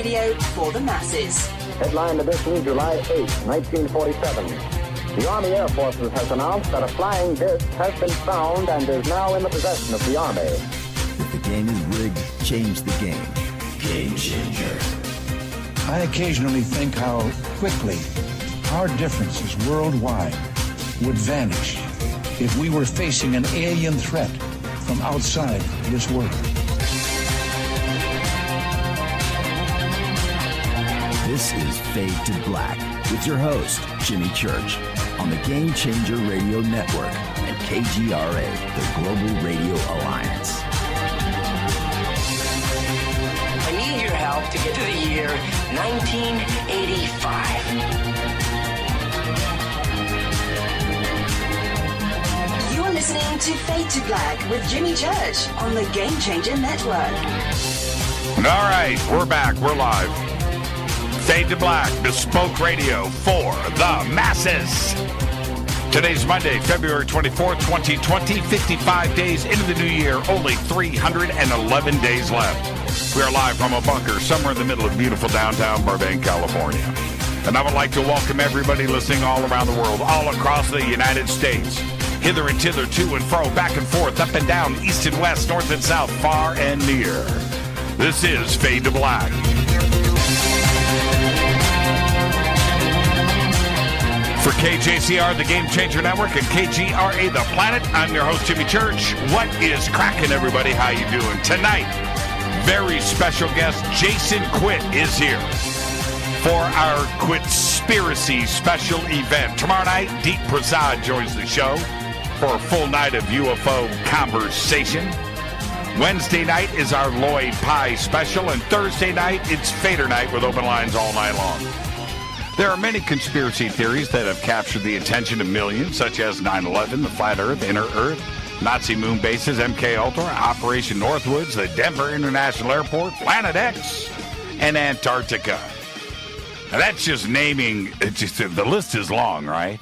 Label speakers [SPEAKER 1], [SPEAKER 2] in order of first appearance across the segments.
[SPEAKER 1] radio for the masses.
[SPEAKER 2] Headline edition, July 8, 1947. The Army Air Forces has announced that a flying disc has been found and is now in the possession of the Army.
[SPEAKER 3] If the game is rigged, change the game. Game changer.
[SPEAKER 4] I occasionally think how quickly our differences worldwide would vanish if we were facing an alien threat from outside this world.
[SPEAKER 3] This is Fade to Black with your host, Jimmy Church, on the Game Changer Radio Network and KGRA, the Global Radio Alliance.
[SPEAKER 5] I need your help to get to the year 1985.
[SPEAKER 1] You're listening to Fade to Black with Jimmy Church on the Game Changer Network.
[SPEAKER 6] All right, we're back. We're live. Fade to Black, bespoke radio for the masses. Today's Monday, February 24th, 2020, 55 days into the new year, only 311 days left. We are live from a bunker somewhere in the middle of beautiful downtown Burbank, California. And I would like to welcome everybody listening all around the world, all across the United States, hither and thither, to and fro, back and forth, up and down, east and west, north and south, far and near. This is Fade to Black. For KJCR, the Game Changer Network, and KGRA, the Planet, I'm your host, Jimmy Church. What is cracking, everybody? How you doing? Tonight, very special guest, Jason Quitt is here for our Quittspiracy special event. Tomorrow night, Deep Prasad joins the show for a full night of UFO conversation. Wednesday night is our Lloyd Pye special, and Thursday night, it's Fader night with open lines all night long. There are many conspiracy theories that have captured the attention of millions, such as 9/11, the Flat Earth, Inner Earth, Nazi moon bases, MK Ultra, Operation Northwoods, the Denver International Airport, Planet X, and Antarctica. Now that's just naming, the list is long, right?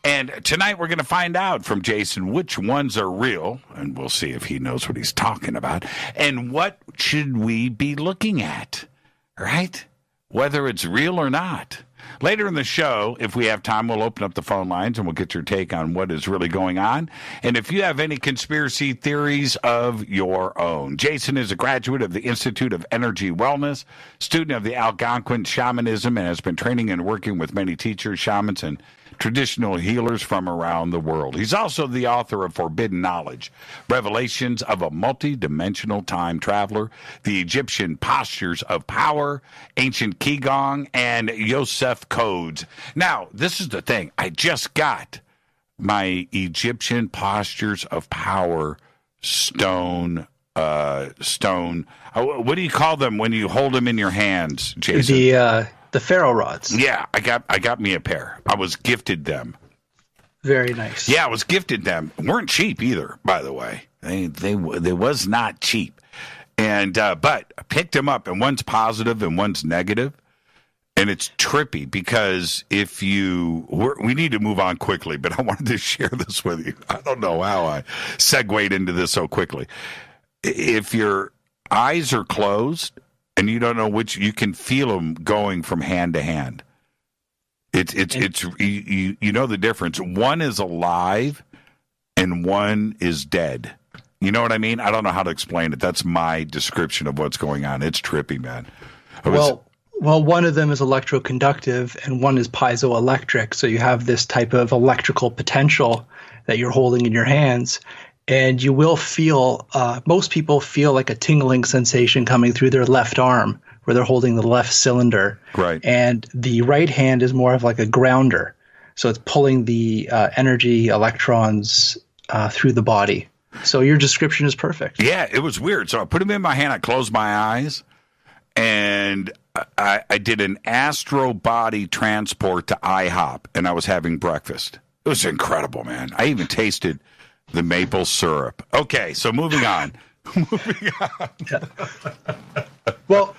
[SPEAKER 6] And tonight we're going to find out from Jason which ones are real, and we'll see if he knows what he's talking about, and what should we be looking at, right? Whether it's real or not. Later in the show, if we have time, we'll open up the phone lines and we'll get your take on what is really going on. And if you have any conspiracy theories of your own. Jason is a graduate of the Institute of Energy Wellness, student of the Algonquin Shamanism, and has been training and working with many teachers, shamans, and traditional healers from around the world. He's also the author of Forbidden Knowledge, Revelations of a Multi-Dimensional Time Traveler, The Egyptian Postures of Power, Ancient Qigong, and Yosef Codes. Now, this is the thing. I just got my Egyptian Postures of Power stone. What do you call them when you hold them in your hands, Jason?
[SPEAKER 7] The Pharaoh rods.
[SPEAKER 6] Yeah, I got me a pair. I was gifted them.
[SPEAKER 7] Very nice.
[SPEAKER 6] Yeah, I was gifted them. Weren't cheap either, by the way. They was not cheap. And but I picked them up, and one's positive and one's negative. And it's trippy because we need to move on quickly, but I wanted to share this with you. I don't know how I segued into this so quickly. If your eyes are closed, and you don't know which, you can feel them going from hand to hand. You know the difference. One is alive and one is dead. You know what I mean? I don't know how to explain it. That's my description of what's going on. It's trippy, man.
[SPEAKER 7] Well, one of them is electroconductive and one is piezoelectric. So you have this type of electrical potential that you're holding in your hands. And you will feel, most people feel like a tingling sensation coming through their left arm where they're holding the left cylinder.
[SPEAKER 6] Right.
[SPEAKER 7] And the right hand is more of like a grounder. So it's pulling the energy electrons through the body. So your description is perfect.
[SPEAKER 6] Yeah, it was weird. So I put them in my hand, I closed my eyes, and I did an astro body transport to IHOP, and I was having breakfast. It was incredible, man. I even tasted the maple syrup. Okay, so moving on.
[SPEAKER 7] Well,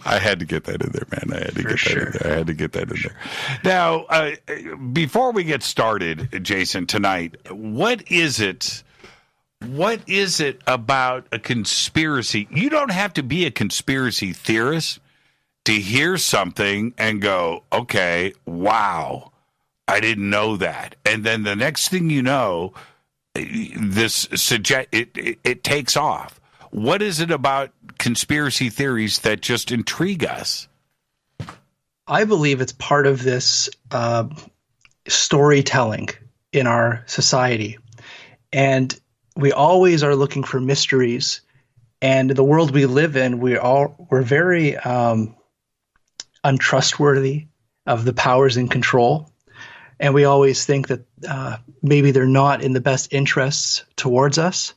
[SPEAKER 6] I had to get that in there, man. I had to get that in there. Now, before we get started, Jason, tonight, what is it about a conspiracy? You don't have to be a conspiracy theorist to hear something and go, okay, wow, I didn't know that. And then the next thing you know, it takes off. What is it about conspiracy theories that just intrigue us?
[SPEAKER 7] I believe it's part of this storytelling in our society. And we always are looking for mysteries. And the world we live in, we're very untrustworthy of the powers in control. And we always think that maybe they're not in the best interests towards us.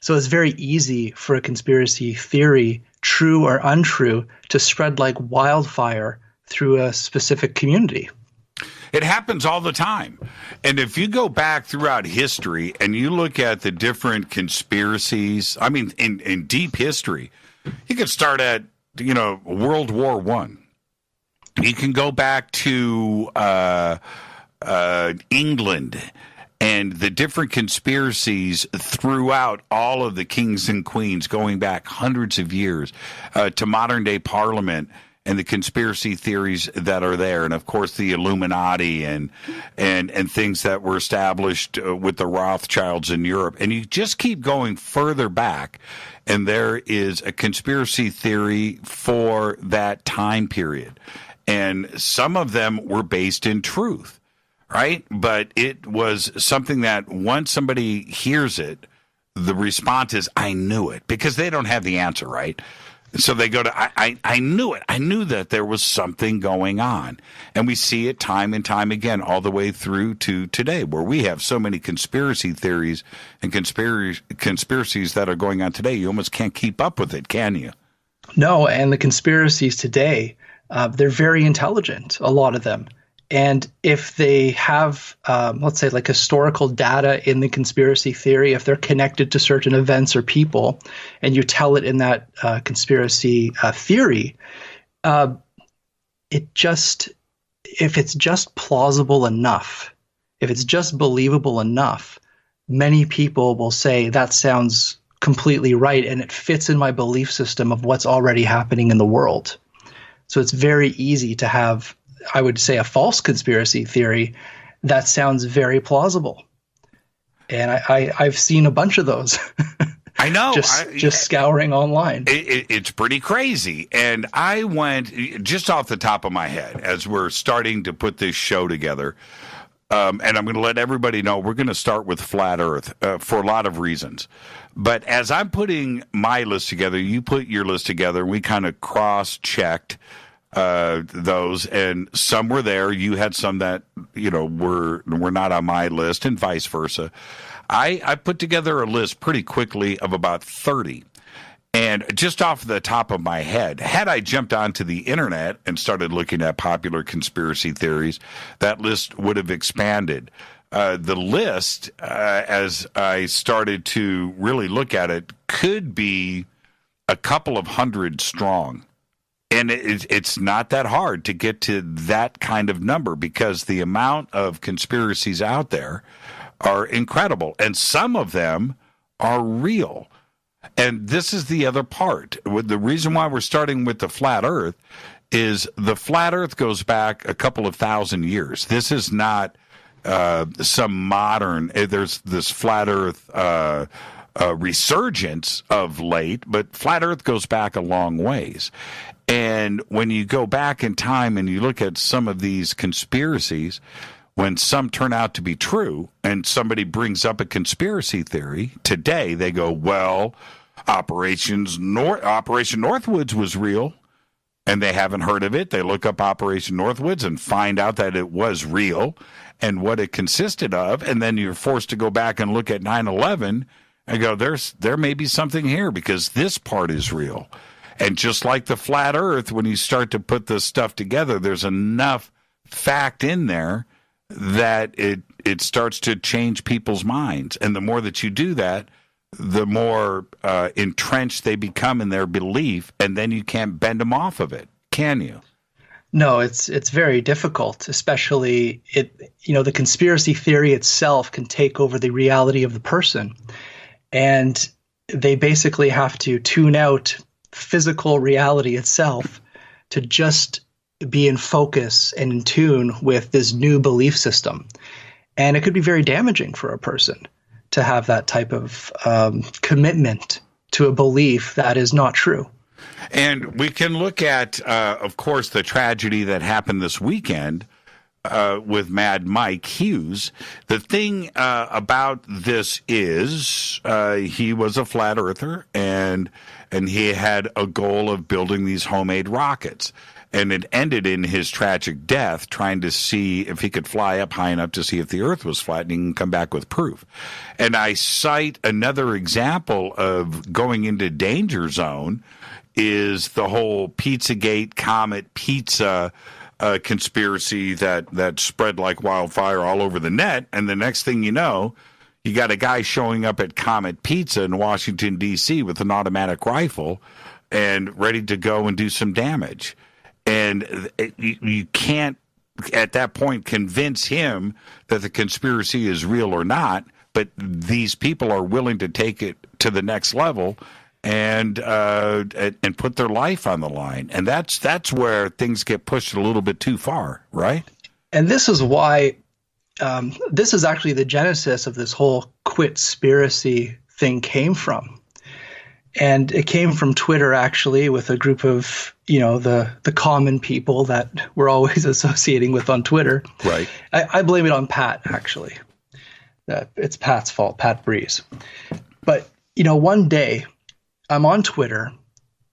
[SPEAKER 7] So it's very easy for a conspiracy theory, true or untrue, to spread like wildfire through a specific community.
[SPEAKER 6] It happens all the time. And if you go back throughout history and you look at the different conspiracies, I mean, in deep history, you can start at, World War I. You can go back to England and the different conspiracies throughout all of the kings and queens going back hundreds of years to modern day Parliament and the conspiracy theories that are there. And of course, the Illuminati and things that were established with the Rothschilds in Europe. And you just keep going further back, and there is a conspiracy theory for that time period. And some of them were based in truth, right? But it was something that once somebody hears it, the response is, I knew it, because they don't have the answer, right? So they go to, I knew it. I knew that there was something going on. And we see it time and time again, all the way through to today, where we have so many conspiracy theories and conspiracies that are going on today. You almost can't keep up with it, can you?
[SPEAKER 7] No, and the conspiracies today, they're very intelligent, a lot of them. And if they have, let's say, like historical data in the conspiracy theory, if they're connected to certain events or people, and you tell it in that conspiracy theory, if it's just plausible enough, if it's just believable enough, many people will say that sounds completely right, and it fits in my belief system of what's already happening in the world. So it's very easy to have, I would say, a false conspiracy theory that sounds very plausible. And I've seen a bunch of those.
[SPEAKER 6] I know.
[SPEAKER 7] just scouring online.
[SPEAKER 6] It's pretty crazy. And I went, just off the top of my head, as we're starting to put this show together, and I'm going to let everybody know, we're going to start with Flat Earth for a lot of reasons. But as I'm putting my list together, you put your list together, and we kind of cross-checked those, and some were there. You had some that were not on my list, and vice versa. I put together a list pretty quickly of about 30, and just off the top of my head, had I jumped onto the internet and started looking at popular conspiracy theories, that list would have expanded. The list, as I started to really look at it, could be a couple of hundred strong. And it's not that hard to get to that kind of number, because the amount of conspiracies out there are incredible. And some of them are real. And this is the other part. The reason why we're starting with the flat Earth is the flat Earth goes back a couple of thousand years. This is not some modern, there's this flat Earth resurgence of late, but flat Earth goes back a long ways. And when you go back in time and you look at some of these conspiracies, when some turn out to be true and somebody brings up a conspiracy theory, today they go, well, Operation Northwoods was real, and they haven't heard of it. They look up Operation Northwoods and find out that it was real and what it consisted of, and then you're forced to go back and look at 9/11 and go, there may be something here because this part is real. And just like the flat Earth, when you start to put this stuff together, there's enough fact in there that it starts to change people's minds. And the more that you do that, the more entrenched they become in their belief, and then you can't bend them off of it, can you?
[SPEAKER 7] No, it's very difficult, especially the conspiracy theory itself can take over the reality of the person. And they basically have to tune out physical reality itself to just be in focus and in tune with this new belief system. And it could be very damaging for a person to have that type of commitment to a belief that is not true.
[SPEAKER 6] And we can look at, of course, the tragedy that happened this weekend with Mad Mike Hughes. The thing about this is he was a flat earther, and he had a goal of building these homemade rockets. And it ended in his tragic death, trying to see if he could fly up high enough to see if the Earth was flat, and he can come back with proof. And I cite another example of going into danger zone is the whole Pizzagate Comet Pizza conspiracy that spread like wildfire all over the net. And the next thing you know, you got a guy showing up at Comet Pizza in Washington, D.C. with an automatic rifle and ready to go and do some damage. And you can't, at that point, convince him that the conspiracy is real or not, but these people are willing to take it to the next level and put their life on the line. And that's where things get pushed a little bit too far, right?
[SPEAKER 7] And this is why this is actually the genesis of this whole Quittspiracy thing came from. And it came from Twitter, actually, with a group of, the common people that we're always associating with on Twitter.
[SPEAKER 6] Right.
[SPEAKER 7] I blame it on Pat, actually. It's Pat's fault, Pat Breeze. But, one day I'm on Twitter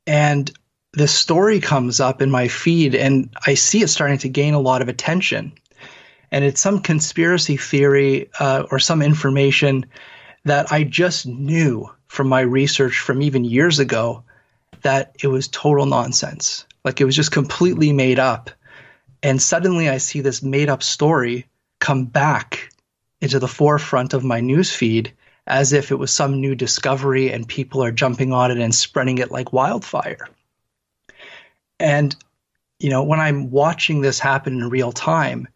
[SPEAKER 7] and this story comes up in my feed and I see it starting to gain a lot of attention. And it's some conspiracy theory or some information that I just knew from my research from even years ago that it was total nonsense. Like, it was just completely made up. And suddenly I see this made up story come back into the forefront of my newsfeed as if it was some new discovery and people are jumping on it and spreading it like wildfire. And, when I'm watching this happen in real time,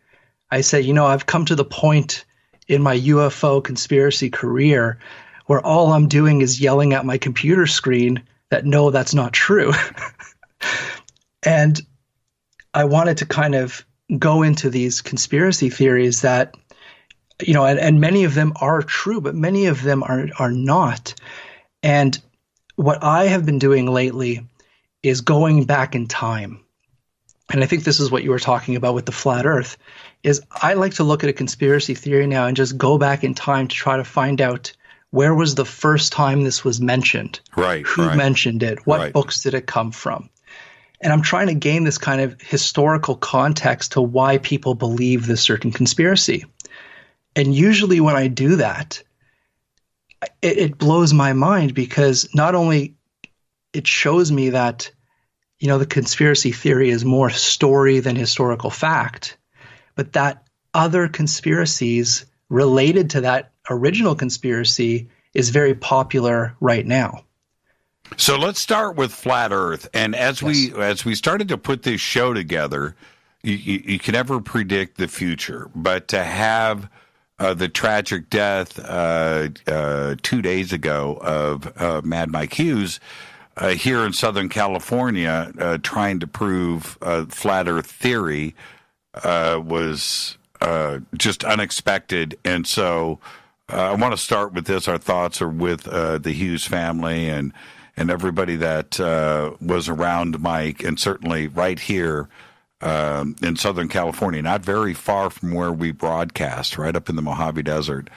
[SPEAKER 7] I say, I've come to the point in my UFO conspiracy career where all I'm doing is yelling at my computer screen that, no, that's not true. And I wanted to kind of go into these conspiracy theories that, and many of them are true, but many of them are not. And what I have been doing lately is going back in time. And I think this is what you were talking about with the flat earth, is I like to look at a conspiracy theory now and just go back in time to try to find out where was the first time this was mentioned?
[SPEAKER 6] Right.
[SPEAKER 7] Who mentioned it? What books did it come from? And I'm trying to gain this kind of historical context to why people believe this certain conspiracy. And usually when I do that, it blows my mind, because not only it shows me that, the conspiracy theory is more story than historical fact, but that other conspiracies related to that original conspiracy is very popular right now.
[SPEAKER 6] So let's start with flat Earth. And as we started to put this show together, you can never predict the future, but to have the tragic death 2 days ago of Mad Mike Hughes here in Southern California, trying to prove flat Earth theory was just unexpected. And so I want to start with this. Our thoughts are with the Hughes family and everybody that was around Mike, and certainly right here in Southern California, not very far from where we broadcast, right up in the Mojave Desert.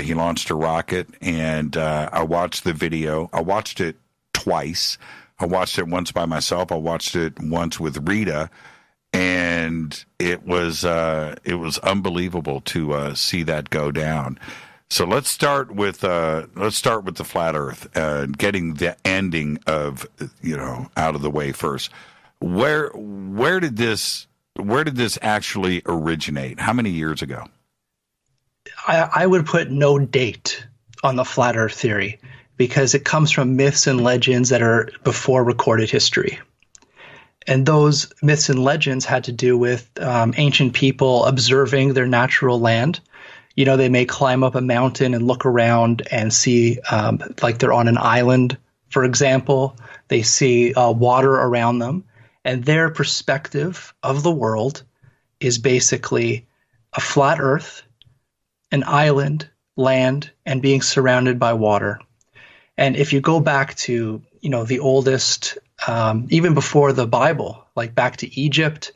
[SPEAKER 6] He launched a rocket, and I watched the video. I watched it twice. I watched it once by myself. I watched it once with Rita, and it was unbelievable to see that go down. So let's start with the flat Earth and getting the ending of out of the way first. Where did this actually originate? How many years ago?
[SPEAKER 7] I would put no date on the flat Earth theory, because it comes from myths and legends that are before recorded history. And those myths and legends had to do with ancient people observing their natural land. They may climb up a mountain and look around and see like they're on an island, for example. They see water around them. And their perspective of the world is basically a flat earth, an island, land, and being surrounded by water. And if you go back to, the oldest, even before the Bible, like back to Egypt,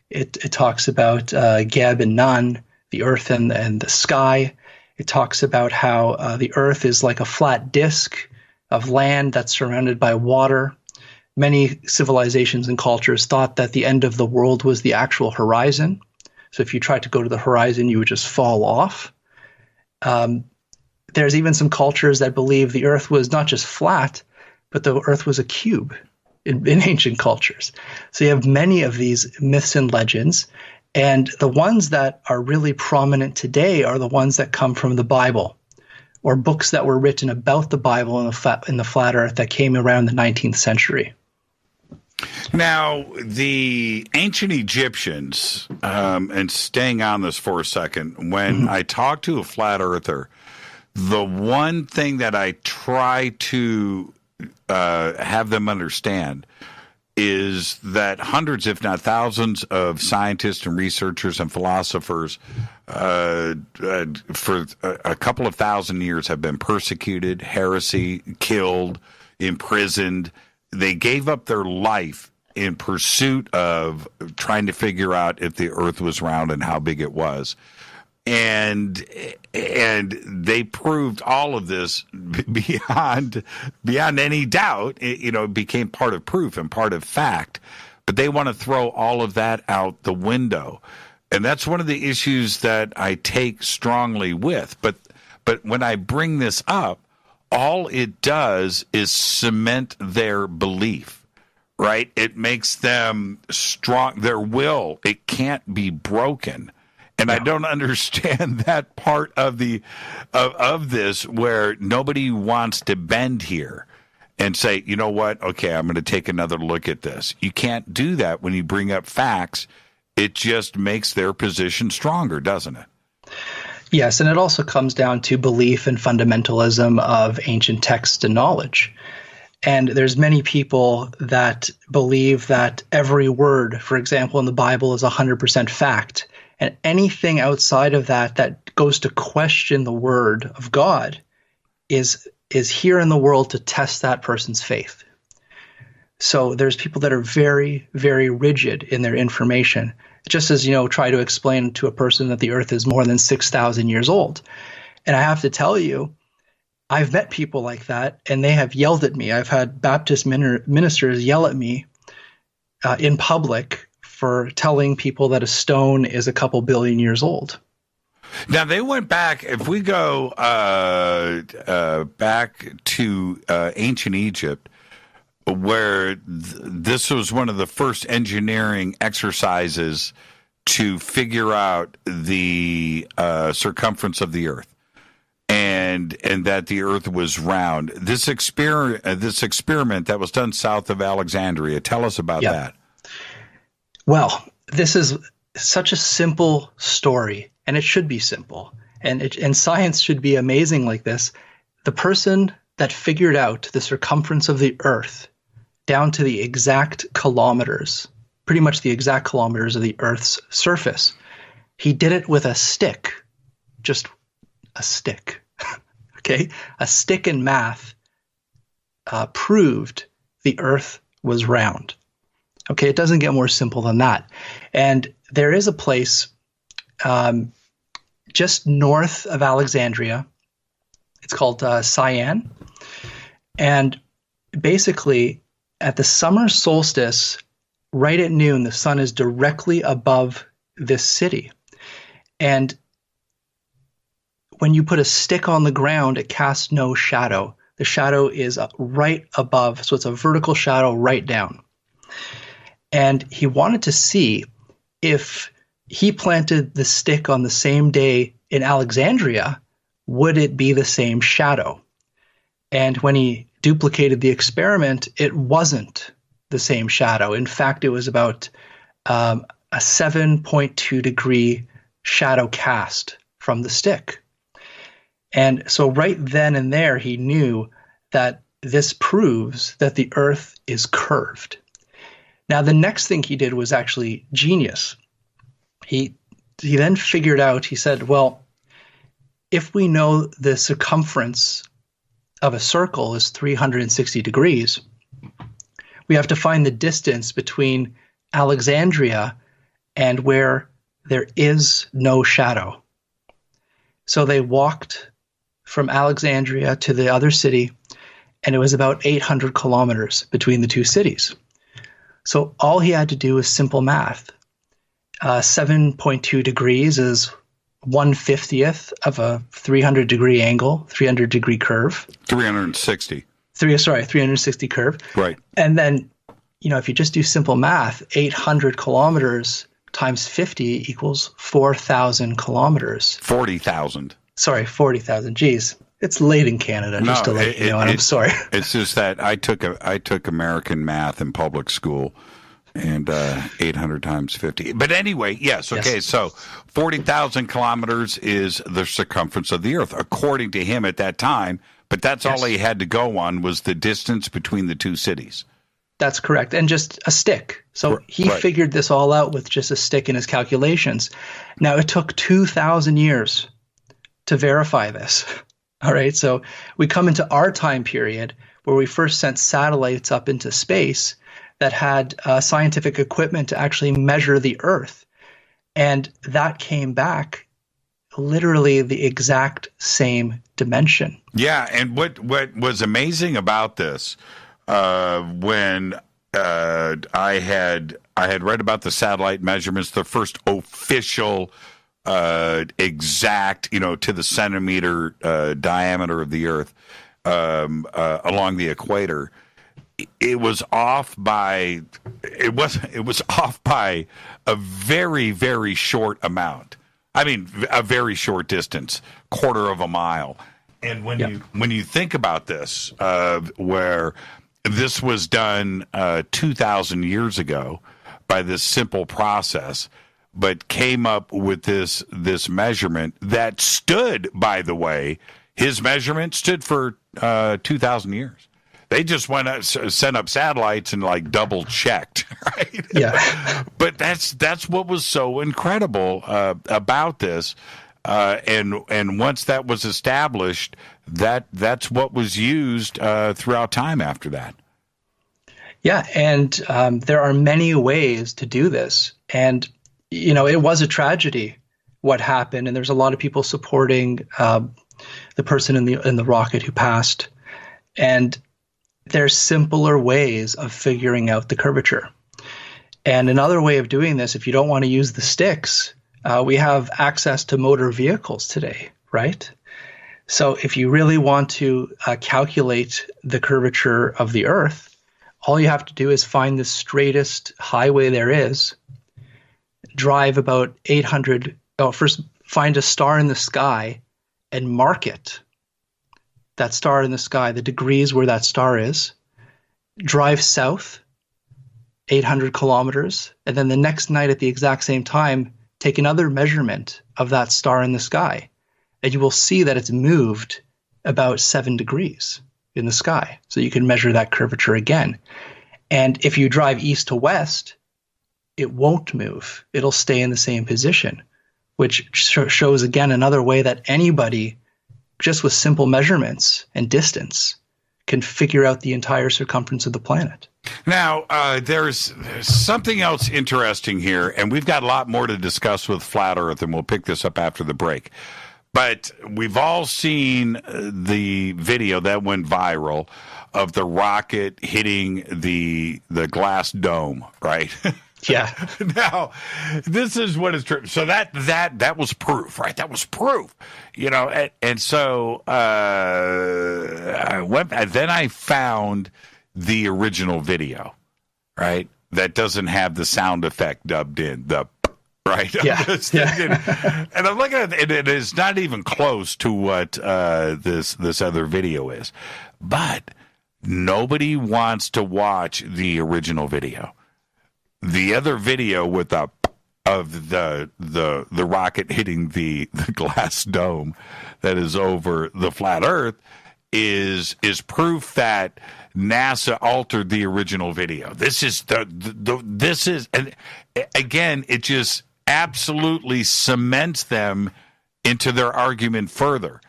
[SPEAKER 7] it talks about Geb and Nun, the earth and the sky. It talks about how the earth is like a flat disk of land that's surrounded by water. Many civilizations and cultures thought that the end of the world was the actual horizon. So if you tried to go to the horizon, you would just fall off. There's even some cultures that believe the earth was not just flat, but the earth was a cube in ancient cultures. So you have many of these myths and legends. And the ones that are really prominent today are the ones that come from the Bible, or books that were written about the Bible and the flat earth that came around the 19th century.
[SPEAKER 6] Now, the ancient Egyptians, and staying on this for a second, when I talk to a flat earther, the one thing that I try to have them understand is that hundreds, if not thousands, of scientists and researchers and philosophers for a couple of thousand years have been persecuted, heresy, killed, imprisoned. They gave up their life in pursuit of trying to figure out if the earth was round and how big it was. And they proved all of this beyond any doubt. It became part of proof and part of fact. But they want to throw all of that out the window. And that's one of the issues that I take strongly with. But when I bring this up, all it does is cement their belief, right? It makes them strong. Their will, it can't be broken. And I don't understand that part of of this where nobody wants to bend here and say, you know what? Okay, I'm going to take another look at this. You can't do that when you bring up facts. It just makes their position stronger, doesn't it?
[SPEAKER 7] Yes, and it also comes down to belief and fundamentalism of ancient text and knowledge. And there's many people that believe that every word, for example, in the Bible is 100% fact. And anything outside of that goes to question the word of God is here in the world to test that person's faith. So there's people that are very, very rigid in their information. Just as, try to explain to a person that the earth is more than 6,000 years old. And I have to tell you, I've met people like that, and they have yelled at me. I've had Baptist ministers yell at me in public for telling people that a stone is a couple billion years old.
[SPEAKER 6] Now, they went back, if we go back to ancient Egypt, where this was one of the first engineering exercises to figure out the circumference of the earth, and that the earth was round. This experiment that was done south of Alexandria. Tell us about that.
[SPEAKER 7] Well, this is such a simple story, and it should be simple, and science should be amazing like this. The person that figured out the circumference of the earth down to the exact kilometers, pretty much the exact kilometers of the earth's surface, he did it with a stick, just a stick. Okay, a stick in math proved the earth was round. Okay, it doesn't get more simple than that. And there is a place just north of Alexandria. It's called Cyan. And basically, at the summer solstice, right at noon, the sun is directly above this city. And when you put a stick on the ground, it casts no shadow. The shadow is right above, so it's a vertical shadow right down. And he wanted to see if he planted the stick on the same day in Alexandria, would it be the same shadow? And when he duplicated the experiment, it wasn't the same shadow. In fact, it was about a 7.2 degree shadow cast from the stick. And so right then and there, he knew that this proves that the earth is curved. Now, the next thing he did was actually genius. He then figured out, he said, well, if we know the circumference of a circle is 360 degrees, we have to find the distance between Alexandria and where there is no shadow. So they walked from Alexandria to the other city, and it was about 800 kilometers between the two cities. So all he had to do was simple math. 7.2 degrees is 1/50th of a 300-degree angle, 300-degree curve.
[SPEAKER 6] 360.
[SPEAKER 7] 360 curve.
[SPEAKER 6] Right.
[SPEAKER 7] And then, if you just do simple math, 800 kilometers times 50 equals 4,000 kilometers.
[SPEAKER 6] 40,000.
[SPEAKER 7] Sorry, 40,000. Geez, it's late in Canada, just to let you know, and I'm sorry.
[SPEAKER 6] It's just that I took American math in public school, and 800 times 50. But anyway, yes, okay, yes. So 40,000 kilometers is the circumference of the Earth, according to him at that time, but that's all he had to go on was the distance between the two cities.
[SPEAKER 7] That's correct, and just a stick. So he figured this all out with just a stick in his calculations. Now, it took 2,000 years to verify this. All right, so we come into our time period where we first sent satellites up into space that had scientific equipment to actually measure the Earth. And that came back literally the exact same dimension.
[SPEAKER 6] Yeah, and what was amazing about this, when I had read about the satellite measurements, the first official exact, to the centimeter diameter of the Earth along the equator. It was off by a very, very short amount. I mean, a very short distance, quarter of a mile. And when you think about this, where this was done 2,000 years ago by this simple process, but came up with this measurement that stood, by the way, his measurement stood for 2,000 years. They just sent up satellites and double checked, right?
[SPEAKER 7] Yeah.
[SPEAKER 6] But that's what was so incredible about this, and once that was established, that's what was used throughout time after that.
[SPEAKER 7] Yeah, and there are many ways to do this, and it was a tragedy what happened, and there's a lot of people supporting the person in the rocket who passed, and there's simpler ways of figuring out the curvature. And another way of doing this, if you don't want to use the sticks, we have access to motor vehicles today, right? So if you really want to calculate the curvature of the Earth, all you have to do is find the straightest highway there is, drive about 800, first find a star in the sky and mark it. That star in the sky, the degrees where that star is, drive south 800 kilometers, and then the next night at the exact same time, take another measurement of that star in the sky, and you will see that it's moved about 7 degrees in the sky. So you can measure that curvature again. And if you drive east to west, it won't move. It'll stay in the same position, which shows again another way that anybody, just with simple measurements and distance, can figure out the entire circumference of the planet.
[SPEAKER 6] Now, there's something else interesting here, and we've got a lot more to discuss with Flat Earth, and we'll pick this up after the break. But we've all seen the video that went viral of the rocket hitting the glass dome, right?
[SPEAKER 7] Yeah.
[SPEAKER 6] Now, this is what is true. So that was proof, right? That was proof, and so I went, and then I found the original video, right? That doesn't have the sound effect dubbed in, right?
[SPEAKER 7] Yeah.
[SPEAKER 6] And I'm looking at it, and it is not even close to what this other video is. But nobody wants to watch the original video. The other video with the rocket hitting the glass dome that is over the flat Earth is proof that NASA altered the original video. This is and again, it just absolutely cements them into their argument further.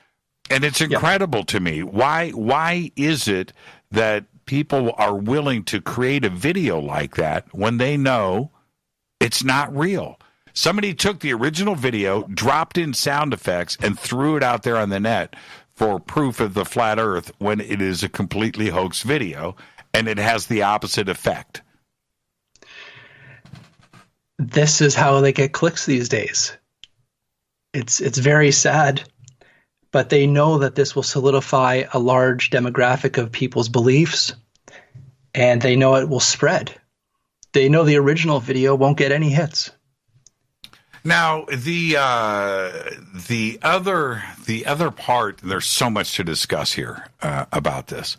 [SPEAKER 6] And it's incredible to me. Why is it that people are willing to create a video like that when they know it's not real? Somebody took the original video, dropped in sound effects, and threw it out there on the net for proof of the flat earth when it is a completely hoax video, and it has the opposite effect.
[SPEAKER 7] This is how they get clicks these days. It's very sad, but they know that this will solidify a large demographic of people's beliefs, and they know it will spread. They know the original video won't get any hits.
[SPEAKER 6] Now, the other part, there's so much to discuss here about this.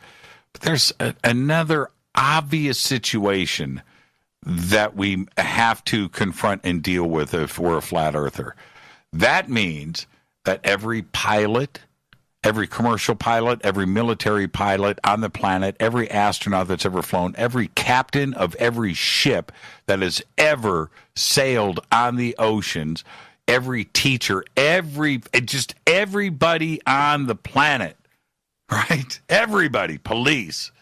[SPEAKER 6] But there's another obvious situation that we have to confront and deal with if we're a flat earther. That means that every pilot, every commercial pilot, every military pilot on the planet, every astronaut that's ever flown, every captain of every ship that has ever sailed on the oceans, every teacher, everybody on the planet, right? Everybody, police,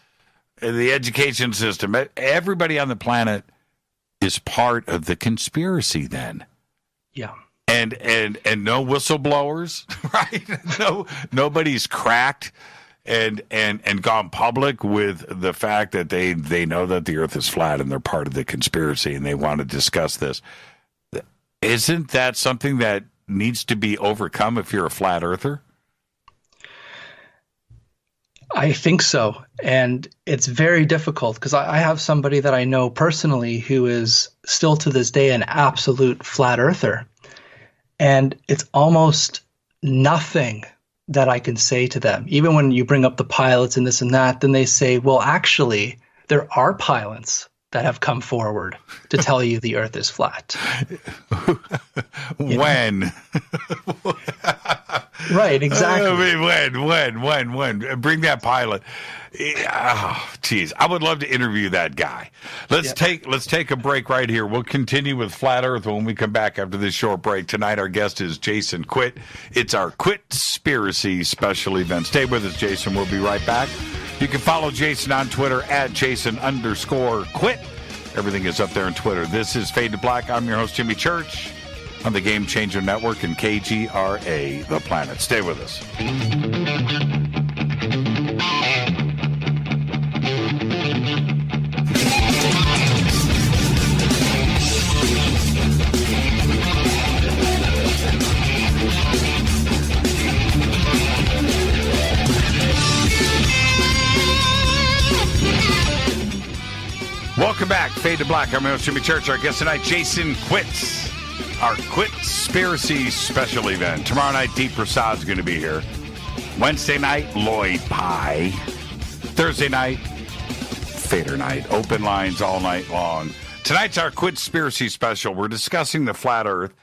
[SPEAKER 6] the education system, everybody on the planet is part of the conspiracy then.
[SPEAKER 7] Yeah.
[SPEAKER 6] And no whistleblowers, right? Nobody's cracked and gone public with the fact that they know that the earth is flat and they're part of the conspiracy and they want to discuss this. Isn't that something that needs to be overcome if you're a flat earther?
[SPEAKER 7] I think so. And it's very difficult because I have somebody that I know personally who is still to this day an absolute flat earther. And it's almost nothing that I can say to them. Even when you bring up the pilots and this and that, then they say, well, actually, there are pilots that have come forward to tell you the earth is flat.
[SPEAKER 6] When?
[SPEAKER 7] Right, exactly.
[SPEAKER 6] I mean, when? Bring that pilot. Oh, geez. I would love to interview that guy. Let's take a break right here. We'll continue with Flat Earth when we come back after this short break. Tonight, our guest is Jason Quitt. It's our Quittspiracy special event. Stay with us, Jason. We'll be right back. You can follow Jason on Twitter at Jason_Quitt. Everything is up there on Twitter. This is Fade to Black. I'm your host, Jimmy Church, on the Game Changer Network and KGRA, The Planet. Stay with us. Welcome back, Fade to Black. I'm your host, Jimmy Church. Our guest tonight, Jason Quitt. Our Quittspiracy special event. Tomorrow night, Deep Prasad's going to be here. Wednesday night, Lloyd Pie. Thursday night, Fader night. Open lines all night long. Tonight's our Quittspiracy special. We're discussing the flat earth.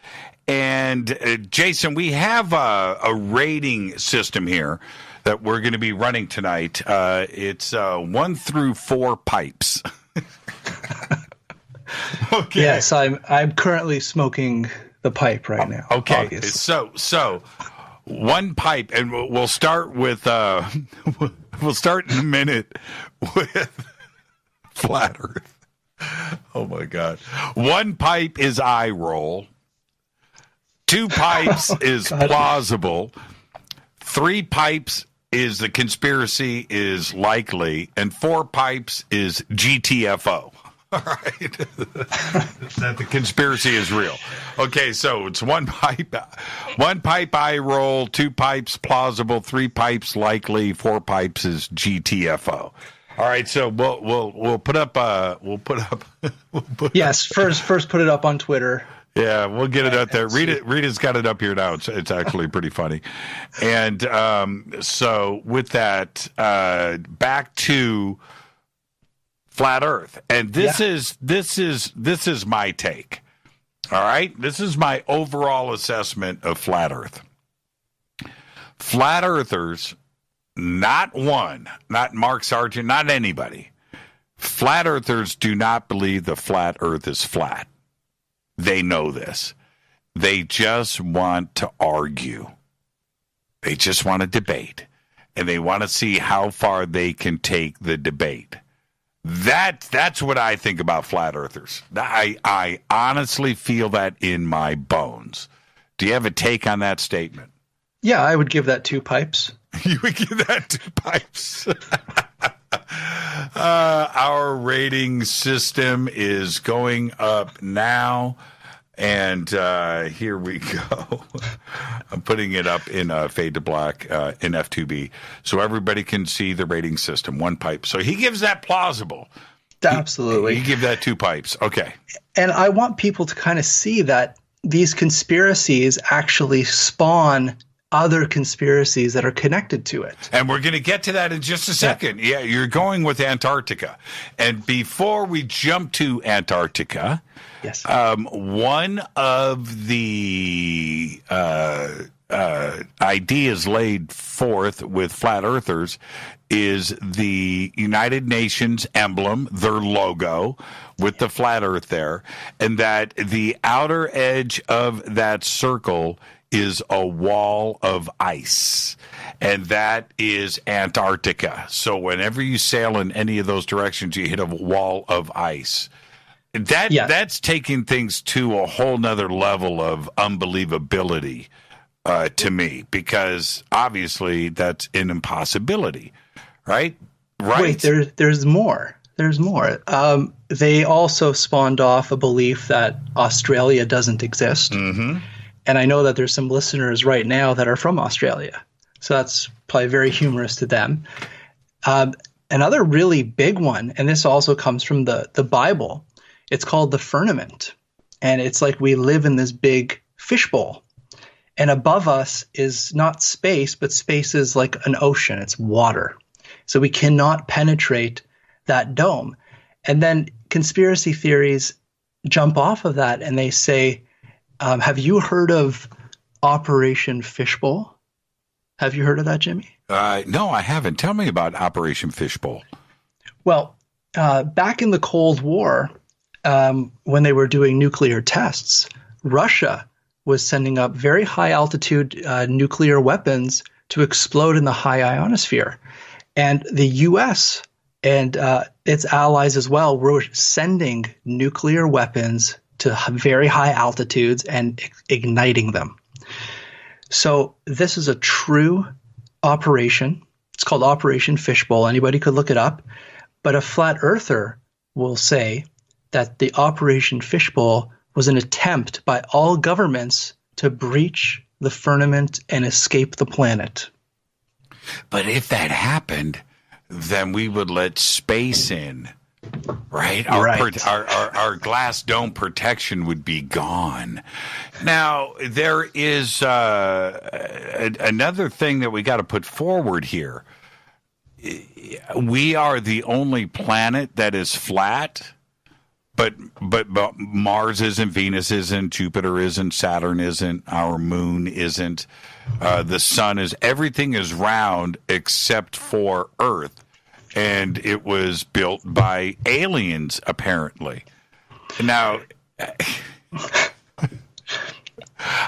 [SPEAKER 6] And, Jason, we have a rating system here that we're going to be running tonight. It's 1 through 4 pipes. Okay.
[SPEAKER 7] Yes, I'm currently smoking the pipe right now.
[SPEAKER 6] Okay,
[SPEAKER 7] obviously.
[SPEAKER 6] so 1 pipe, and we'll start with we'll start in a minute with flat Earth. Oh my God! 1 pipe is eye roll. 2 pipes is plausible. 3 pipes is the conspiracy is likely, and 4 pipes is GTFO. All right. That the conspiracy is real. Okay, so it's 1 pipe eye roll, 2 pipes plausible, 3 pipes likely, 4 pipes is GTFO. All right, so we'll put up
[SPEAKER 7] yes, first put it up on Twitter.
[SPEAKER 6] Yeah, we'll get it out there. Rita's got it up here now. It's actually pretty funny. And so with that, back to flat Earth. And this is my take. All right? This is my overall assessment of flat Earth. Flat Earthers not one, not Mark Sargent, not anybody. Flat earthers do not believe the flat earth is flat. They know this. They just want to argue. They just want to debate. And they want to see how far they can take the debate. That's what I think about flat earthers. I honestly feel that in my bones. Do you have a take on that statement?
[SPEAKER 7] Yeah, I would give that 2 pipes.
[SPEAKER 6] You would give that 2 pipes. Our rating system is going up now. And here we go. I'm putting it up in Fade to Black in F2B so everybody can see the rating system. 1 pipe. So he gives that plausible.
[SPEAKER 7] Absolutely.
[SPEAKER 6] You give that 2 pipes. Okay.
[SPEAKER 7] And I want people to kind of see that these conspiracies actually spawn other conspiracies that are connected to it.
[SPEAKER 6] And we're going to get to that in just a second. Yeah, you're going with Antarctica. And before we jump to Antarctica,
[SPEAKER 7] yes,
[SPEAKER 6] one of the ideas laid forth with flat earthers is the United Nations emblem, their logo, with the flat earth there, and that the outer edge of that circle is a wall of ice, and that is Antarctica. So whenever you sail in any of those directions, you hit a wall of ice. That's taking things to a whole nother level of unbelievability to me, because obviously that's an impossibility, right?
[SPEAKER 7] Wait, there's more. There's more. They also spawned off a belief that Australia doesn't exist.
[SPEAKER 6] Mm-hmm.
[SPEAKER 7] And I know that there's some listeners right now that are from Australia. So that's probably very humorous to them. Another really big one, and this also comes from the Bible, it's called the firmament. And it's like we live in this big fishbowl. And above us is not space, but space is like an ocean. It's water. So we cannot penetrate that dome. And then conspiracy theories jump off of that and they say, have you heard of Operation Fishbowl? Have you heard of that, Jimmy?
[SPEAKER 6] No, I haven't. Tell me about Operation Fishbowl.
[SPEAKER 7] Well, back in the Cold War, when they were doing nuclear tests, Russia was sending up very high altitude nuclear weapons to explode in the high ionosphere. And the U.S. and its allies as well were sending nuclear weapons to very high altitudes and igniting them. So this is a true operation. It's called Operation Fishbowl. Anybody could look it up. But a flat earther will say that the Operation Fishbowl was an attempt by all governments to breach the firmament and escape the planet.
[SPEAKER 6] But if that happened, then we would let space in, right? Our glass dome protection would be gone. Now, there is another thing that we got to put forward here. We are the only planet that is flat, but Mars isn't, Venus isn't, Jupiter isn't, Saturn isn't, our moon isn't, the sun is. Everything is round except for Earth, and it was built by aliens apparently. Now,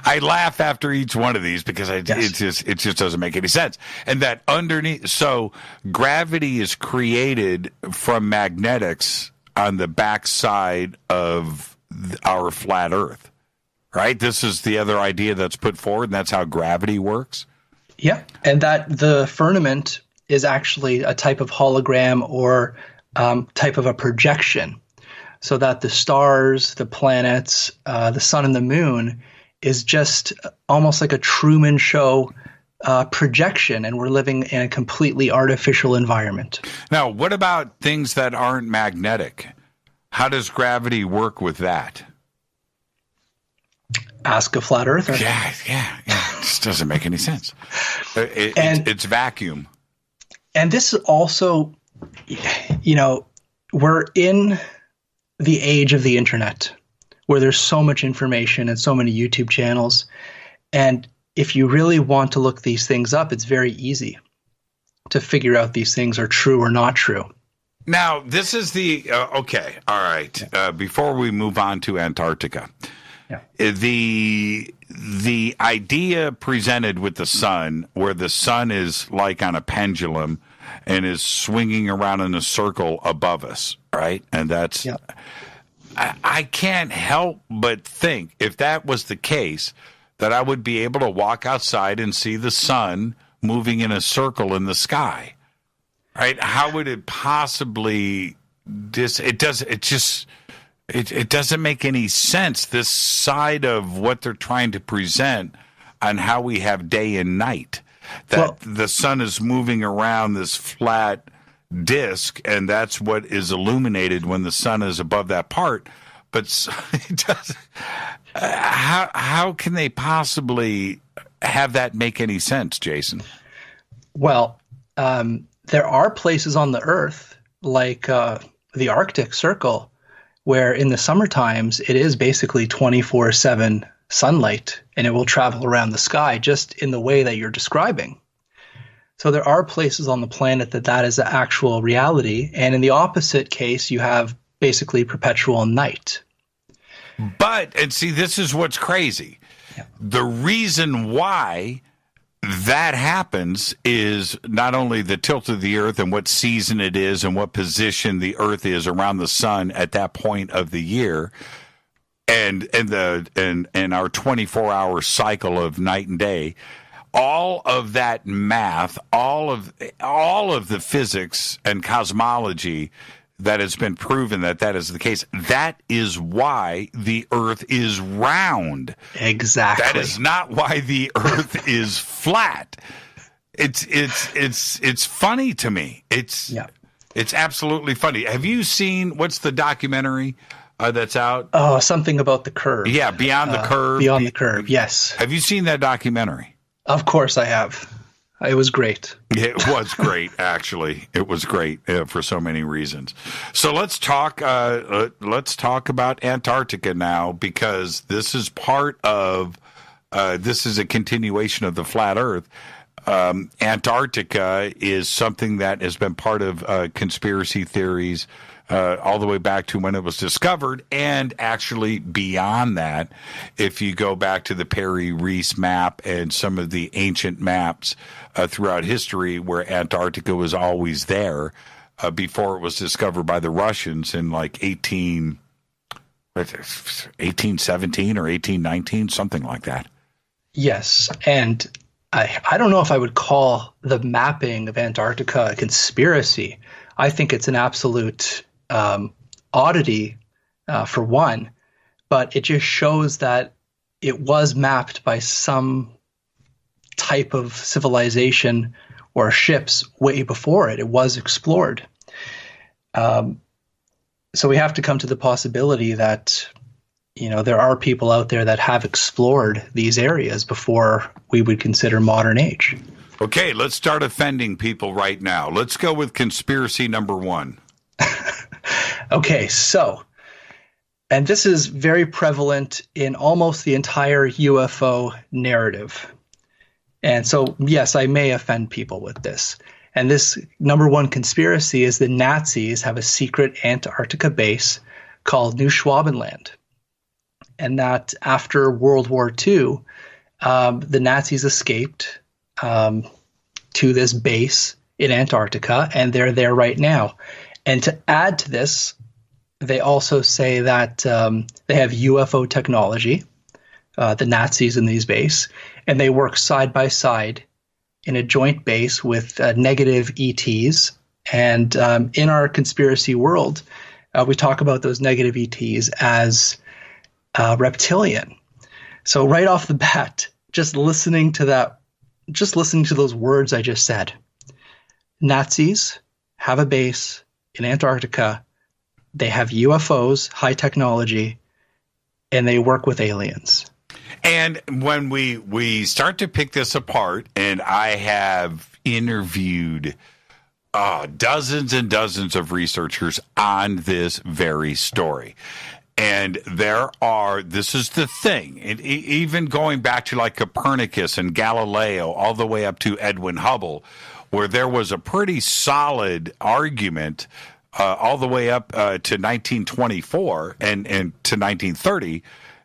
[SPEAKER 6] I laugh after each one of these because it just doesn't make any sense. And that underneath, so gravity is created from magnetics on the backside of our flat Earth, right? This is the other idea that's put forward, and that's how gravity works.
[SPEAKER 7] Yeah, and that the firmament is actually a type of hologram or type of a projection, so that the stars, the planets, the sun and the moon is just almost like a Truman Show projection, and we're living in a completely artificial environment.
[SPEAKER 6] Now, what about things that aren't magnetic? How does gravity work with that?
[SPEAKER 7] Ask a flat earther.
[SPEAKER 6] Yeah. It just doesn't make any sense. It's vacuum.
[SPEAKER 7] And this is also, we're in the age of the internet, where there's so much information and so many YouTube channels. And if you really want to look these things up, it's very easy to figure out these things are true or not true.
[SPEAKER 6] Now, this is the okay. All right. Before we move on to Antarctica, the idea presented with the sun, where the sun is like on a pendulum and is swinging around in a circle above us, right? And that's I can't help but think, if that was the case, that I would be able to walk outside and see the sun moving in a circle in the sky. Right? How would it possibly it doesn't make any sense, this side of what they're trying to present on how we have day and night. That the sun is moving around this flat disk, and that's what is illuminated when the sun is above that part. But it doesn't. How can they possibly have that make any sense, Jason?
[SPEAKER 7] Well, there are places on the Earth, like the Arctic Circle, where in the summer times it is basically 24/7 sunlight, and it will travel around the sky just in the way that you're describing. So there are places on the planet that is the actual reality, and in the opposite case, you have basically perpetual night.
[SPEAKER 6] But, and see, this is what's crazy. Yeah. The reason why that happens is not only the tilt of the Earth and what season it is and what position the Earth is around the sun at that point of the year, and our 24-hour cycle of night and day. All of that math, all of the physics and cosmology that has been proven that is the case. That is why the Earth is round.
[SPEAKER 7] Exactly.
[SPEAKER 6] That is not why the Earth is flat. It's funny to me. It's absolutely funny. Have you seen, what's the documentary that's out?
[SPEAKER 7] Oh, something about the curve.
[SPEAKER 6] Yeah, Beyond the Curve.
[SPEAKER 7] Beyond the Curve. Yes.
[SPEAKER 6] Have you seen that documentary?
[SPEAKER 7] Of course I have. It was great.
[SPEAKER 6] It was great, actually. It was great for so many reasons. So let's talk about Antarctica now, because this is part of this is a continuation of the flat Earth. Antarctica is something that has been part of conspiracy theories all the way back to when it was discovered, and actually beyond that, if you go back to the Perry-Reese map and some of the ancient maps throughout history where Antarctica was always there before it was discovered by the Russians in like 1817 or 1819, something like that.
[SPEAKER 7] Yes, and I don't know if I would call the mapping of Antarctica a conspiracy. I think it's an absolute oddity, for one, but it just shows that it was mapped by some type of civilization or ships way before it. It was explored. So we have to come to the possibility that, there are people out there that have explored these areas before we would consider modern age.
[SPEAKER 6] Okay, let's start offending people right now. Let's go with conspiracy number one.
[SPEAKER 7] Okay, so, and this is very prevalent in almost the entire UFO narrative. And so, yes, I may offend people with this. And this number one conspiracy is the Nazis have a secret Antarctica base called New Schwabenland. And that after World War II, the Nazis escaped to this base in Antarctica, and they're there right now. And to add to this, they also say that they have UFO technology, the Nazis in these bases, and they work side by side in a joint base with negative ETs. And in our conspiracy world, we talk about those negative ETs as reptilian. So right off the bat, just listening to those words I just said, Nazis have a base in Antarctica. They have UFOs, high technology, and they work with aliens.
[SPEAKER 6] And when we start to pick this apart, and I have interviewed dozens and dozens of researchers on this very story. And this is the thing, even going back to like Copernicus and Galileo, all the way up to Edwin Hubble, where there was a pretty solid argument all the way up to 1924 and to 1930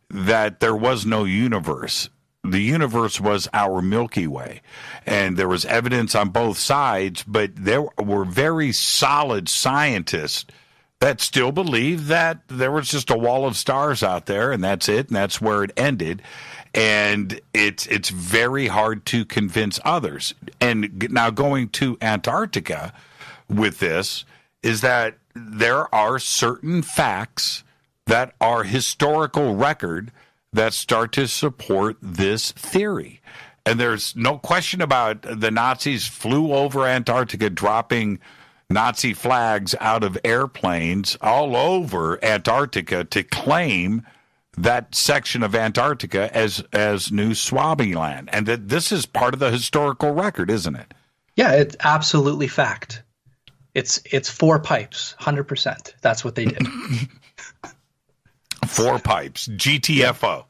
[SPEAKER 6] that there was no universe. The universe was our Milky Way, and there was evidence on both sides, but there were very solid scientists that still believed that there was just a wall of stars out there, and that's it, and that's where it ended. And it's very hard to convince others. And now going to Antarctica with this is that there are certain facts that are historical record that start to support this theory. And there's no question about the Nazis flew over Antarctica dropping Nazi flags out of airplanes all over Antarctica to claim that section of Antarctica as New Swabiland. And that this is part of the historical record, isn't it?
[SPEAKER 7] Yeah, it's absolutely fact. It's 4 pipes, 100%. That's what they did.
[SPEAKER 6] 4 pipes, GTFO.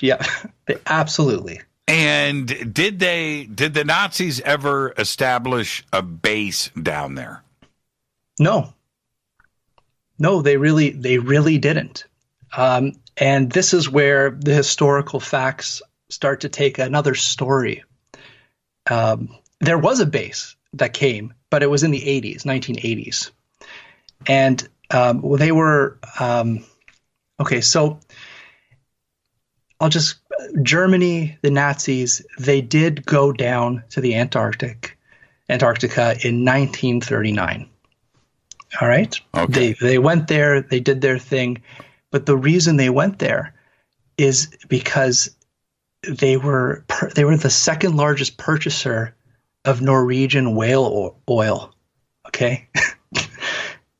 [SPEAKER 7] Yeah, absolutely.
[SPEAKER 6] And did the Nazis ever establish a base down there?
[SPEAKER 7] No, they really didn't. And this is where the historical facts start to take another story. There was a base that came, but it was in the 1980s. And they were, okay, so Germany, the Nazis, they did go down to the Antarctica in 1939. All right?
[SPEAKER 6] Okay.
[SPEAKER 7] They went there, they did their thing. But the reason they went there is because they were the second largest purchaser of Norwegian whale oil. Okay,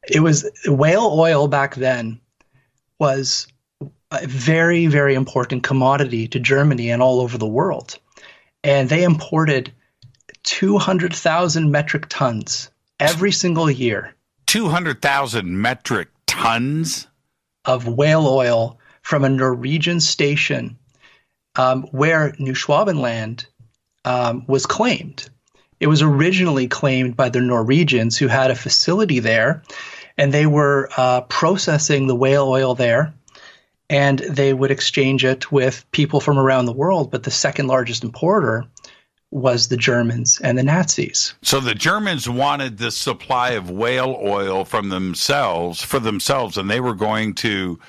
[SPEAKER 7] it was whale oil back then was a very, very important commodity to Germany and all over the world, and they imported 200,000 metric tons every single year.
[SPEAKER 6] 200,000 metric tons
[SPEAKER 7] of whale oil from a Norwegian station where New Swabiland was claimed. It was originally claimed by the Norwegians who had a facility there, and they were processing the whale oil there, and they would exchange it with people from around the world. But the second largest importer was the Germans and the Nazis.
[SPEAKER 6] So the Germans wanted the supply of whale oil for themselves, and they were going to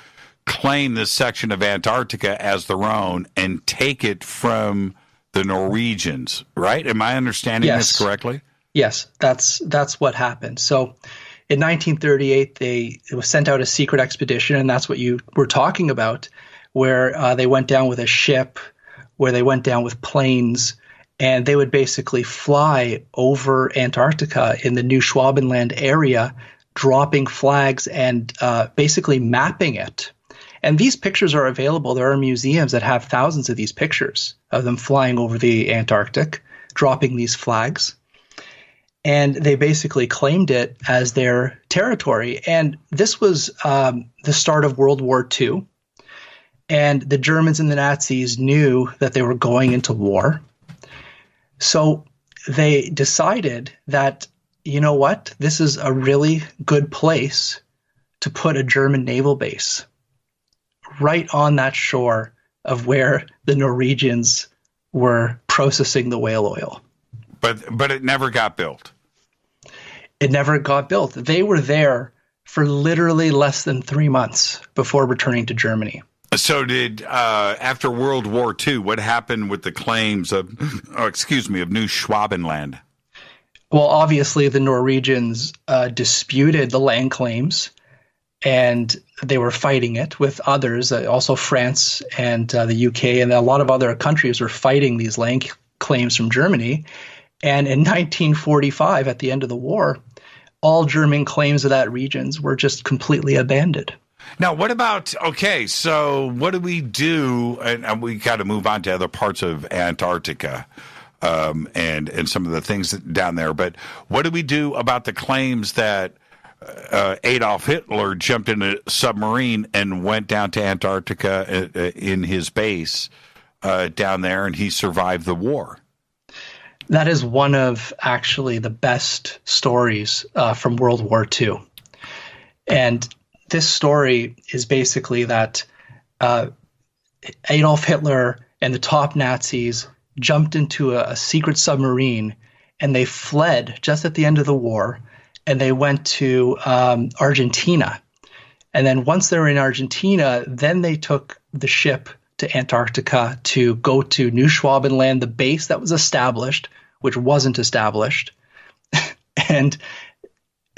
[SPEAKER 6] claim this section of Antarctica as their own and take it from the Norwegians, right? Am I understanding this correctly?
[SPEAKER 7] Yes, that's what happened. So in 1938, it was sent out a secret expedition, and that's what you were talking about, where they went down with a ship, where they went down with planes, and they would basically fly over Antarctica in the New Swabiland area, dropping flags and basically mapping it. And these pictures are available. There are museums that have thousands of these pictures of them flying over the Antarctic, dropping these flags. And they basically claimed it as their territory. And this was the start of World War II. And the Germans and the Nazis knew that they were going into war. So they decided that, you know what, this is a really good place to put a German naval base right on that shore of where the Norwegians were processing the whale oil.
[SPEAKER 6] But it never got built.
[SPEAKER 7] It never got built. They were there for literally less than 3 months before returning to Germany.
[SPEAKER 6] So did after World War II, what happened with the claims of New Swabiland?
[SPEAKER 7] Well, obviously the Norwegians disputed the land claims, and they were fighting it with others. Also France and the UK and a lot of other countries were fighting these land claims from Germany. And in 1945, at the end of the war, all German claims of that regions were just completely abandoned.
[SPEAKER 6] Now, what about, so what do we do? And we got to move on to other parts of Antarctica and some of the things down there. But what do we do about the claims that Adolf Hitler jumped in a submarine and went down to Antarctica in his base down there, and he survived the war?
[SPEAKER 7] That is one of actually the best stories from World War II. And this story is basically that Adolf Hitler and the top Nazis jumped into a secret submarine, and they fled just at the end of the war, and they went to Argentina. And then once they were in Argentina, then they took the ship to Antarctica to go to New Schwabenland, the base that was established, which wasn't established. and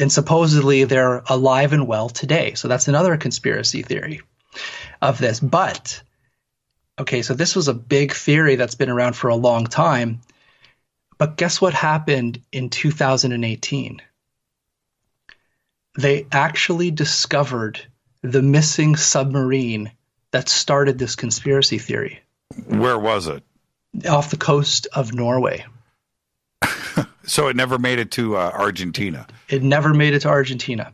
[SPEAKER 7] supposedly they're alive and well today. So that's another conspiracy theory of this. But, okay, so this was a big theory that's been around for a long time. But guess what happened in 2018? They actually discovered the missing submarine that started this conspiracy theory.
[SPEAKER 6] Where was it?
[SPEAKER 7] Off the coast of Norway.
[SPEAKER 6] So it never made it to Argentina.
[SPEAKER 7] It never made it to Argentina.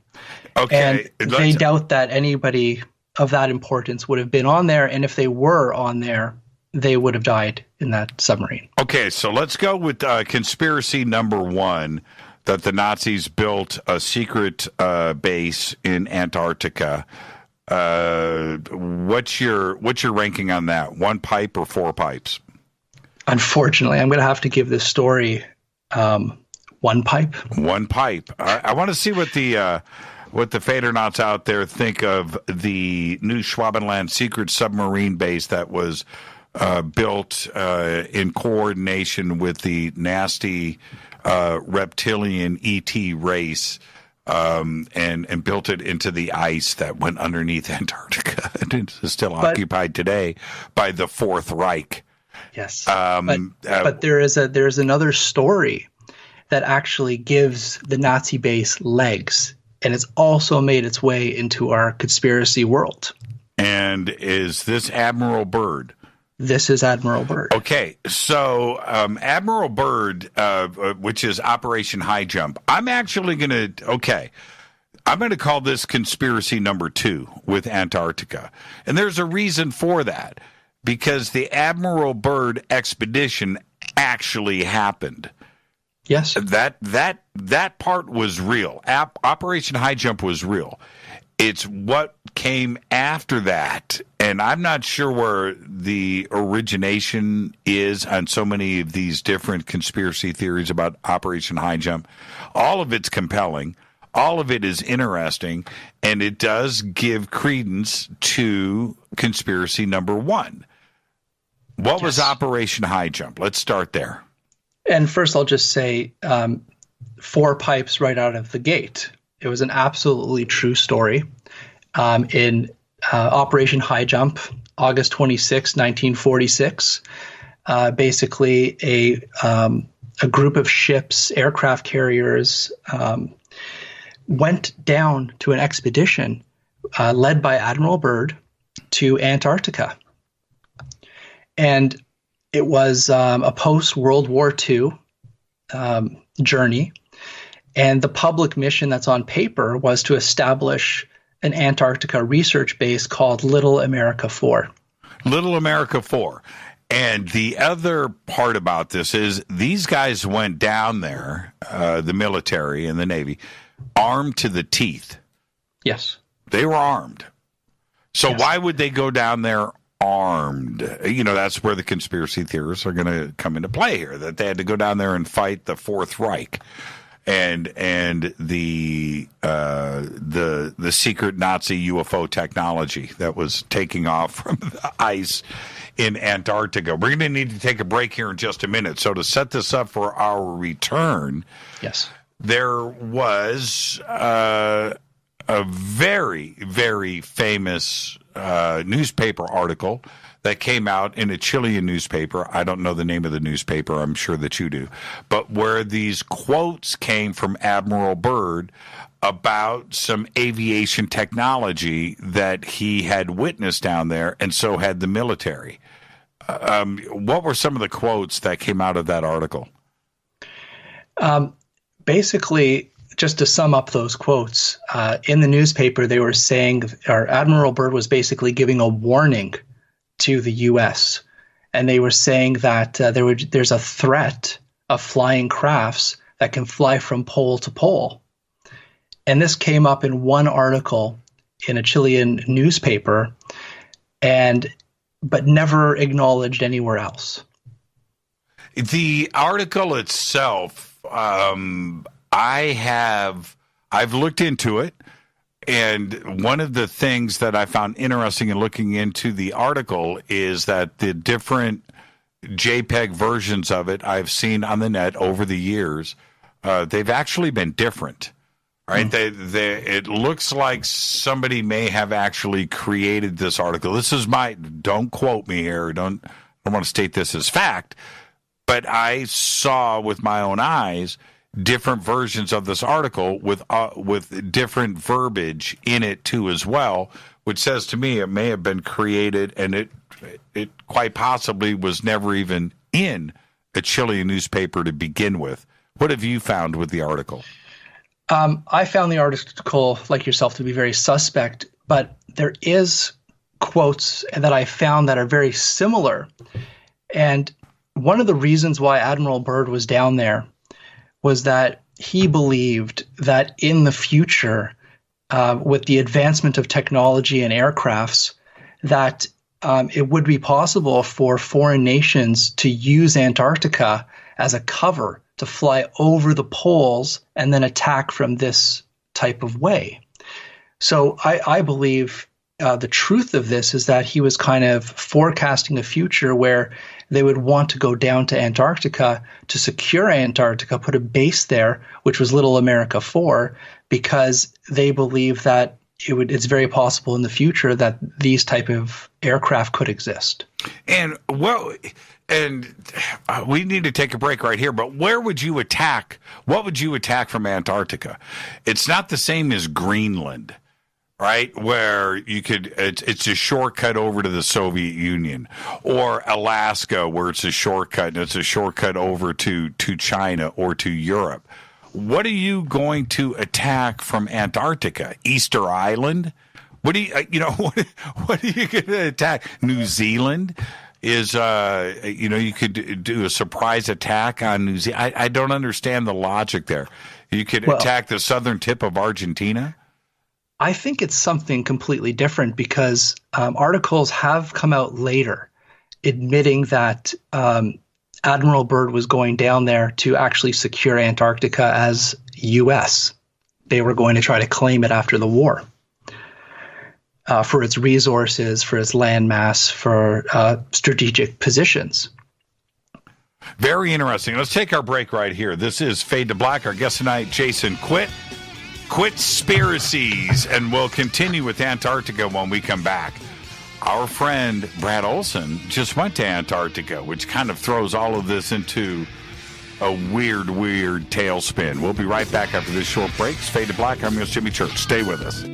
[SPEAKER 6] Okay.
[SPEAKER 7] And they doubt that anybody of that importance would have been on there. And if they were on there, they would have died in that submarine.
[SPEAKER 6] Okay, so let's go with conspiracy number one, that the Nazis built a secret base in Antarctica. What's your ranking on that? 1 pipe or 4 pipes?
[SPEAKER 7] Unfortunately, I'm going to have to give this story 1 pipe.
[SPEAKER 6] 1 pipe. I want to see what the Fadernauts out there think of the New Schwabenland secret submarine base that was built in coordination with the nasty reptilian ET race, and built it into the ice that went underneath Antarctica and is still occupied today by the Fourth Reich.
[SPEAKER 7] Yes, but there is another story that actually gives the Nazi base legs, and it's also made its way into our conspiracy world.
[SPEAKER 6] And is this Admiral Byrd?
[SPEAKER 7] This is Admiral Byrd.
[SPEAKER 6] Okay, so Admiral Byrd, which is Operation High Jump, I'm going to call this conspiracy number 2 with Antarctica. And there's a reason for that, because the Admiral Byrd expedition actually happened.
[SPEAKER 7] Yes.
[SPEAKER 6] That part was real. Operation High Jump was real. It's what came after that, and I'm not sure where the origination is on so many of these different conspiracy theories about Operation High Jump. All of it's compelling. All of it is interesting, and it does give credence to conspiracy number 1. What was Operation High Jump? Let's start there.
[SPEAKER 7] And first, I'll just say 4 pipes right out of the gate. It was an absolutely true story. In Operation High Jump, August 26, 1946, basically a group of ships, aircraft carriers, went down to an expedition led by Admiral Byrd to Antarctica. And it was a post-World War II journey. And the public mission that's on paper was to establish an Antarctica research base called Little America 4.
[SPEAKER 6] Little America 4. And the other part about this is these guys went down there, the military and the Navy, armed to the teeth.
[SPEAKER 7] Yes.
[SPEAKER 6] They were armed. So why would they go down there armed? You know, that's where the conspiracy theorists are going to come into play here, that they had to go down there and fight the Fourth Reich. And the secret Nazi UFO technology that was taking off from the ice in Antarctica. We're going to need to take a break here in just a minute. So to set this up for our return, there was a very, very famous newspaper article that came out in a Chilean newspaper. I don't know the name of the newspaper. I'm sure that you do. But where these quotes came from Admiral Byrd about some aviation technology that he had witnessed down there, and so had the military. What were some of the quotes that came out of that article?
[SPEAKER 7] Basically, just to sum up those quotes, in the newspaper they were saying, or Admiral Byrd was basically giving a warning to the U.S., and they were saying that there's a threat of flying crafts that can fly from pole to pole. And this came up in one article in a Chilean newspaper, but never acknowledged anywhere else.
[SPEAKER 6] The article itself, I've looked into it, and one of the things that I found interesting in looking into the article is that the different JPEG versions of it I've seen on the net over the years, they've actually been different. Right? It looks like somebody may have actually created this article. This is don't quote me here. I don't want to state this as fact, but I saw with my own eyes different versions of this article with different verbiage in it too as well, which says to me it may have been created and it quite possibly was never even in a Chilean newspaper to begin with. What have you found with the article?
[SPEAKER 7] I found the article, like yourself, to be very suspect, but there is quotes that I found that are very similar. And one of the reasons why Admiral Byrd was down there was that he believed that in the future, with the advancement of technology and aircrafts, that it would be possible for foreign nations to use Antarctica as a cover to fly over the poles and then attack from this type of way. So I believe the truth of this is that he was kind of forecasting a future where they would want to go down to Antarctica to secure Antarctica, put a base there, which was Little America 4, because they believe that it's very possible in the future that these type of aircraft could exist.
[SPEAKER 6] And we need to take a break right here, but where would you attack? What would you attack from Antarctica? It's not the same as Greenland, right? Where you could, it's a shortcut over to the Soviet Union, or Alaska, where it's a shortcut and it's a shortcut over to China or to Europe. What are you going to attack from Antarctica? Easter Island? What are you what are you going to attack? New Zealand? You could do a surprise attack on New Zealand. I don't understand the logic there. You could attack the southern tip of Argentina?
[SPEAKER 7] I think it's something completely different because articles have come out later admitting that Admiral Byrd was going down there to actually secure Antarctica as U.S. They were going to try to claim it after the war. For its resources, for its landmass, for strategic positions.
[SPEAKER 6] Very interesting. Let's take our break right here. This is Fade to Black. Our guest tonight, Jason Quitt. Quittspiracies. And we'll continue with Antarctica when we come back. Our friend Brad Olson just went to Antarctica, which kind of throws all of this into a weird tailspin. We'll be right back after this short break. It's Fade to Black. I'm your host, Jimmy Church. Stay with us.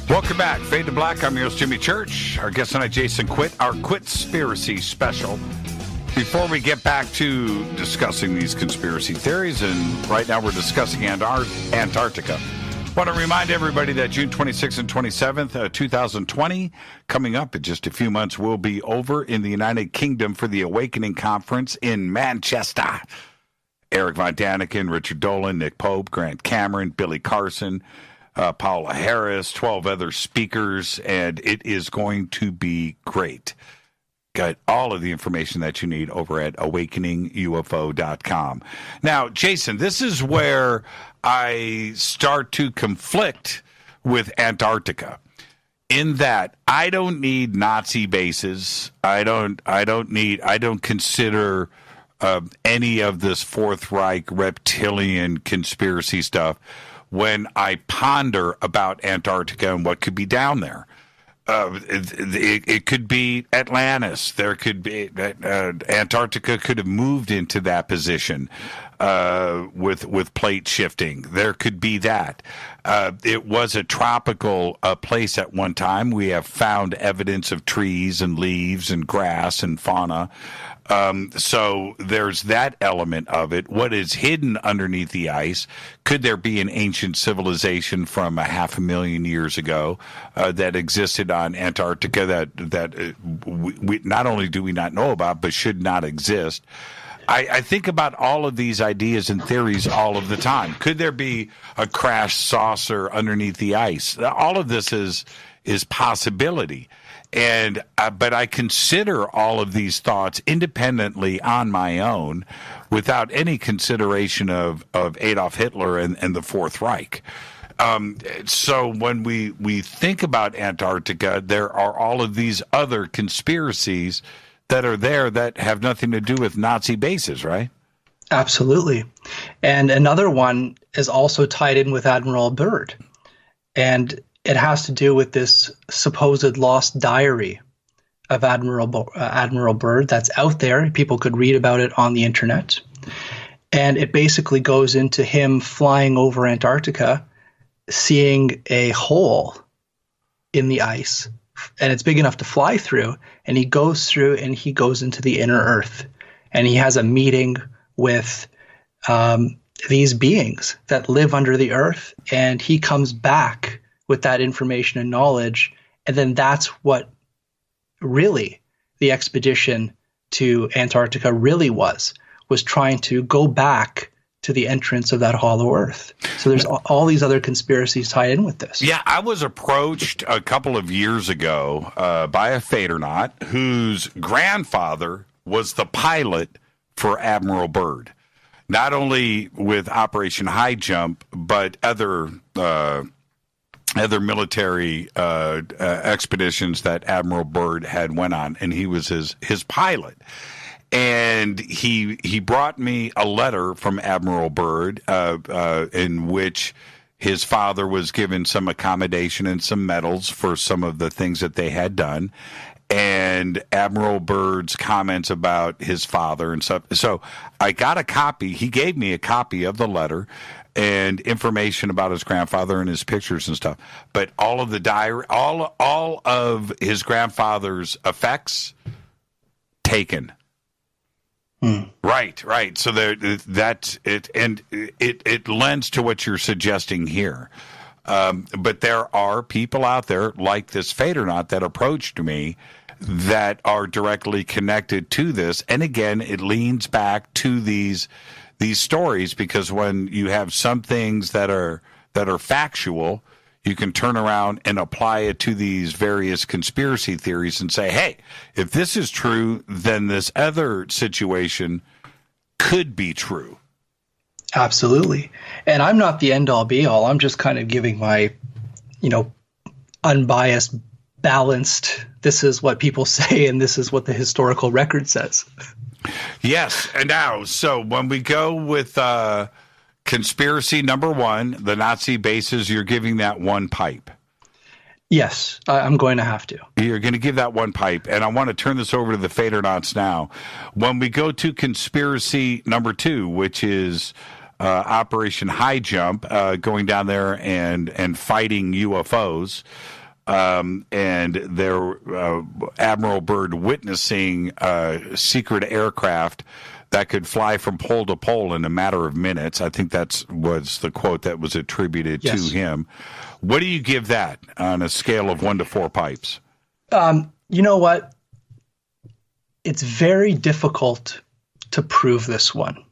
[SPEAKER 6] Welcome back. Fade to Black. I'm your host, Jimmy Church. Our guest tonight, Jason Quitt, our Quittspiracy special. Before we get back to discussing these conspiracy theories, and right now we're discussing Antarctica, I want to remind everybody that June 26th and 27th, 2020, coming up in just a few months, will be over in the United Kingdom for the Awakening Conference in Manchester. Eric Von Daniken, Richard Dolan, Nick Pope, Grant Cameron, Billy Carson, Paula Harris, 12 other speakers, and it is going to be great. Got all of the information that you need over at awakeningufo.com. Now, Jason, this is where I start to conflict with Antarctica, in that I don't need Nazi bases. I don't consider any of this Fourth Reich reptilian conspiracy stuff. when I ponder about Antarctica and what could be down there. It could be Atlantis. There could be Antarctica could have moved into that position with plate shifting. There could be that. It was a tropical place at one time. We have found evidence of trees and leaves and grass and fauna. So there's that element of it. What is hidden underneath the ice? Could there be an ancient civilization from 500,000 years ago that existed on Antarctica that we not only do we not know about, but should not exist? I think about all of these ideas and theories all of the time. Could there be a crashed saucer underneath the ice? All of this is possibility. And but I consider all of these thoughts independently on my own, without any consideration of Adolf Hitler and the Fourth Reich. So when we think about Antarctica, there are all of these other conspiracies that are there that have nothing to do with Nazi bases, right?
[SPEAKER 7] Absolutely. And another one is also tied in with Admiral Byrd. And it has to do with this supposed lost diary of Admiral Byrd that's out there. People could read about it on the internet. And it basically goes into him flying over Antarctica, seeing a hole in the ice, and it's big enough to fly through. And he goes through and he goes into the inner earth. And he has a meeting with these beings that live under the earth. And he comes back with that information and knowledge. And then that's what really the expedition to Antarctica really was trying to go back to the entrance of that hollow earth. So there's all these other conspiracies tied in with this.
[SPEAKER 6] Yeah, I was approached a couple of years ago by a Fadernaut whose grandfather was the pilot for Admiral Byrd. Not only with Operation High Jump, but other military expeditions that Admiral Byrd had went on, and he was his pilot. And he brought me a letter from Admiral Byrd in which his father was given some accommodation and some medals for some of the things that they had done, and Admiral Byrd's comments about his father and stuff. So I got a copy. He gave me a copy of the letter and information about his grandfather and his pictures and stuff. But all of the diary, all of his grandfather's effects taken. Right. So that's it, and it lends to what you're suggesting here. But there are people out there like this Fadernaut that approached me that are directly connected to this. And again, it leans back to these stories, because when you have some things that are factual, you can turn around and apply it to these various conspiracy theories and say, hey, if this is true, then this other situation could be true.
[SPEAKER 7] Absolutely. And I'm not the end-all be-all. I'm just kind of giving my, unbiased, balanced, this is what people say and this is what the historical record says.
[SPEAKER 6] Yes. And now, so when we go with conspiracy number one, the Nazi bases, you're giving that one pipe.
[SPEAKER 7] Yes, I'm going to have to.
[SPEAKER 6] You're going to give that one pipe. And I want to turn this over to the Fadernauts now. When we go to conspiracy number two, which is Operation High Jump, going down there and fighting UFOs, and there Admiral Byrd witnessing secret aircraft that could fly from pole to pole in a matter of minutes. I think that was the quote that was attributed to him. What do you give that on a scale of 1 to 4 pipes?
[SPEAKER 7] You know what? It's very difficult to prove this one.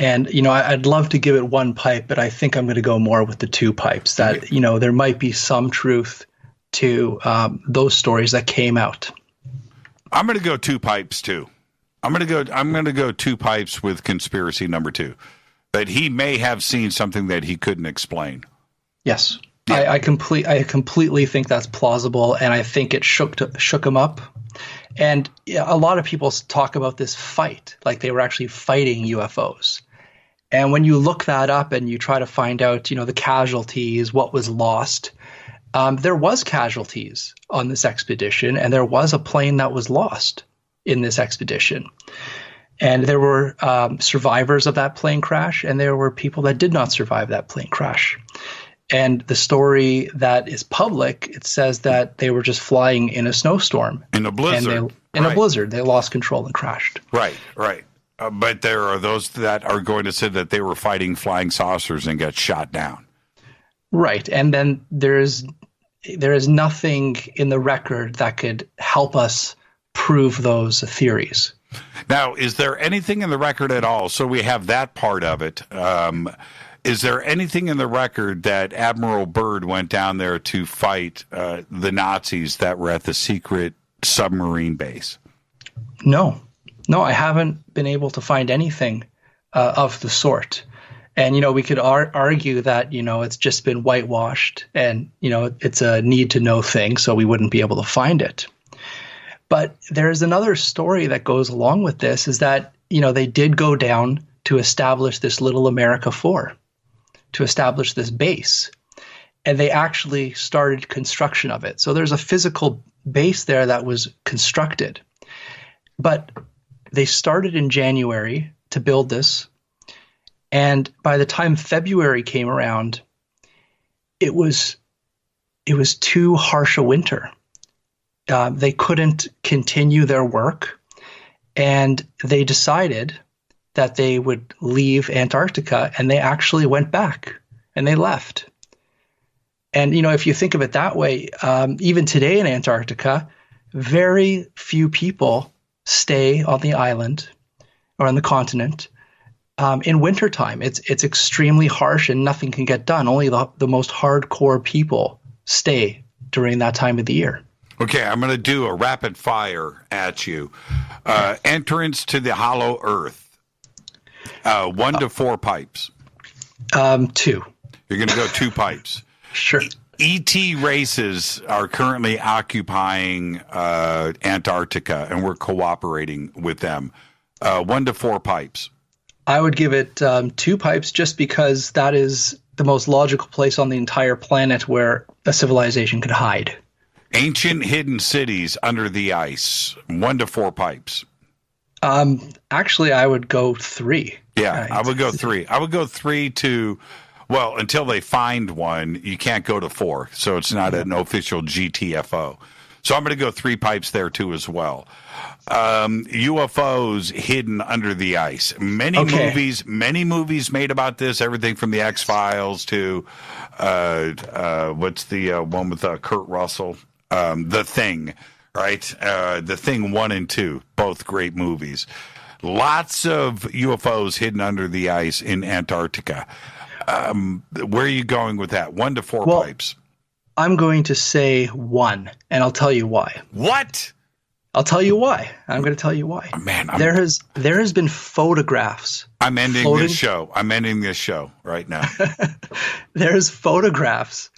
[SPEAKER 7] And, I'd love to give it 1 pipe, but I think I'm going to go more with the 2 pipes. That, there might be some truth to those stories that came out.
[SPEAKER 6] I'm going to go 2 pipes too. I'm going to go 2 pipes with conspiracy number 2. That he may have seen something that he couldn't explain.
[SPEAKER 7] Yes. Yeah. I completely think that's plausible, and I think it shook him up. And a lot of people talk about this fight, like they were actually fighting UFOs. And when you look that up and you try to find out, the casualties, what was lost, there was casualties on this expedition, and there was a plane that was lost in this expedition. And there were survivors of that plane crash, and there were people that did not survive that plane crash. And the story that is public, it says that they were just flying in a snowstorm.
[SPEAKER 6] In a blizzard.
[SPEAKER 7] A blizzard. They lost control and crashed.
[SPEAKER 6] Right. But there are those that are going to say that they were fighting flying saucers and got shot down.
[SPEAKER 7] Right. And then there is nothing in the record that could help us prove those theories.
[SPEAKER 6] Now, is there anything in the record at all? So we have that part of it. Is there anything in the record that Admiral Byrd went down there to fight the Nazis that were at the secret submarine base? No, I haven't been able to find anything of the sort. And, we could argue that, it's just been whitewashed and, it's a need to know thing, so we wouldn't be able to find it. But there's another story that goes along with this is that, they did go down to establish this Little America 4, to establish this base. And they actually started construction of it. So there's a physical base there that was constructed. But they started in January to build this. And by the time February came around, it was too harsh a winter. They couldn't continue their work, and they decided that they would leave Antarctica, and they actually went back and they left. And, if you think of it that way, even today in Antarctica, very few people stay on the island or on the continent in wintertime. It's extremely harsh and nothing can get done. Only the most hardcore people stay during that time of the year. Okay, I'm going to do a rapid fire at you. Entrance to the hollow earth. 1 to 4 pipes.
[SPEAKER 7] 2.
[SPEAKER 6] You're going to go 2 pipes.
[SPEAKER 7] Sure.
[SPEAKER 6] ET races are currently occupying Antarctica, and we're cooperating with them. 1 to 4 pipes.
[SPEAKER 7] I would give it 2 pipes just because that is the most logical place on the entire planet where a civilization could hide.
[SPEAKER 6] Ancient hidden cities under the ice. 1 to 4 pipes.
[SPEAKER 7] Actually, I would go 3.
[SPEAKER 6] Yeah, I would go 3. I would go 3 to, well, until they find one, you can't go to 4. So it's not an official GTFO. So I'm going to go 3 pipes there too as well. UFOs hidden under the ice. Many movies made about this. Everything from the X-Files to what's the one with Kurt Russell? The Thing, right? The Thing 1 and 2, both great movies. Lots of UFOs hidden under the ice in Antarctica. Where are you going with that? 1 to 4 pipes.
[SPEAKER 7] I'm going to say 1, and I'll tell you why.
[SPEAKER 6] What?
[SPEAKER 7] I'll tell you why. I'm going to tell you why.
[SPEAKER 6] Man,
[SPEAKER 7] there has been photographs.
[SPEAKER 6] I'm ending this show. I'm ending this show right now.
[SPEAKER 7] There's photographs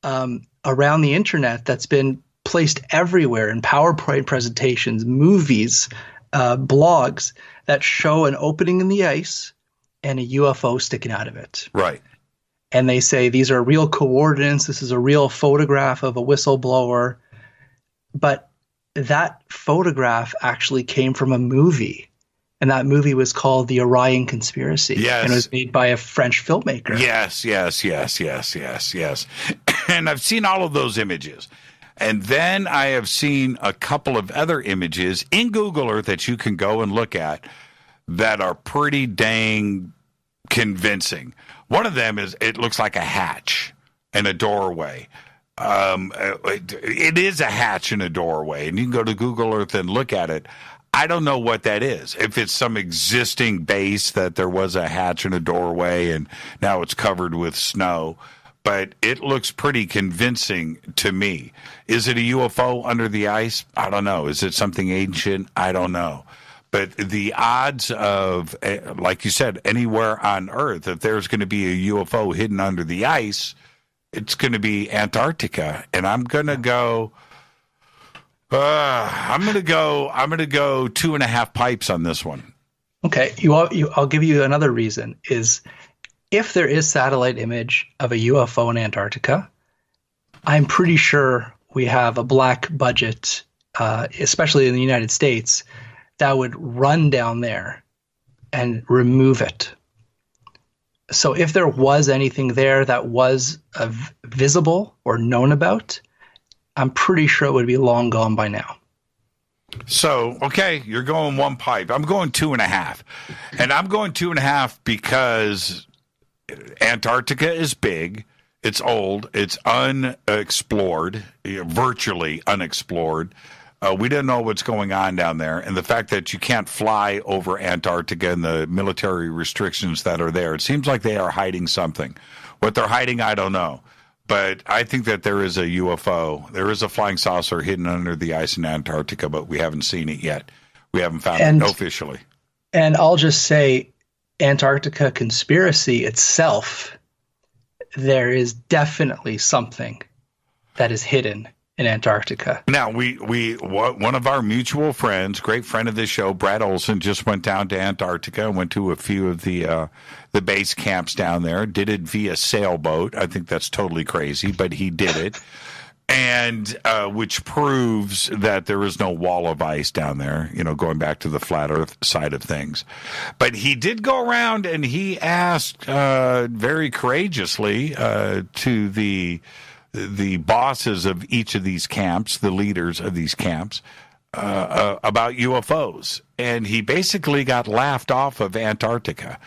[SPEAKER 7] around the internet that's been placed everywhere in PowerPoint presentations, movies, blogs that show an opening in the ice and a UFO sticking out of it.
[SPEAKER 6] Right.
[SPEAKER 7] And they say these are real coordinates. This is a real photograph of a whistleblower. But that photograph actually came from a movie. And that movie was called The Orion Conspiracy.
[SPEAKER 6] Yes.
[SPEAKER 7] And it was made by a French filmmaker.
[SPEAKER 6] Yes. And I've seen all of those images. And then I have seen a couple of other images in Google Earth that you can go and look at that are pretty dang convincing. One of them is it looks like a hatch and a doorway. It is a hatch and a doorway, and you can go to Google Earth and look at it. I don't know what that is. If it's some existing base that there was a hatch and a doorway and now it's covered with snow, but it looks pretty convincing to me. Is it a UFO under the ice? I don't know. Is it something ancient? I don't know. But the odds of, like you said, anywhere on Earth, if there's going to be a UFO hidden under the ice, it's going to be Antarctica. And I'm going to go 2.5 pipes on this one.
[SPEAKER 7] Okay, I'll give you another reason is if there is satellite image of a UFO in Antarctica, I'm pretty sure we have a black budget, especially in the United States, that would run down there and remove it. So if there was anything there that was visible or known about, I'm pretty sure it would be long gone by now.
[SPEAKER 6] So, okay, you're going one pipe. I'm going 2.5. And I'm going 2.5 because Antarctica is big. It's old. It's unexplored, virtually unexplored. We didn't know what's going on down there. And the fact that you can't fly over Antarctica and the military restrictions that are there, it seems like they are hiding something. What they're hiding, I don't know. But I think that there is a UFO. There is a flying saucer hidden under the ice in Antarctica, but we haven't seen it yet. We haven't found it officially.
[SPEAKER 7] And I'll just say, Antarctica conspiracy itself, there is definitely something that is hidden in Antarctica.
[SPEAKER 6] Now, one of our mutual friends, great friend of this show, Brad Olson, just went down to Antarctica and went to a few of the base camps down there, did it via sailboat. I think that's totally crazy, but he did it. And which proves that there is no wall of ice down there, going back to the flat earth side of things. But he did go around and he asked very courageously to the bosses of each of these camps, the leaders of these camps, about UFOs. And he basically got laughed off of Antarctica.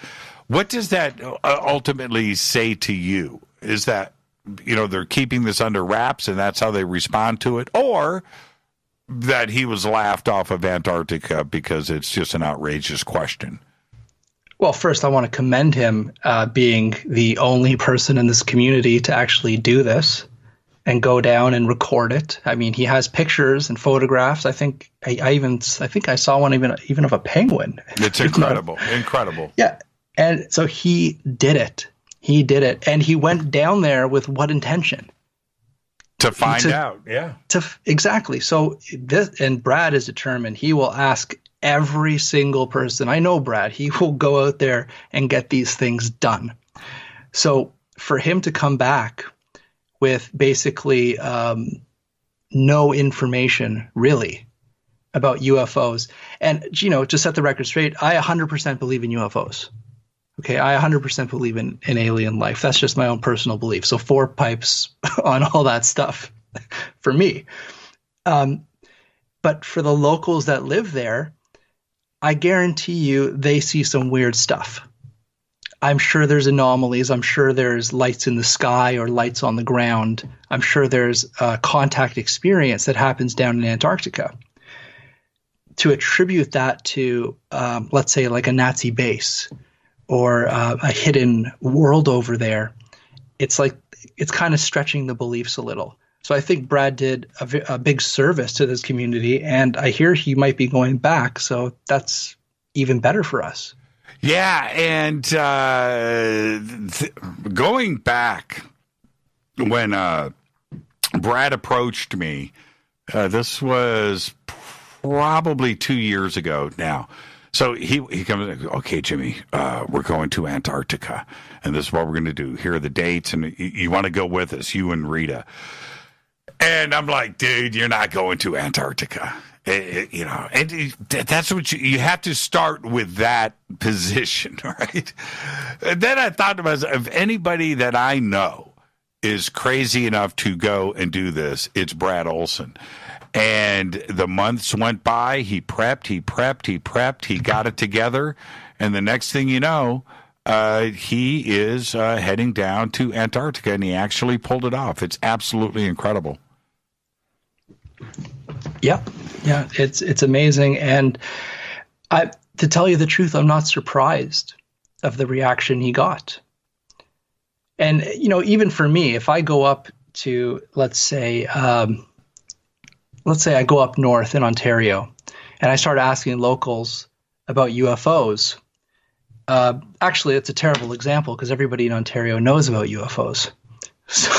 [SPEAKER 6] What does that ultimately say to you? Is that, they're keeping this under wraps and that's how they respond to it? Or that he was laughed off of Antarctica because it's just an outrageous question?
[SPEAKER 7] Well, first, I want to commend him being the only person in this community to actually do this and go down and record it. I mean, he has pictures and photographs. I think I saw one even of a penguin.
[SPEAKER 6] It's incredible. Incredible.
[SPEAKER 7] Yeah. And so he did it. And he went down there with what intention?
[SPEAKER 6] To find out. Yeah.
[SPEAKER 7] Exactly. So and Brad is determined. He will ask every single person. I know Brad. He will go out there and get these things done. So for him to come back with basically no information really about UFOs. And, to set the record straight, I 100% believe in UFOs. Okay, I 100% believe in alien life. That's just my own personal belief. So 4 pipes on all that stuff for me. But for the locals that live there, I guarantee you they see some weird stuff. I'm sure there's anomalies. I'm sure there's lights in the sky or lights on the ground. I'm sure there's a contact experience that happens down in Antarctica. To attribute that to, let's say, like a Nazi base or a hidden world over there, it's kind of stretching the beliefs a little. So I think Brad did a big service to this community, and I hear he might be going back, so that's even better for us.
[SPEAKER 6] Yeah, and going back when Brad approached me, this was probably 2 years ago now. So he comes, okay, Jimmy, we're going to Antarctica, and this is what we're going to do. Here are the dates, and you want to go with us, you and Rita. And I'm like, dude, you're not going to Antarctica. And that's what you have to start with, that position, right? And then I thought to myself, if anybody that I know is crazy enough to go and do this, it's Brad Olson. And the months went by, he prepped, he got it together, and the next thing you know, he is heading down to Antarctica, and he actually pulled it off. It's absolutely incredible.
[SPEAKER 7] Yeah, it's amazing, and to tell you the truth, I'm not surprised of the reaction he got. And even for me, if I go up to let's say I go up north in Ontario, and I start asking locals about UFOs. Actually, it's a terrible example because everybody in Ontario knows about UFOs. So,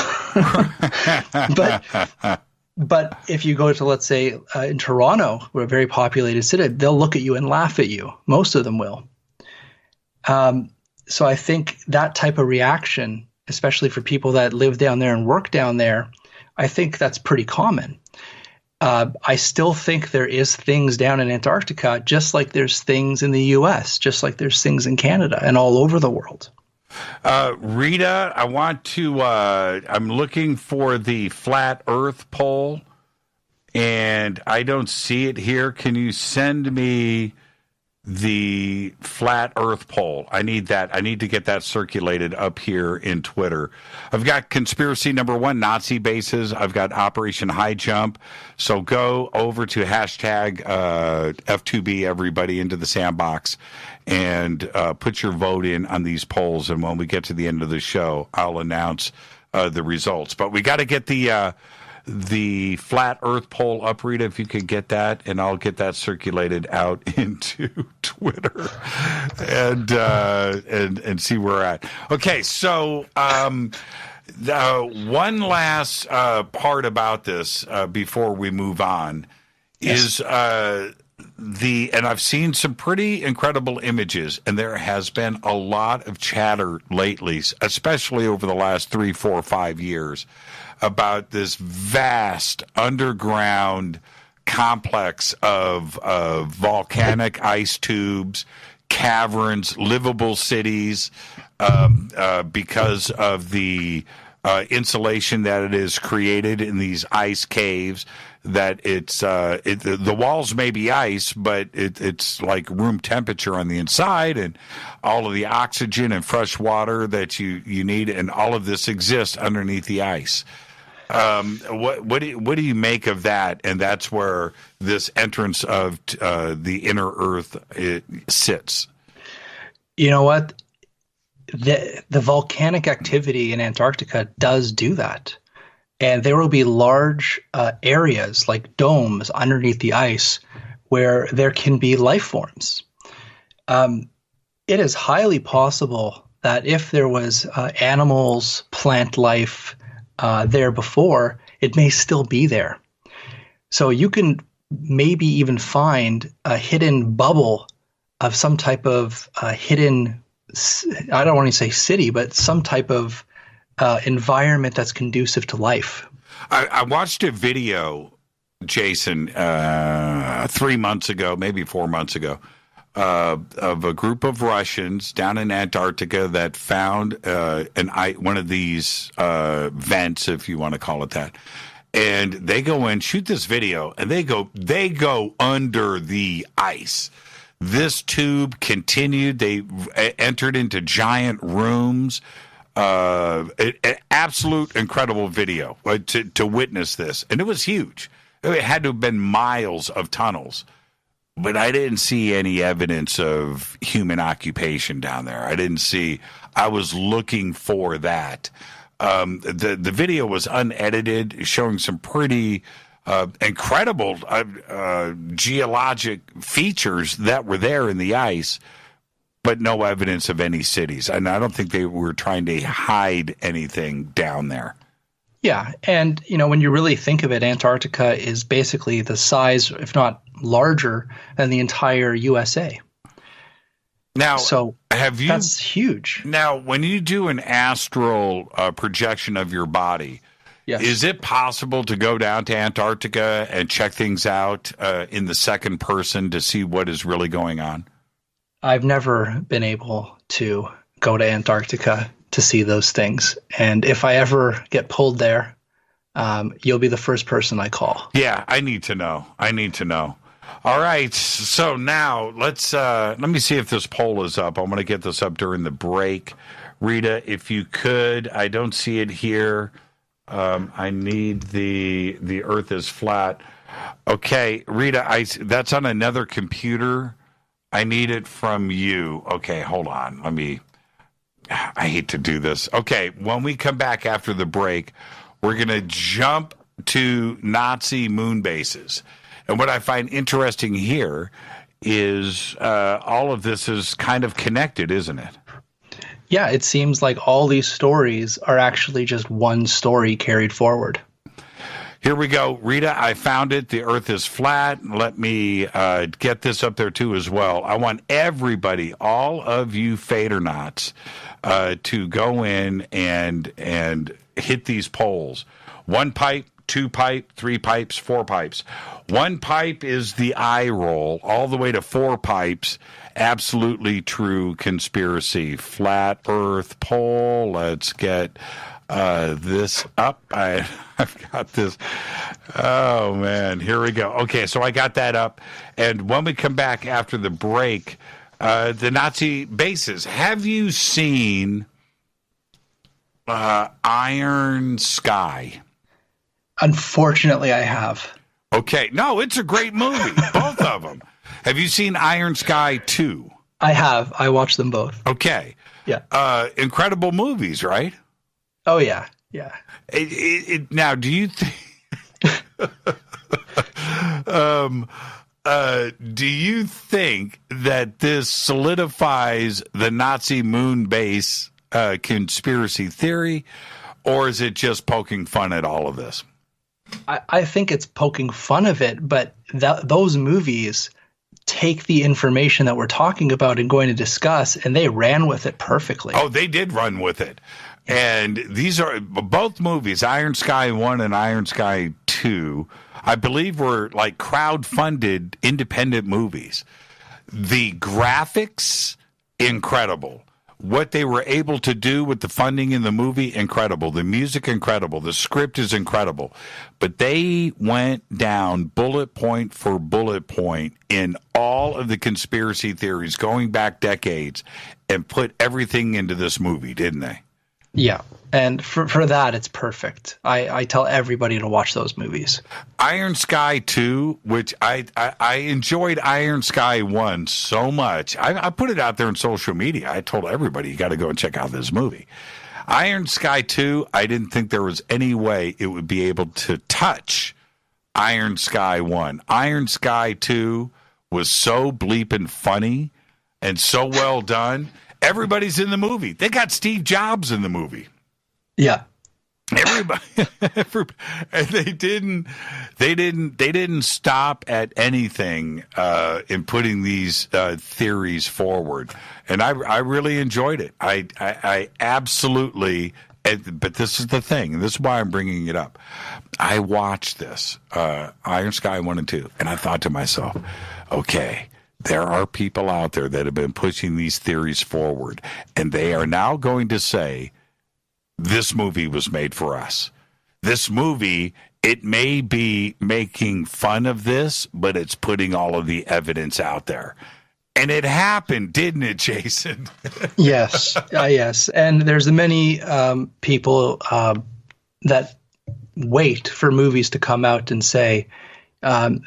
[SPEAKER 7] But if you go to, let's say, in Toronto, we're a very populated city, they'll look at you and laugh at you. Most of them will. So I think that type of reaction, especially for people that live down there and work down there, I think that's pretty common. I still think there is things down in Antarctica, just like there's things in the U.S., just like there's things in Canada and all over the world.
[SPEAKER 6] Rita, I want to, I'm looking for the flat earth poll, and I don't see it here. Can you send me the flat earth poll? I need that. I need to get that circulated up here in Twitter. I've got conspiracy number 1, Nazi bases. I've got Operation High Jump. So go over to hashtag F2B, everybody, into the sandbox, and put your vote in on these polls. And when we get to the end of the show, I'll announce the results. But we got to get the flat earth poll up, Rita, if you could get that, and I'll get that circulated out into Twitter and see where we're at. Okay, so one last part about this before we move on is and I've seen some pretty incredible images, and there has been a lot of chatter lately, especially over the last 3, 4, 5 years, about this vast underground complex of volcanic ice tubes, caverns, livable cities, because of the insulation that it is created in these ice caves. That the walls may be ice, but it's like room temperature on the inside, and all of the oxygen and fresh water that you need, and all of this exists underneath the ice. What do you make of that? And that's where this entrance of the inner Earth sits.
[SPEAKER 7] You know what? The volcanic activity in Antarctica does do that. And there will be large areas like domes underneath the ice where there can be life forms. It is highly possible that if there was animals, plant life there before, it may still be there. So you can maybe even find a hidden bubble of some type of hidden, I don't want to say city, but some type of environment that's conducive to life.
[SPEAKER 6] I watched a video, Jason, 3 months ago, maybe 4 months ago, of a group of Russians down in Antarctica that found one of these vents, if you want to call it that. And they go in, shoot this video, and they go under the ice. This tube continued. They entered into giant rooms. An absolute incredible video to witness this. And it was huge. It had to have been miles of tunnels. But I didn't see any evidence of human occupation down there. I was looking for that. The video was unedited, showing some pretty incredible geologic features that were there in the ice, but no evidence of any cities. And I don't think they were trying to hide anything down there.
[SPEAKER 7] Yeah, and when you really think of it, Antarctica is basically the size, if not larger, than the entire USA.
[SPEAKER 6] Now,
[SPEAKER 7] so that's huge.
[SPEAKER 6] Now, when you do an astral projection of your body, yes, is it possible to go down to Antarctica and check things out in the second person to see what is really going on?
[SPEAKER 7] I've never been able to go to Antarctica to see those things. And if I ever get pulled there, you'll be the first person I call.
[SPEAKER 6] Yeah, I need to know. All right. So now let me see if this poll is up. I'm going to get this up during the break. Rita, if you could, I don't see it here. I need the Earth is flat. Okay, Rita, that's on another computer. I need it from you. Okay, hold on. I hate to do this. Okay, when we come back after the break, we're going to jump to Nazi moon bases. And what I find interesting here is all of this is kind of connected, isn't it?
[SPEAKER 7] Yeah, it seems like all these stories are actually just one story carried forward.
[SPEAKER 6] Here we go. Rita, I found it. The earth is flat. Let me get this up there, too, as well. I want everybody, all of you Fadernauts, to go in and hit these polls. 1 pipe, 2 pipe, 3 pipes, 4 pipes. 1 pipe is the eye roll, all the way to 4 pipes. Absolutely true conspiracy. Flat earth poll. Let's get this up. I've got this. Oh, man. Here we go. Okay, so I got that up. And when we come back after the break, the Nazi bases. Have you seen Iron Sky?
[SPEAKER 7] Unfortunately, I have.
[SPEAKER 6] Okay. No, it's a great movie. Both of them. Have you seen Iron Sky 2?
[SPEAKER 7] I have. I watched them both.
[SPEAKER 6] Okay.
[SPEAKER 7] Yeah.
[SPEAKER 6] Incredible movies, right?
[SPEAKER 7] Oh, yeah. Yeah.
[SPEAKER 6] Now, do you think... do you think that this solidifies the Nazi moon base conspiracy theory, or is it just poking fun at all of this?
[SPEAKER 7] I think it's poking fun of it, but those movies take the information that we're talking about and going to discuss, and they ran with it perfectly.
[SPEAKER 6] Oh, they did run with it. And these are both movies, Iron Sky 1 and Iron Sky 2, I believe were like crowd-funded independent movies. The graphics, incredible. What they were able to do with the funding in the movie, incredible. The music, incredible. The script is incredible. But they went down bullet point for bullet point in all of the conspiracy theories going back decades and put everything into this movie, didn't they?
[SPEAKER 7] Yeah, and for that, it's perfect. I tell everybody to watch those movies.
[SPEAKER 6] Iron Sky 2, which I enjoyed Iron Sky 1 so much. I put it out there on social media. I told everybody, you got to go and check out this movie. Iron Sky 2, I didn't think there was any way it would be able to touch Iron Sky 1. Iron Sky 2 was so bleeping funny and so well done. Everybody's in the movie. They got Steve Jobs in the movie.
[SPEAKER 7] Yeah.
[SPEAKER 6] Everybody, and they didn't stop at anything in putting these theories forward, and I really enjoyed it. I absolutely. But this is the thing, and this is why I'm bringing it up. I watched this Iron Sky 1 and 2, and I thought to myself, okay. There are people out there that have been pushing these theories forward, and they are now going to say, this movie was made for us. This movie, it may be making fun of this, but it's putting all of the evidence out there. And it happened, didn't it, Jason?
[SPEAKER 7] Yes. Yes. And there's many people that wait for movies to come out and say,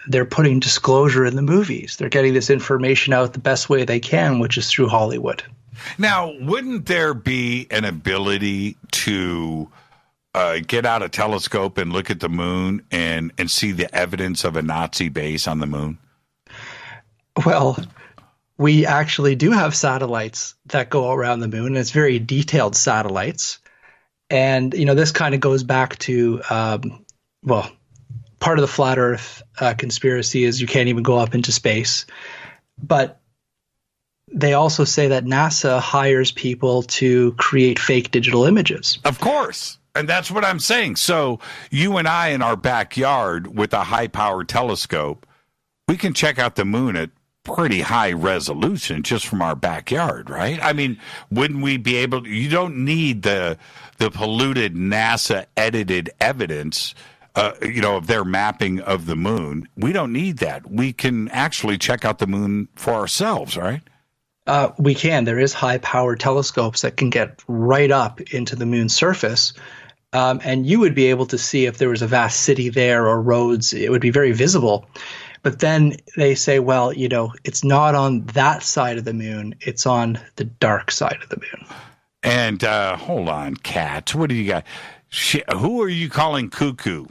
[SPEAKER 7] they're putting disclosure in the movies. They're getting this information out the best way they can, which is through Hollywood.
[SPEAKER 6] Now, wouldn't there be an ability to get out a telescope and look at the moon and see the evidence of a Nazi base on the moon?
[SPEAKER 7] Well, we actually do have satellites that go around the moon. And it's very detailed satellites. And, this kind of goes back to, part of the flat Earth conspiracy is you can't even go up into space. But they also say that NASA hires people to create fake digital images.
[SPEAKER 6] Of course. And that's what I'm saying. So you and I in our backyard with a high-powered telescope, we can check out the moon at pretty high resolution just from our backyard, right? I mean, wouldn't we be able to, you don't need the polluted NASA-edited evidence of their mapping of the moon. We don't need that. We can actually check out the moon for ourselves, right?
[SPEAKER 7] We can. There is high-powered telescopes that can get right up into the moon's surface, and you would be able to see if there was a vast city there or roads. It would be very visible. But then they say, well, it's not on that side of the moon. It's on the dark side of the moon. And
[SPEAKER 6] hold on, Kat. What do you got? Who are you calling cuckoo?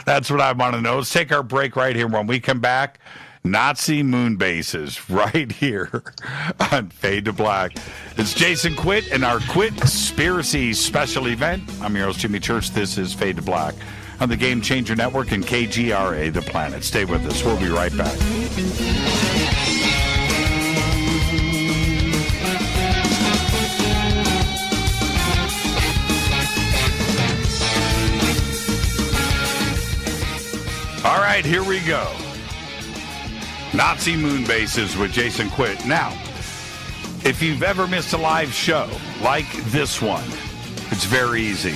[SPEAKER 6] That's what I want to know. Let's take our break right here. When we come back, Nazi moon bases right here on Fade to Black. It's Jason Quitt and our Quittspiracy special event. I'm your host, Jimmy Church. This is Fade to Black on the Game Changer Network and KGRA, The Planet. Stay with us. We'll be right back. All right, here we go. Nazi moon bases with Jason Quitt. Now, if you've ever missed a live show like this one, it's very easy.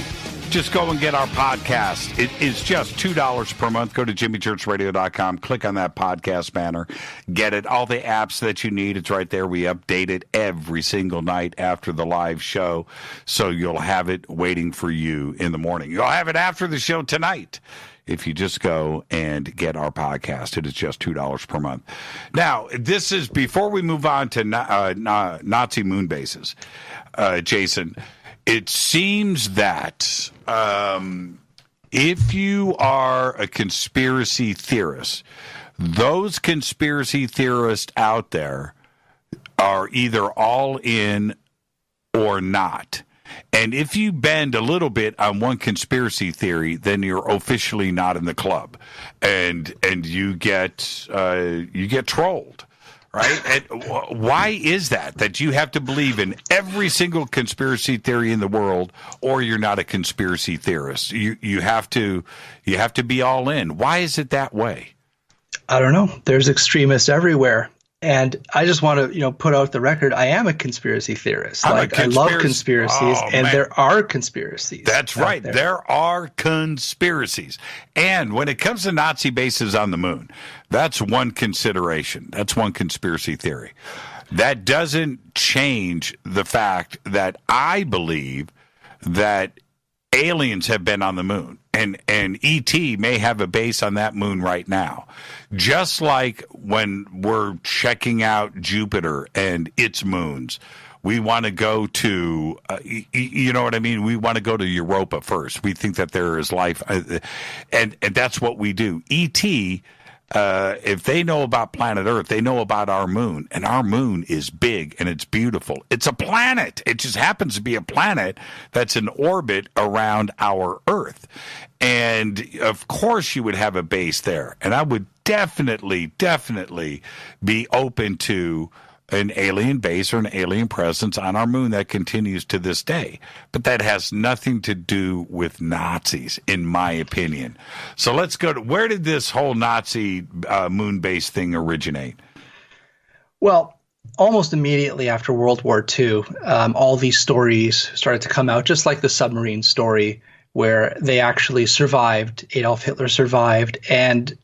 [SPEAKER 6] Just go and get our podcast. It is just $2 per month. Go to jimmychurchradio.com. Click on that podcast banner. Get it. All the apps that you need, it's right there. We update it every single night after the live show, so you'll have it waiting for you in the morning. You'll have it after the show tonight if you just go and get our podcast. It is just $2 per month. Now, this is before we move on to Nazi moon bases, Jason. It seems that if you are a conspiracy theorist, those conspiracy theorists out there are either all in or not. And if you bend a little bit on one conspiracy theory, then you're officially not in the club, and you get trolled, right? And why is that you have to believe in every single conspiracy theory in the world, or you're not a conspiracy theorist? You have to be all in. Why is it that way?
[SPEAKER 7] I don't know. There's extremists everywhere. And I just want to, put out the record. I am a conspiracy theorist. I love conspiracies, and there are conspiracies.
[SPEAKER 6] That's right. There are conspiracies. And when it comes to Nazi bases on the moon, that's one consideration. That's one conspiracy theory. That doesn't change the fact that I believe that aliens have been on the moon. And E.T. may have a base on that moon right now. Just like when we're checking out Jupiter and its moons, we want to go to, you know what I mean? We want to go to Europa first. We think that there is life, and that's what we do. E.T., if they know about planet Earth, they know about our moon, and our moon is big and it's beautiful. It's a planet. It just happens to be a planet that's in orbit around our Earth. And of course you would have a base there. And I would definitely be open to an alien base or an alien presence on our moon that continues to this day. But that has nothing to do with Nazis, in my opinion. So let's go to, where did this whole Nazi moon base thing originate?
[SPEAKER 7] Well, almost immediately after World War II, all these stories started to come out, just like the submarine story, where they actually survived. Adolf Hitler survived, and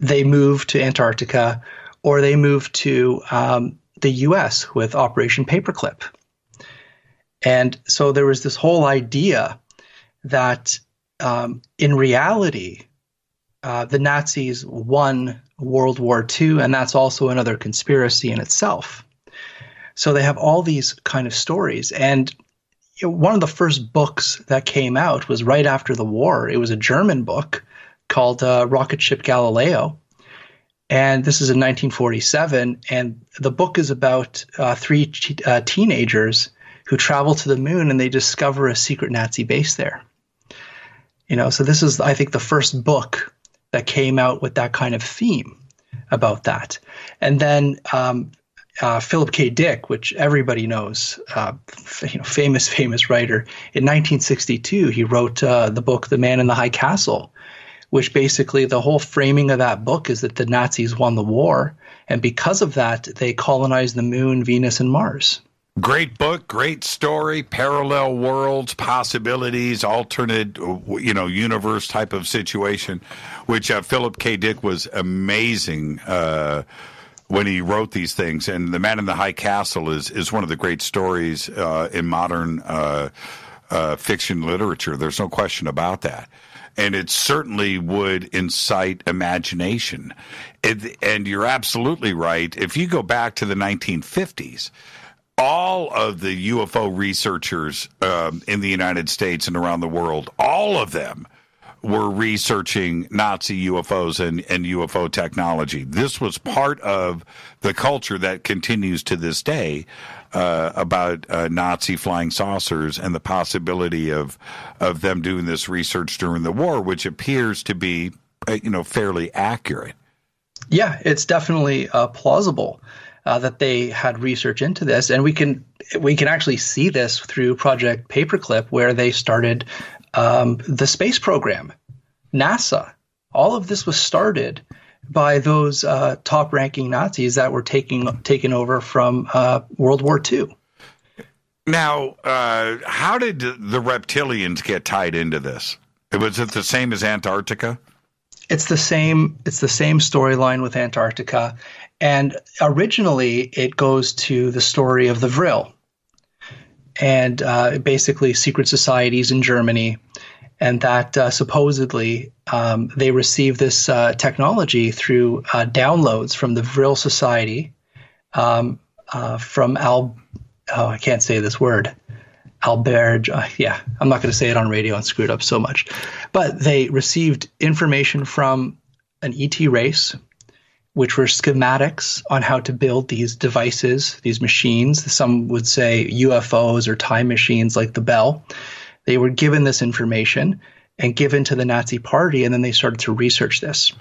[SPEAKER 7] they moved to Antarctica, or they moved to the U.S. with Operation Paperclip. And so there was this whole idea that in reality, the Nazis won World War II, and that's also another conspiracy in itself. So they have all these kind of stories. And one of the first books that came out was right after the war. It was a German book called Rocket Ship Galileo. And this is in 1947. And the book is about three teenagers who travel to the moon, and they discover a secret Nazi base there. So this is, I think, the first book that came out with that kind of theme about that. And then Philip K. Dick, which everybody knows, famous writer. In 1962, he wrote the book The Man in the High Castle, which basically the whole framing of that book is that the Nazis won the war, and because of that, they colonized the moon, Venus, and Mars.
[SPEAKER 6] Great book, great story, parallel worlds, possibilities, alternate, universe type of situation, which Philip K. Dick was amazing when he wrote these things. And The Man in the High Castle is one of the great stories in modern fiction literature. There's no question about that. And it certainly would incite imagination. And you're absolutely right. If you go back to the 1950s, all of the UFO researchers in the United States and around the world, all of them were researching Nazi UFOs and UFO technology. This was part of the culture that continues to this day about Nazi flying saucers and the possibility of them doing this research during the war, which appears to be, fairly accurate.
[SPEAKER 7] Yeah, it's definitely plausible that they had research into this, and we can actually see this through Project Paperclip, where they started the space program, NASA. All of this was started by those top-ranking Nazis that were taken over from World War II.
[SPEAKER 6] Now, how did the reptilians get tied into this? Was it the same as Antarctica?
[SPEAKER 7] It's the same storyline with Antarctica, and originally it goes to the story of the Vril, and basically secret societies in Germany, and that supposedly they received this technology through downloads from the Vril Society from I can't say this word. Albert, I'm not going to say it on radio and screw it up so much. But they received information from an ET race, which were schematics on how to build these devices, these machines. Some would say UFOs or time machines like the Bell. They were given this information and given to the Nazi Party, and then they started to research this.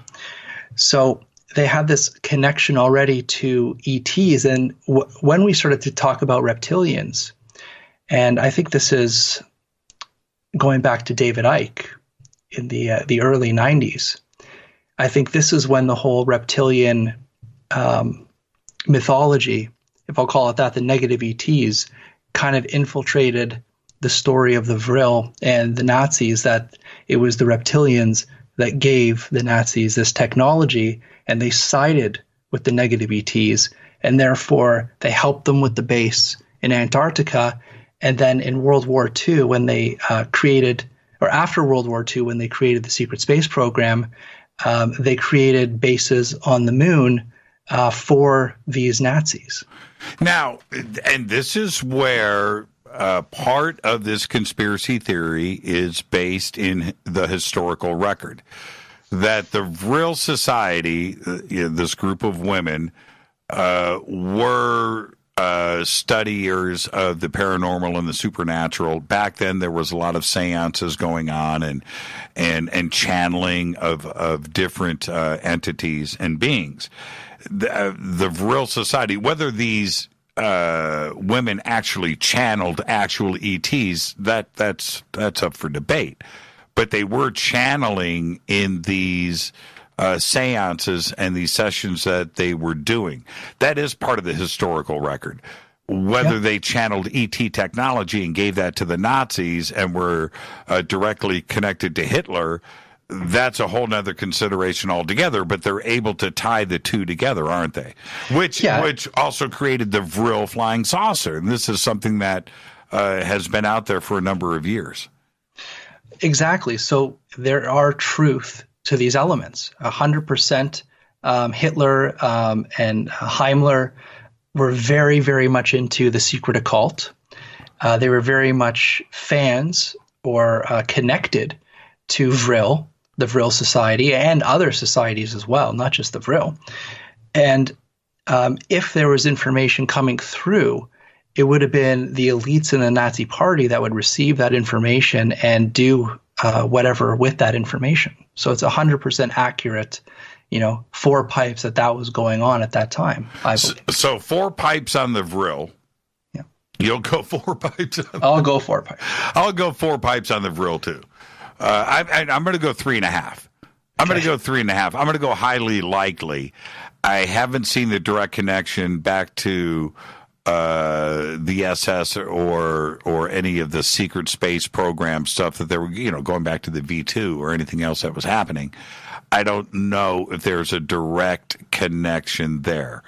[SPEAKER 7] So they had this connection already to ETs. And when we started to talk about reptilians, and I think this is going back to David Icke in the early 90s. I think this is when the whole reptilian mythology, if I'll call it that, the negative ETs, kind of infiltrated the story of the Vril and the Nazis, that it was the reptilians that gave the Nazis this technology, and they sided with the negative ETs, and therefore they helped them with the base in Antarctica. And then in World War II, when they after World War II, when they created the secret space program, they created bases on the moon for these Nazis.
[SPEAKER 6] Now, and this is where part of this conspiracy theory is based in the historical record, that the Vril Society, this group of women, were studiers of the paranormal and the supernatural. Back then, there was a lot of seances going on and channeling of different entities and beings. The Vril Society, whether these women actually channeled actual ETs, that's up for debate. But they were channeling in these seances and these sessions that they were doing. That is part of the historical record. Whether they channeled ET technology and gave that to the Nazis and were directly connected to Hitler, that's a whole nother consideration altogether, but they're able to tie the two together, aren't they? Which also created the Vril flying saucer. And this is something that has been out there for a number of years.
[SPEAKER 7] Exactly. So there are truth to these elements. 100% Hitler and Himmler were very, very much into the secret occult. They were very much fans or connected to Vril, the Vril Society, and other societies as well, not just the Vril. And if there was information coming through, it would have been the elites in the Nazi Party that would receive that information and do whatever with that information. So it's 100% accurate, 4 pipes that was going on at that time, I believe.
[SPEAKER 6] So 4 pipes on the Vril.
[SPEAKER 7] Yeah.
[SPEAKER 6] You'll go 4 pipes?
[SPEAKER 7] I'll go 4 pipes.
[SPEAKER 6] I'll go 4 pipes on the Vril, too. I'm going to go 3.5. I'm going to go 3.5. I'm going to go highly likely. I haven't seen the direct connection back to the SS or any of the secret space program stuff that they were, going back to the V2 or anything else that was happening. I don't know if there's a direct connection there.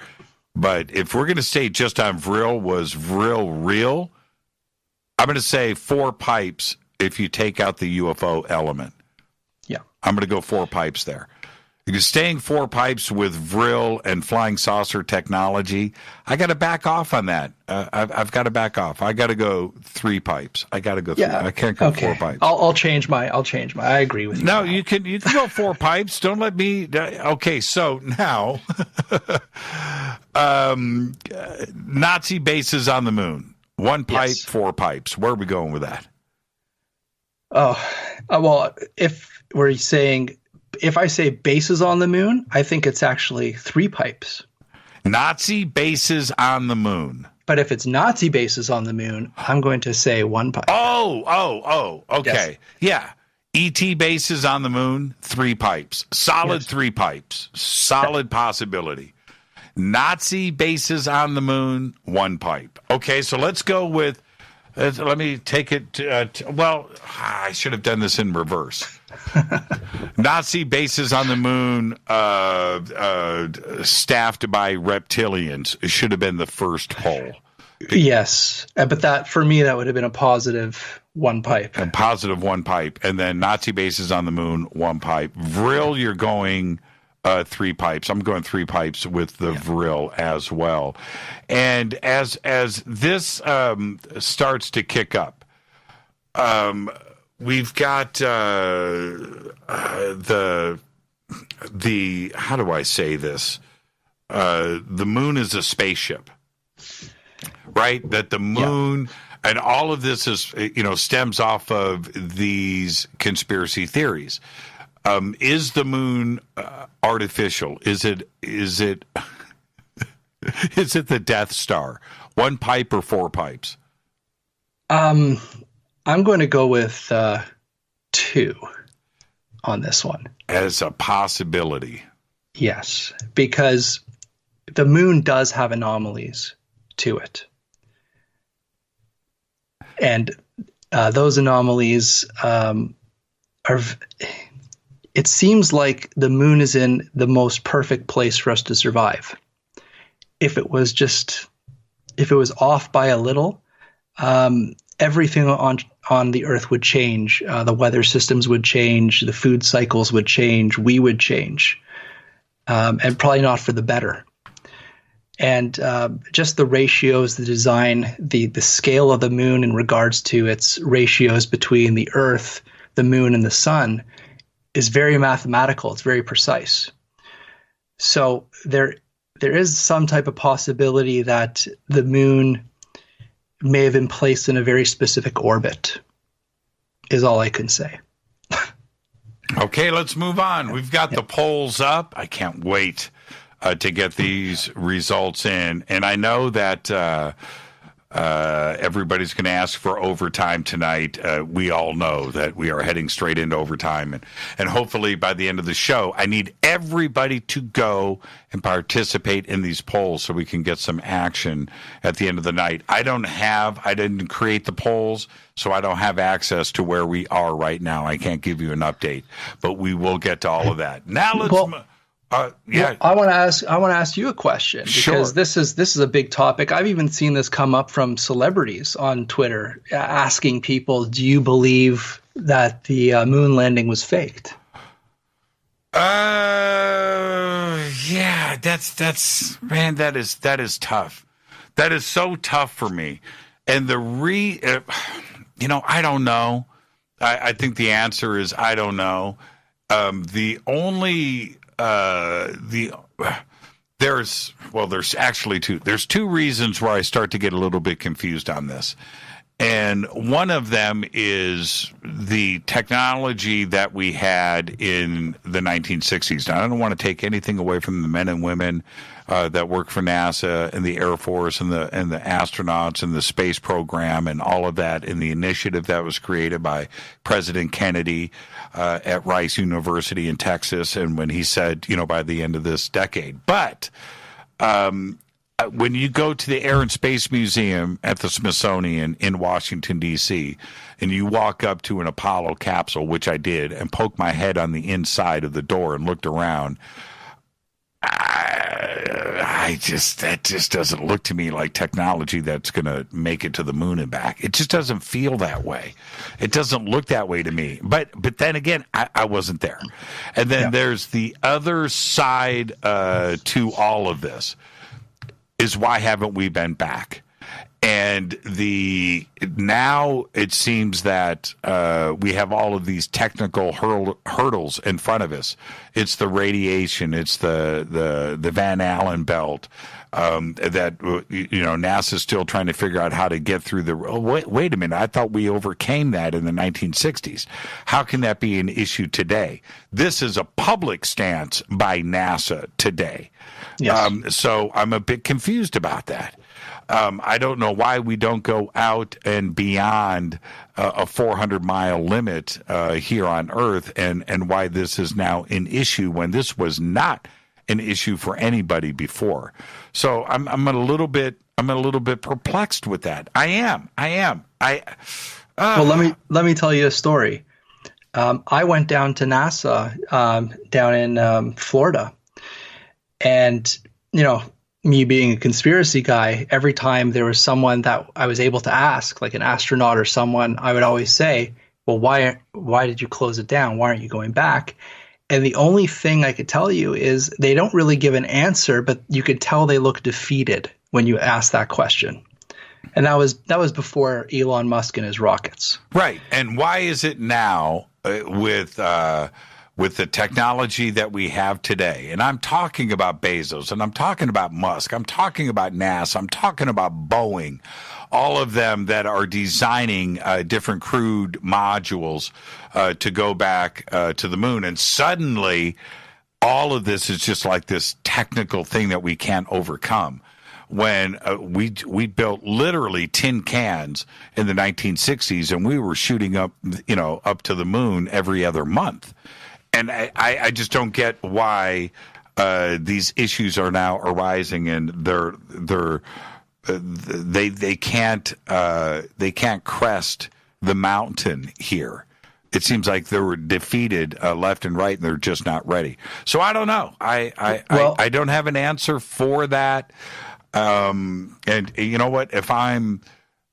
[SPEAKER 6] But if we're going to stay just on Vril, was Vril real? I'm going to say 4 pipes if you take out the UFO element.
[SPEAKER 7] Yeah.
[SPEAKER 6] I'm going to go 4 pipes there. Because staying 4 pipes with Vril and flying saucer technology, I got to back off on that. I've got to back off. I got to go 3 pipes. I got to go 3. I can't go 4 pipes.
[SPEAKER 7] I'll change my. I agree with you.
[SPEAKER 6] No, you can go 4 pipes. Don't let me. Okay, so now, Nazi bases on the moon. 1 pipe, yes. 4 pipes. Where are we going with that?
[SPEAKER 7] Oh, well, if we're saying, if I say bases on the moon, I think it's actually 3 pipes.
[SPEAKER 6] Nazi bases on the moon.
[SPEAKER 7] But if it's Nazi bases on the moon, I'm going to say 1 pipe.
[SPEAKER 6] Oh, okay. Yes. Yeah. ET bases on the moon, 3 pipes. Solid, yes. 3 pipes. Solid possibility. Nazi bases on the moon, 1 pipe. Okay, so let's go with, let me take it to, well, I should have done this in reverse. Nazi bases on the moon staffed by reptilians. It should have been the first poll.
[SPEAKER 7] Yes, but that, for me, that would have been a positive 1 pipe.
[SPEAKER 6] A positive 1 pipe. And then Nazi bases on the moon, 1 pipe. Vril, you're going 3 pipes. I'm going 3 pipes with the Vril as well. And as this starts to kick up, we've got the how do I say this? The moon is a spaceship, right? That the moon and all of this is, stems off of these conspiracy theories. Is the moon artificial? Is it is it the Death Star? 1 pipe or 4 pipes?
[SPEAKER 7] I'm going to go with 2 on this one.
[SPEAKER 6] As a possibility.
[SPEAKER 7] Yes, because the moon does have anomalies to it. And those anomalies it seems like the moon is in the most perfect place for us to survive. If it was off by a little, everything on the Earth would change. The weather systems would change. The food cycles would change. We would change, and probably not for the better. And just the ratios, the design, the scale of the moon in regards to its ratios between the Earth, the moon, and the sun is very mathematical. It's very precise. So there is some type of possibility that the moon may have been placed in a very specific orbit, is all I can say.
[SPEAKER 6] Okay, let's move on. We've got the polls up. I can't wait to get these results in. And I know that everybody's going to ask for overtime tonight. We all know that we are heading straight into overtime. And hopefully by the end of the show, I need everybody to go and participate in these polls so we can get some action at the end of the night. I didn't create the polls, so I don't have access to where we are right now. I can't give you an update, but we will get to all of that. Now let's...
[SPEAKER 7] Well, I want to ask you a question, because this is a big topic. I've even seen this come up from celebrities on Twitter asking people, "Do you believe that the moon landing was faked?"
[SPEAKER 6] Yeah, that's man, that is tough. That is so tough for me. And I don't know. I think the answer is I don't know. There's actually 2. There's 2 reasons where I start to get a little bit confused on this. And one of them is the technology that we had in the 1960s. Now, I don't want to take anything away from the men and women that work for NASA and the Air Force and the astronauts and the space program and all of that, and the initiative that was created by President Kennedy at Rice University in Texas, and when he said, by the end of this decade. But when you go to the Air and Space Museum at the Smithsonian in Washington, D.C., and you walk up to an Apollo capsule, which I did, and poke my head on the inside of the door and looked around, that just doesn't look to me like technology that's going to make it to the moon and back. It just doesn't feel that way. It doesn't look that way to me. But then again, I wasn't there. And then there's the other side to all of this is why haven't we been back? And now it seems that we have all of these technical hurdles in front of us. It's the radiation, it's the Van Allen belt that NASA's still trying to figure out how to get through the. Oh, wait a minute! I thought we overcame that in the 1960s. How can that be an issue today? This is a public stance by NASA today. Yes. So I'm a bit confused about that. I don't know why we don't go out and beyond a 400-mile limit here on Earth, and why this is now an issue when this was not an issue for anybody before. So I'm a little bit perplexed with that. I am.
[SPEAKER 7] Well, let me tell you a story. I went down to NASA down in Florida, and me being a conspiracy guy, every time there was someone that I was able to ask, like an astronaut or someone, I would always say, well, why did you close it down? Why aren't you going back? And the only thing I could tell you is they don't really give an answer, but you could tell they look defeated when you ask that question. And that was before Elon Musk and his rockets.
[SPEAKER 6] Right. And why is it now with the technology that we have today? And I'm talking about Bezos, and I'm talking about Musk, I'm talking about NASA, I'm talking about Boeing, all of them that are designing different crewed modules to go back to the moon. And suddenly, all of this is just like this technical thing that we can't overcome. When we built literally tin cans in the 1960s, and we were shooting up to the moon every other month. And I just don't get why these issues are now arising, and they can't crest the mountain here. It seems like they were defeated left and right, and they're just not ready. So I don't know. I don't have an answer for that. And you know what?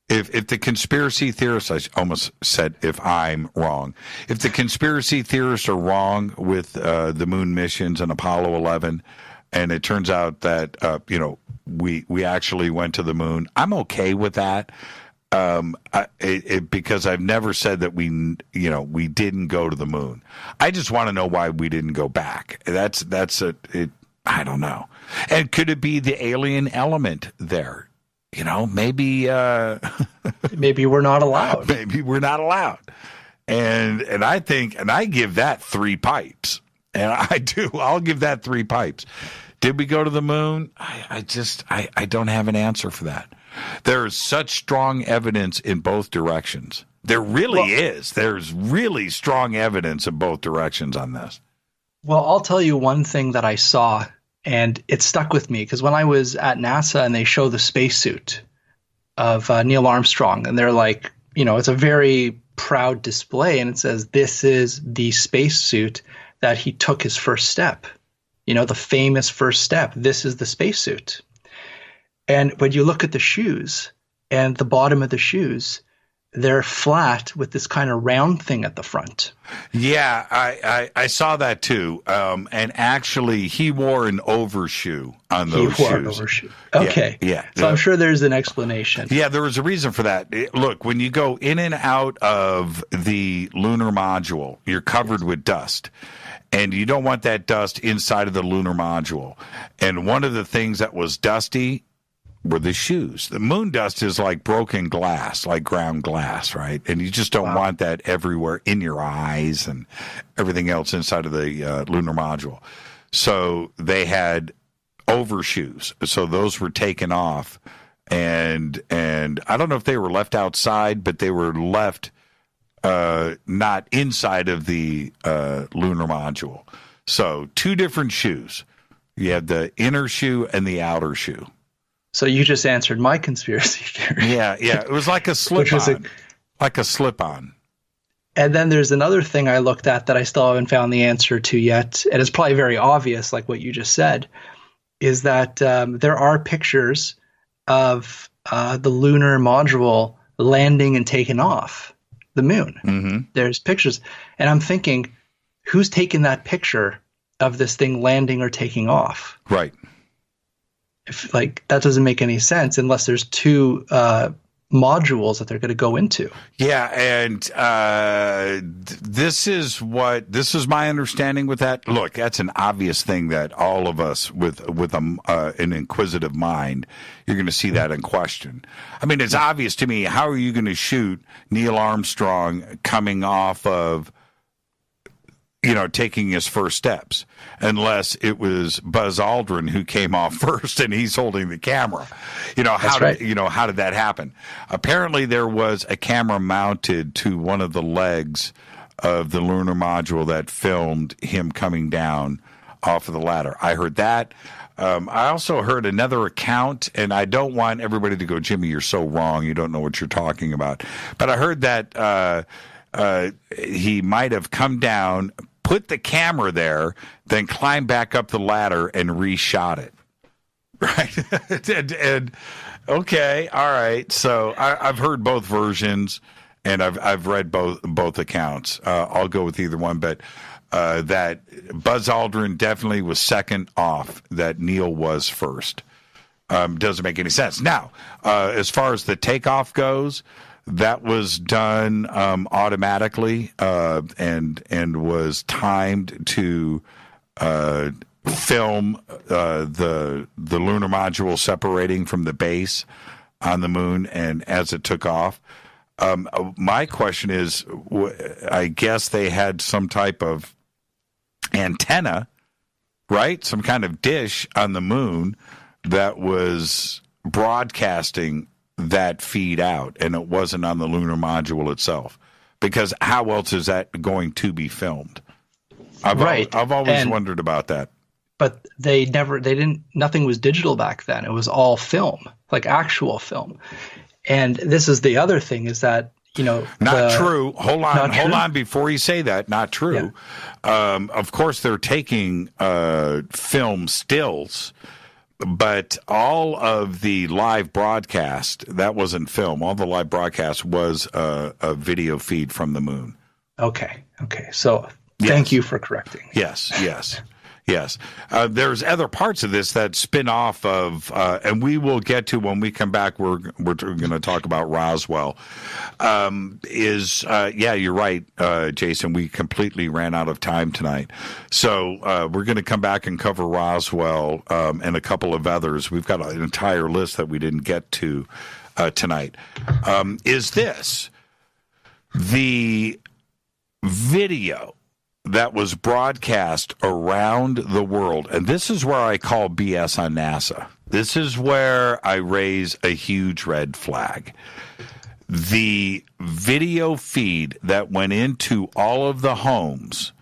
[SPEAKER 6] If the conspiracy theorists, I almost said if I'm wrong, if the conspiracy theorists are wrong with the moon missions and Apollo 11, and it turns out that we actually went to the moon, I'm okay with that. Because I've never said that we didn't go to the moon. I just want to know why we didn't go back. I don't know. And could it be the alien element there? Maybe
[SPEAKER 7] maybe we're not allowed.
[SPEAKER 6] Maybe we're not allowed. And I think, and I give that 3 pipes. And I do. I'll give that 3 pipes. Did we go to the moon? I don't have an answer for that. There is such strong evidence in both directions. There really is. There's really strong evidence in both directions on this.
[SPEAKER 7] Well, I'll tell you one thing that I saw, and it stuck with me, because when I was at NASA and they show the spacesuit of Neil Armstrong, and they're like, it's a very proud display, and it says, this is the spacesuit that he took his first step. The famous first step. This is the spacesuit. And when you look at the shoes and the bottom of the shoes, they're flat with this kind of round thing at the front.
[SPEAKER 6] Yeah, I saw that too. And actually, he wore an overshoe on those shoes. He wore an overshoe.
[SPEAKER 7] Okay. Yeah. So I'm sure there's an explanation.
[SPEAKER 6] Yeah, there was a reason for that. Look, when you go in and out of the lunar module, you're covered with dust. And you don't want that dust inside of the lunar module. And one of the things that was dusty were the shoes. The moon dust is like broken glass, like ground glass, right? And you just don't want that everywhere in your eyes and everything else inside of the lunar module. So they had overshoes. So those were taken off. And I don't know if they were left outside, but they were left not inside of the lunar module. So 2 different shoes. You had the inner shoe and the outer shoe.
[SPEAKER 7] So you just answered my conspiracy theory.
[SPEAKER 6] Yeah. It was like a slip-on. Like a slip-on.
[SPEAKER 7] And then there's another thing I looked at that I still haven't found the answer to yet, and it's probably very obvious, like what you just said. is that there are pictures of the lunar module landing and taking off the moon.
[SPEAKER 6] Mm-hmm.
[SPEAKER 7] There's pictures. And I'm thinking, who's taking that picture of this thing landing or taking off?
[SPEAKER 6] Right.
[SPEAKER 7] If, like, that doesn't make any sense unless there's two modules that they're going to go into.
[SPEAKER 6] Yeah, and this is my understanding with that. Look, that's an obvious thing that all of us with an inquisitive mind, you're going to see that in question. I mean, it's obvious to me. How are you going to shoot Neil Armstrong coming off of, taking his first steps, unless it was Buzz Aldrin who came off first and he's holding the camera? How did that happen? Apparently there was a camera mounted to one of the legs of the lunar module that filmed him coming down off of the ladder. I heard that. I also heard another account, and I don't want everybody to go, Jimmy, you're so wrong. You don't know what you're talking about. But I heard that he might have come down, put the camera there, then climbed back up the ladder and reshot it. Right? and okay, all right. So I've heard both versions, and I've read both accounts. I'll go with either one, but that Buzz Aldrin definitely was second off, that Neil was first. Doesn't make any sense. Now, as far as the takeoff goes, that was done automatically and was timed to film the lunar module separating from the base on the moon, and as it took off. My question is, I guess they had some type of antenna, right? Some kind of dish on the moon that was broadcasting that feed out, and it wasn't on the lunar module itself, because how else is that going to be filmed? I've always wondered about that.
[SPEAKER 7] But nothing was digital back then. It was all film, like actual film. And this is the other thing, is that,
[SPEAKER 6] not true. Hold on before you say that. Not true. Yeah. Of course, they're taking film stills, but all of the live broadcast, that wasn't film. All the live broadcast was a video feed from the moon.
[SPEAKER 7] Okay. So thank you for correcting.
[SPEAKER 6] Yes. There's other parts of this that spin off of, and we will get to when we come back. We're going to talk about Roswell. You're right, Jason. We completely ran out of time tonight, so we're going to come back and cover Roswell and a couple of others. We've got an entire list that we didn't get to tonight. Is this the video that was broadcast around the world? And this is where I call BS on NASA. This is where I raise a huge red flag. The video feed that went into all of the homes,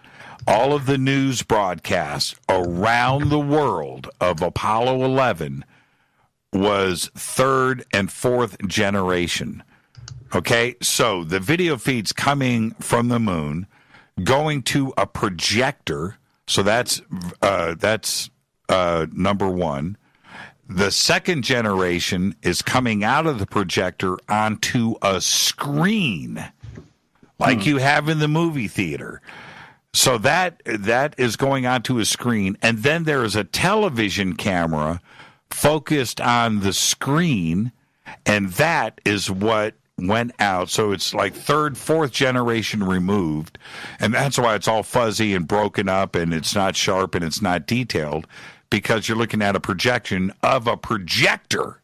[SPEAKER 6] all of the news broadcasts around the world of Apollo 11 was third and fourth generation. Okay, so the video feed's coming from the moon, going to a projector, so that's number one. The second generation is coming out of the projector onto a screen, like you have in the movie theater. So that is going onto a screen, and then there is a television camera focused on the screen, and that is what went out. So it's like third, fourth generation removed, and that's why it's all fuzzy and broken up, and it's not sharp and it's not detailed, because you're looking at a projection of a projector,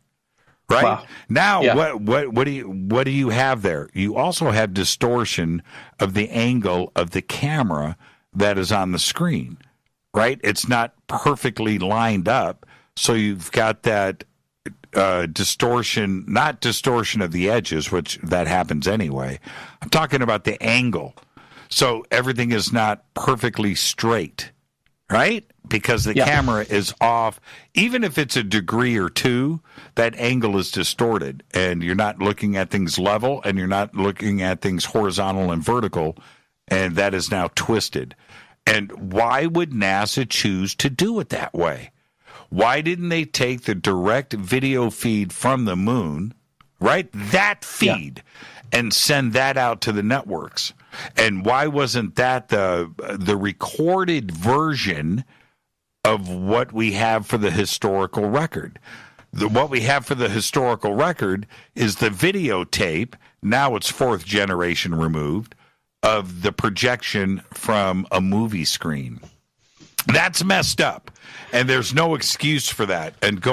[SPEAKER 6] right? Wow. Now, yeah. What do you have there? You also have distortion of the angle of the camera that is on the screen, right? It's not perfectly lined up, so you've got that distortion, not distortion of the edges, which that happens anyway. I'm talking about the angle. So everything is not perfectly straight, right? Because the camera is off. Even if it's a degree or two, that angle is distorted, and you're not looking at things level, and you're not looking at things horizontal and vertical, and that is now twisted. And why would NASA choose to do it that way? Why didn't they take the direct video feed from the moon, right? That feed, and send that out to the networks? And why wasn't that the recorded version of what we have for the historical record? What we have for the historical record is the videotape. Now it's fourth generation removed of the projection from a movie screen. That's messed up, and there's no excuse for that. And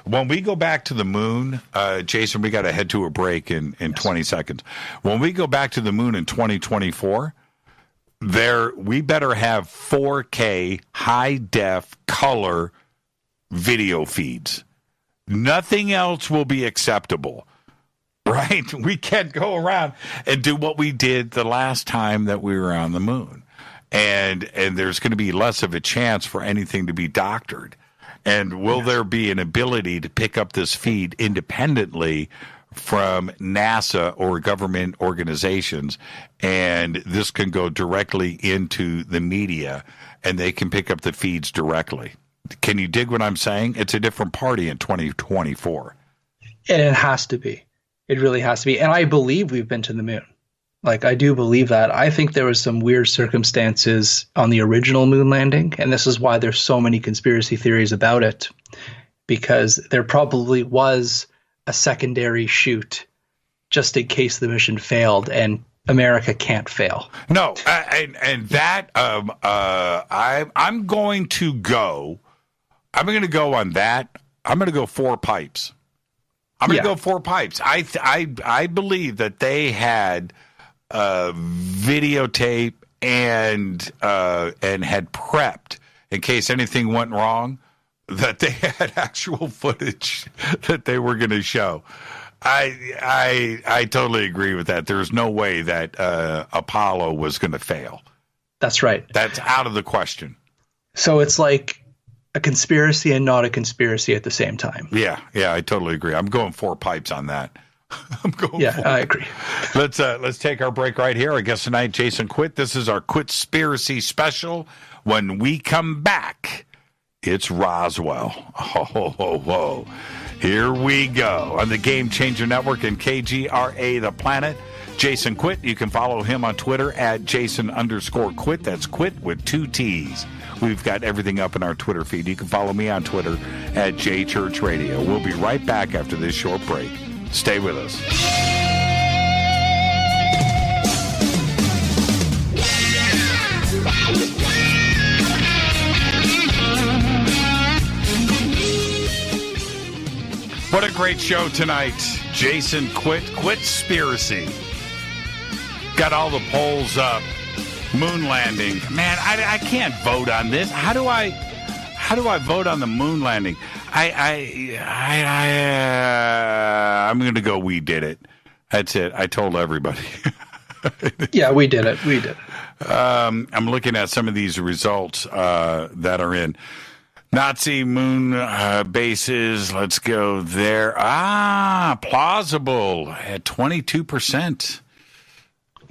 [SPEAKER 6] when we go back to the moon, Jason, we got to head to a break in 20 seconds. When we go back to the moon in 2024, we better have 4K high-def color video feeds. Nothing else will be acceptable. Right? We can't go around and do what we did the last time that we were on the moon. And there's going to be less of a chance for anything to be doctored. And will there be an ability to pick up this feed independently from NASA or government organizations? And this can go directly into the media, and they can pick up the feeds directly. Can you dig what I'm saying? It's a different party in 2024.
[SPEAKER 7] And it has to be. It really has to be. And I believe we've been to the moon. Like, I do believe that. I think there was some weird circumstances on the original moon landing, and this is why there's so many conspiracy theories about it, because there probably was a secondary shoot just in case the mission failed, and America can't fail.
[SPEAKER 6] No, and that I'm going to go on that. I'm going to go 4 pipes. I'm going to go 4 pipes. I believe that they had videotape and had prepped in case anything went wrong, that they had actual footage that they were going to show. I totally agree with that. There's no way that Apollo was going to fail.
[SPEAKER 7] That's right.
[SPEAKER 6] That's out of the question.
[SPEAKER 7] So it's like a conspiracy and not a conspiracy at the same time.
[SPEAKER 6] Yeah, I totally agree. I'm going 4 pipes on that.
[SPEAKER 7] I agree.
[SPEAKER 6] Let's take our break right here. Our guest tonight, Jason Quitt. This is our Quittspiracy special. When we come back, it's Roswell. Whoa. Here we go on the Game Changer Network and KGRA The Planet. Jason Quitt. You can follow him on Twitter at Jason_Quitt. That's Quitt with 2 T's. We've got everything up in our Twitter feed. You can follow me on Twitter at JChurchRadio. We'll be right back after this short break. Stay with us. What a great show tonight. Jason Quitt, Quittspiracy. Got all the polls up. Moon landing. Man, I can't vote on this. How do I vote on the moon landing? I'm going to go, we did it. That's it. I told everybody.
[SPEAKER 7] Yeah, we did it.
[SPEAKER 6] I'm looking at some of these results that are in. Nazi moon bases. Let's go there. Plausible at 22%.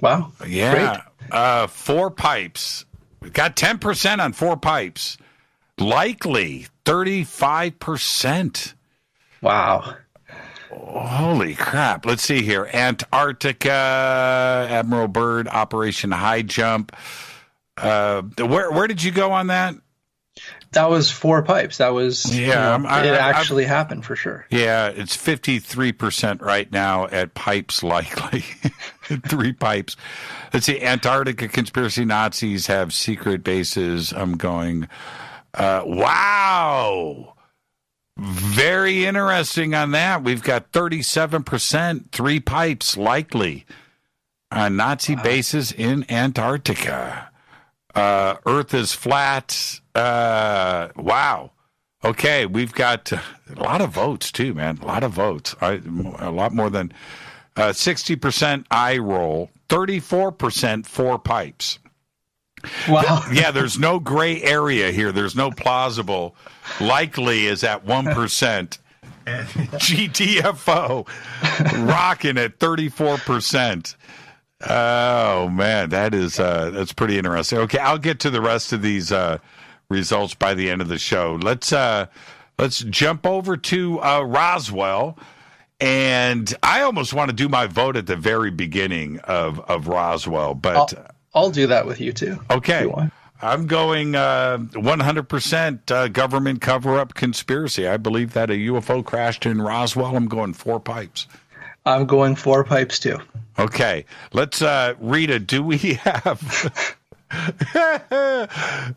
[SPEAKER 7] Wow.
[SPEAKER 6] Yeah.
[SPEAKER 7] Great.
[SPEAKER 6] 4 pipes. We've got 10% on 4 pipes. Likely 35%.
[SPEAKER 7] Wow.
[SPEAKER 6] Holy crap. Let's see here. Antarctica, Admiral Byrd, Operation High Jump. Where did you go on that?
[SPEAKER 7] That was 4 pipes. That was,
[SPEAKER 6] it
[SPEAKER 7] actually happened for sure.
[SPEAKER 6] Yeah, it's 53% right now at pipes likely. 3 pipes. Let's see, Antarctica conspiracy Nazis have secret bases. I'm going, wow. Very interesting on that. We've got 37%, 3 pipes likely on Nazi bases in Antarctica. Earth is flat. Wow. Okay, we've got a lot of votes too, man. A lot of votes. A lot more than 60% eye roll, 34% 4 pipes.
[SPEAKER 7] Wow.
[SPEAKER 6] Yeah, there's no gray area here. There's no plausible. Likely is at 1%. GTFO rocking at 34%. Oh man, that's pretty interesting. Okay, I'll get to the rest of these results by the end of the show. Let's jump over to Roswell. And I almost want to do my vote at the very beginning of Roswell, but
[SPEAKER 7] I'll do that with you too.
[SPEAKER 6] Okay. I'm going 100% government cover-up conspiracy. I believe that a UFO crashed in Roswell. I'm going 4 pipes.
[SPEAKER 7] I'm going 4 pipes too.
[SPEAKER 6] Okay. Let's, Rita, do we have...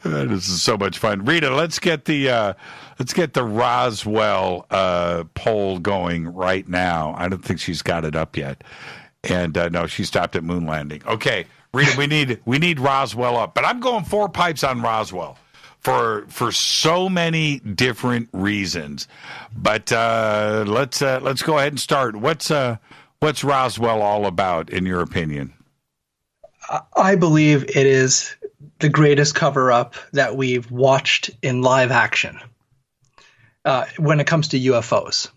[SPEAKER 6] This is so much fun. Rita, let's get the Roswell poll going right now. I don't think she's got it up yet. And no, she stopped at moon landing. Okay. Rita, we need Roswell up, but I'm going 4 pipes on Roswell for so many different reasons. But let's go ahead and start. What's Roswell all about, in your opinion?
[SPEAKER 7] I believe it is the greatest cover-up that we've watched in live action when it comes to UFOs,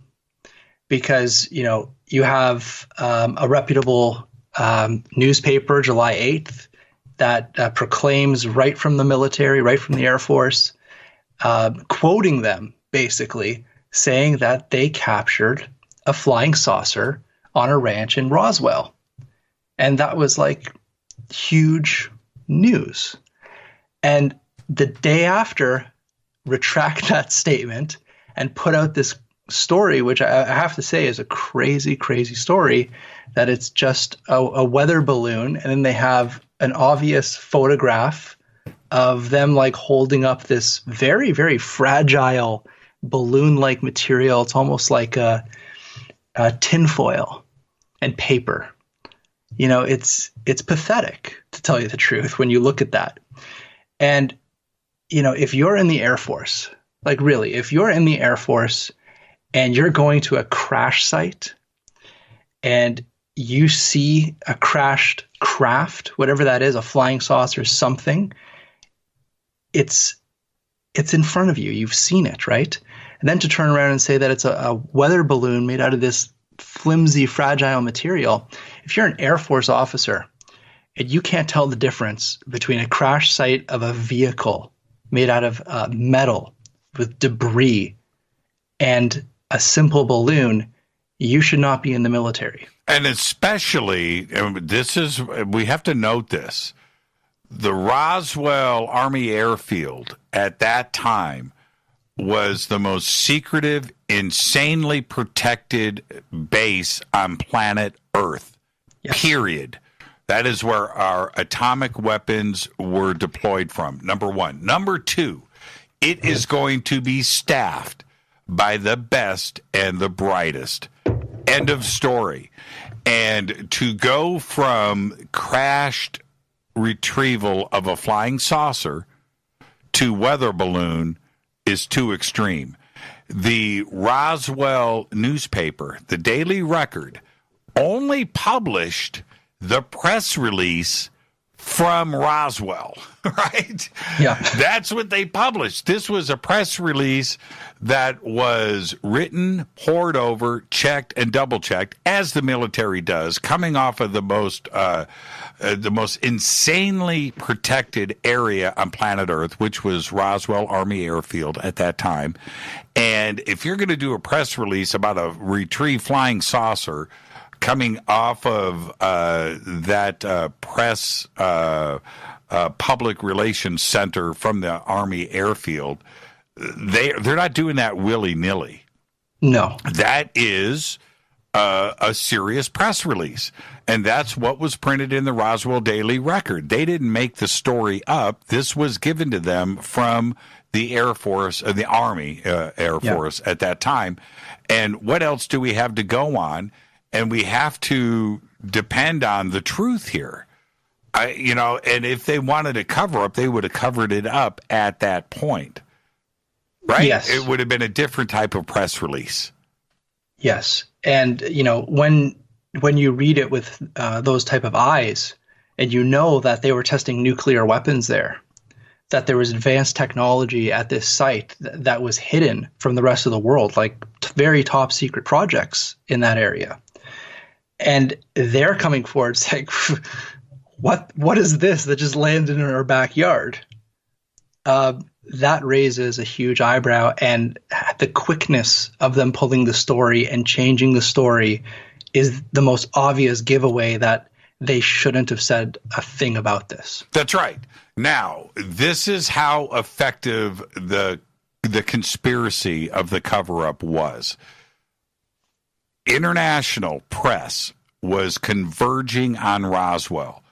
[SPEAKER 7] because you have a reputable newspaper, July 8th, that proclaims right from the military, right from the Air Force, quoting them, basically saying that they captured a flying saucer on a ranch in Roswell. And that was like huge news. And the day after, retract that statement and put out this story, which I have to say is a crazy, crazy story, that it's just a weather balloon, and then they have an obvious photograph of them like holding up this very, very fragile balloon-like material. It's almost like a tinfoil and paper. It's pathetic, to tell you the truth, when you look at that. And if you're in the Air Force, like really, if you're in the Air Force and you're going to a crash site and you see a crashed craft, whatever that is, a flying saucer, something, it's in front of you. You've seen it, right? And then to turn around and say that it's a weather balloon made out of this flimsy, fragile material. If you're an Air Force officer and you can't tell the difference between a crash site of a vehicle made out of metal with debris and a simple balloon, you should not be in the military.
[SPEAKER 6] And especially, we have to note this, the Roswell Army Airfield at that time was the most secretive, insanely protected base on planet Earth, yes. Period. That is where our atomic weapons were deployed from, number one. Number two, it is going to be staffed by the best and the brightest. End of story. And to go from crashed retrieval of a flying saucer to weather balloon is too extreme. The Roswell newspaper, the Daily Record, only published the press release from Roswell, right?
[SPEAKER 7] Yeah.
[SPEAKER 6] That's what they published. This was a press release that was written, poured over, checked, and double-checked, as the military does, coming off of the most insanely protected area on planet Earth, which was Roswell Army Airfield at that time. And if you're going to do a press release about a retrieved flying saucer coming off of that press public relations center from the Army Airfield, they're not doing that willy-nilly.
[SPEAKER 7] No.
[SPEAKER 6] That is a serious press release. And that's what was printed in the Roswell Daily Record. They didn't make the story up. This was given to them from the Air Force, the Army Air Force at that time. And what else do we have to go on? And we have to depend on the truth here. And if they wanted a cover up, they would have covered it up at that point. Right?
[SPEAKER 7] Yes.
[SPEAKER 6] It would have been a different type of press release.
[SPEAKER 7] Yes. And, when you read it with those type of eyes, and you know that they were testing nuclear weapons there, that there was advanced technology at this site that was hidden from the rest of the world, like very top secret projects in that area. And they're coming forward saying, what is this that just landed in our backyard? that raises a huge eyebrow, and the quickness of them pulling the story and changing the story is the most obvious giveaway that they shouldn't have said a thing about this.
[SPEAKER 6] That's right. Now, this is how effective the conspiracy of the cover-up was. International press was converging on Roswell.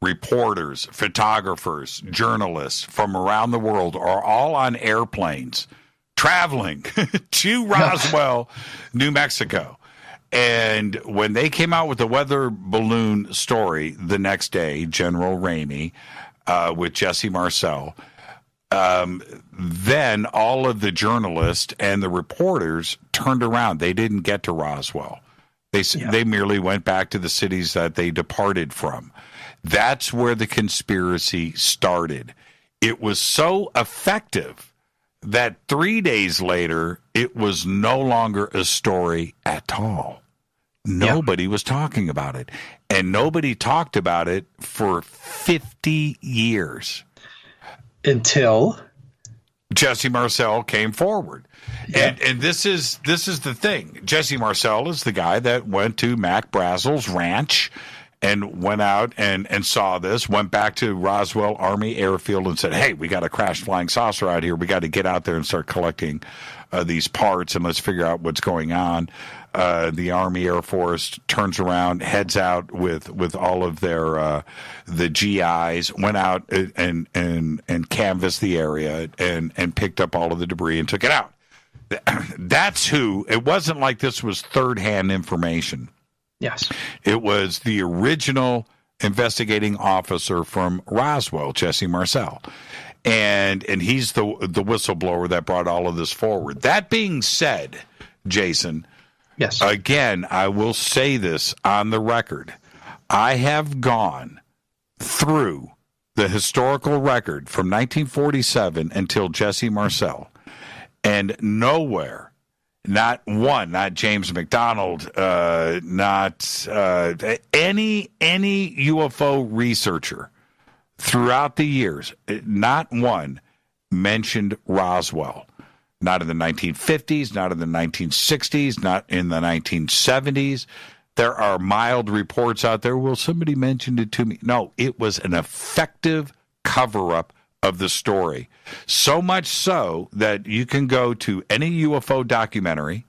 [SPEAKER 6] Reporters, photographers, journalists from around the world are all on airplanes traveling to Roswell, New Mexico. And when they came out with the weather balloon story the next day, General Ramey with Jesse Marcel, then all of the journalists and the reporters turned around. They didn't get to Roswell. They merely went back to the cities that they departed from. That's where the conspiracy started. It was so effective that 3 days later, it was no longer a story at all. Nobody was talking about it. And nobody talked about it for 50 years.
[SPEAKER 7] Until
[SPEAKER 6] Jesse Marcel came forward. Yeah. And this is the thing. Jesse Marcel is the guy that went to Mac Brazel's ranch and went out and saw this, went back to Roswell Army Airfield and said, hey, we got a crashed flying saucer out here. We got to get out there and start collecting these parts, and let's figure out what's going on. The Army Air Force turns around, heads out with all of their the GIs, went out and canvassed the area and picked up all of the debris and took it out. That's who. It wasn't like this was third-hand information.
[SPEAKER 7] Yes.
[SPEAKER 6] It was the original investigating officer from Roswell, Jesse Marcel. And he's the whistleblower that brought all of this forward. That being said, Jason,
[SPEAKER 7] yes.
[SPEAKER 6] Again, I will say this on the record. I have gone through the historical record from 1947 until Jesse Marcel, and nowhere, not one, not James McDonald, not any UFO researcher throughout the years, not one mentioned Roswell. Not in the 1950s, not in the 1960s, not in the 1970s. There are mild reports out there. Well, somebody mentioned it to me. No, it was an effective cover-up of the story. So much so that you can go to any UFO documentary,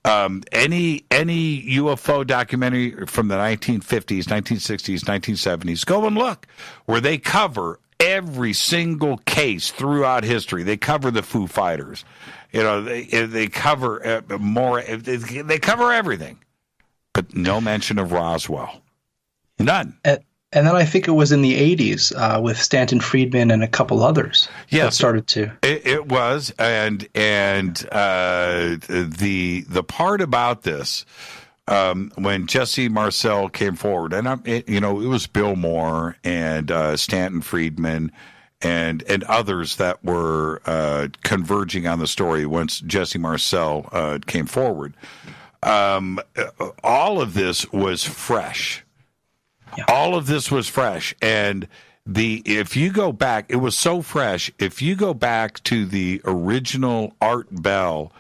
[SPEAKER 6] any UFO documentary from the 1950s, 1960s, 1970s, go and look where they cover every single case throughout history. They cover the Foo Fighters. They cover more. They cover everything, but no mention of Roswell. None.
[SPEAKER 7] And then I think it was in the 80s with Stanton Friedman and a couple others.
[SPEAKER 6] Yes,
[SPEAKER 7] that started to. It
[SPEAKER 6] was, and the part about this when Jesse Marcel came forward, and it was Bill Moore and Stanton Friedman and others that were converging on the story once Jesse Marcel came forward. All of this was fresh. Yeah. All of this was fresh, and if you go back, it was so fresh. If you go back to the original Art Bell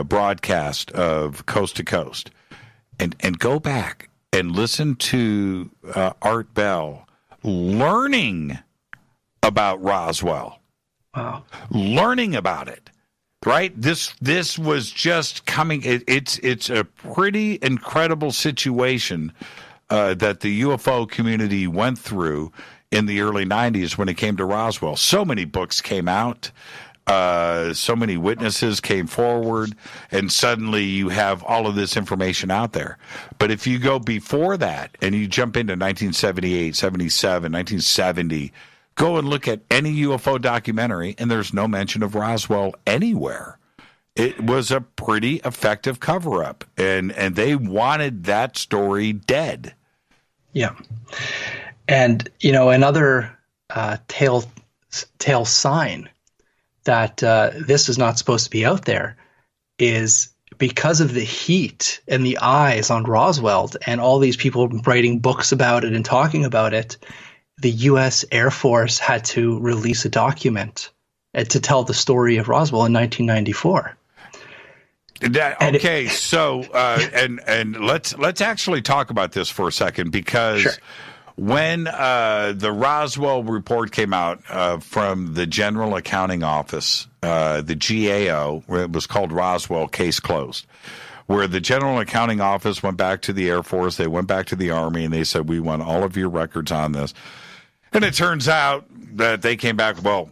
[SPEAKER 6] broadcast of Coast to Coast, and go back and listen to Art Bell learning about Roswell.
[SPEAKER 7] Wow,
[SPEAKER 6] learning about it. Right, this was just coming. It's a pretty incredible situation that the UFO community went through in the early 90s when it came to Roswell. So many books came out, so many witnesses came forward, and suddenly you have all of this information out there. But if you go before that and you jump into 1978, 77, 1970. Go and look at any UFO documentary, and there's no mention of Roswell anywhere. It was a pretty effective cover-up, and they wanted that story dead.
[SPEAKER 7] Yeah. And, another tale sign that this is not supposed to be out there is because of the heat and the eyes on Roswell and all these people writing books about it and talking about it, the U.S. Air Force had to release a document to tell the story of Roswell in 1994.
[SPEAKER 6] Let's actually talk about this for a second, because
[SPEAKER 7] Sure.
[SPEAKER 6] when the Roswell report came out from the General Accounting Office, the GAO, where it was called Roswell Case Closed, where the General Accounting Office went back to the Air Force, they went back to the Army, and they said, we want all of your records on this. And it turns out that they came back, well,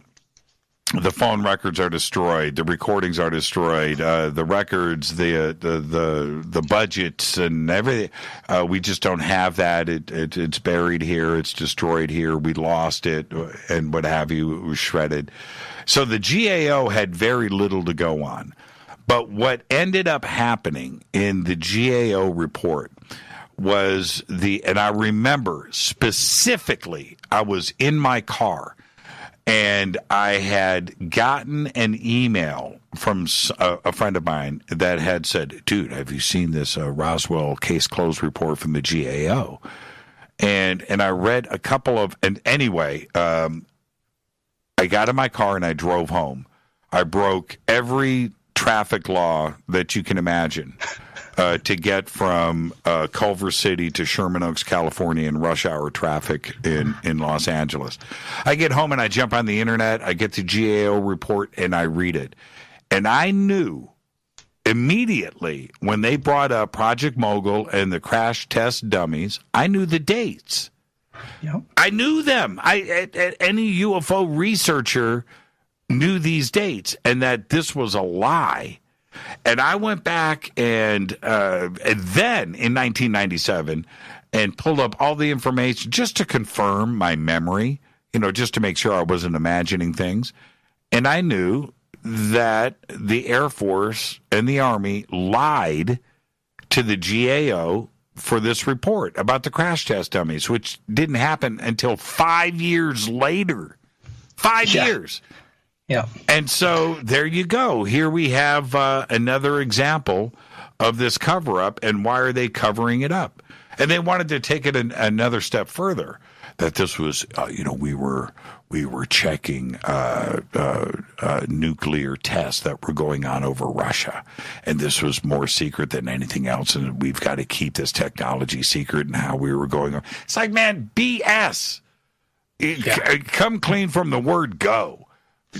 [SPEAKER 6] the phone records are destroyed, the recordings are destroyed, the records, the budgets and everything. We just don't have that. It's buried here. It's destroyed here. We lost it, and what have you. It was shredded. So the GAO had very little to go on. But what ended up happening in the GAO report was and I remember specifically, I was in my car, and I had gotten an email from a friend of mine that had said, dude, have you seen this Roswell Case Closed report from the GAO? And I read a couple of, and anyway, I got in my car and I drove home. I broke every traffic law that you can imagine to get from Culver City to Sherman Oaks, California in rush hour traffic in Los Angeles. I get home and I jump on the internet, I get the GAO report and I read it. And I knew immediately when they brought up Project Mogul and the crash test dummies, I knew the dates.
[SPEAKER 7] Yep.
[SPEAKER 6] I knew them. Any UFO researcher knew these dates, and that this was a lie. And I went back and then in 1997 and pulled up all the information just to confirm my memory, just to make sure I wasn't imagining things. And I knew that the Air Force and the Army lied to the GAO for this report about the crash test dummies, which didn't happen until 5 years later. 5 years.
[SPEAKER 7] Yeah.
[SPEAKER 6] And so there you go. Here we have another example of this cover-up, and why are they covering it up? And they wanted to take it another step further, that this was, we were checking nuclear tests that were going on over Russia, and this was more secret than anything else, and we've got to keep this technology secret and how we were going. It's like, man, BS. Come clean from the word go.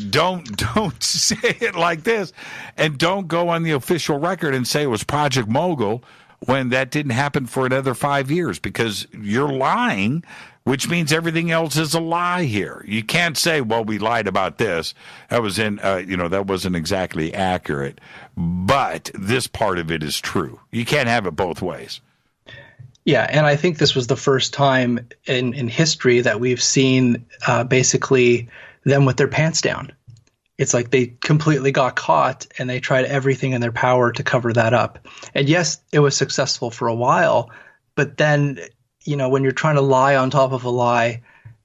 [SPEAKER 6] Don't say it like this, and don't go on the official record and say it was Project Mogul when that didn't happen for another 5 years, because you're lying, which means everything else is a lie here. You can't say, well, we lied about this. That was that wasn't exactly accurate, but this part of it is true. You can't have it both ways.
[SPEAKER 7] Yeah, and I think this was the first time in history that we've seen basically them with their pants down. It's like they completely got caught and they tried everything in their power to cover that up. And yes, it was successful for a while, but then, when you're trying to lie on top of a lie,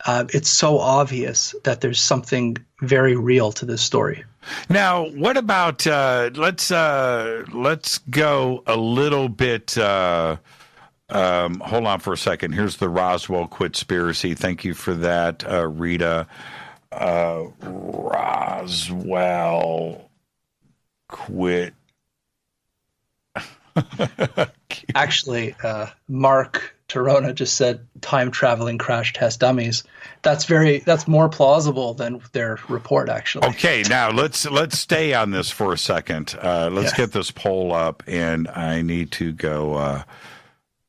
[SPEAKER 7] it's so obvious that there's something very real to this story.
[SPEAKER 6] Now, what about let's go a little bit hold on for a second. Here's the Roswell Quittspiracy. Thank you for that, Rita. Roswell Quitt.
[SPEAKER 7] Actually, Mark Torona just said time traveling crash test dummies. That's more plausible than their report, actually.
[SPEAKER 6] Okay, now let's stay on this for a second. Let's get this poll up, and I need to go.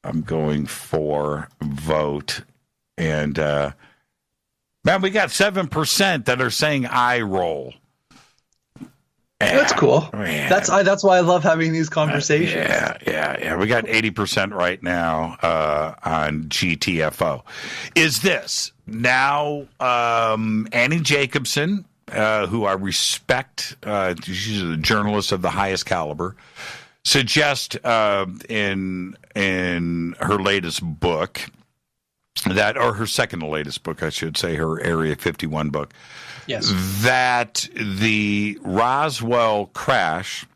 [SPEAKER 6] I'm going for vote, and man, we got 7% that are saying I roll.
[SPEAKER 7] That's cool.
[SPEAKER 6] Man.
[SPEAKER 7] That's why I love having these conversations.
[SPEAKER 6] Yeah. We got 80% right now on GTFO. Is this now Annie Jacobson, who I respect, she's a journalist of the highest caliber, suggest in her latest book, or her second to latest book, I should say, her Area 51 book,
[SPEAKER 7] yes,
[SPEAKER 6] that the Roswell crash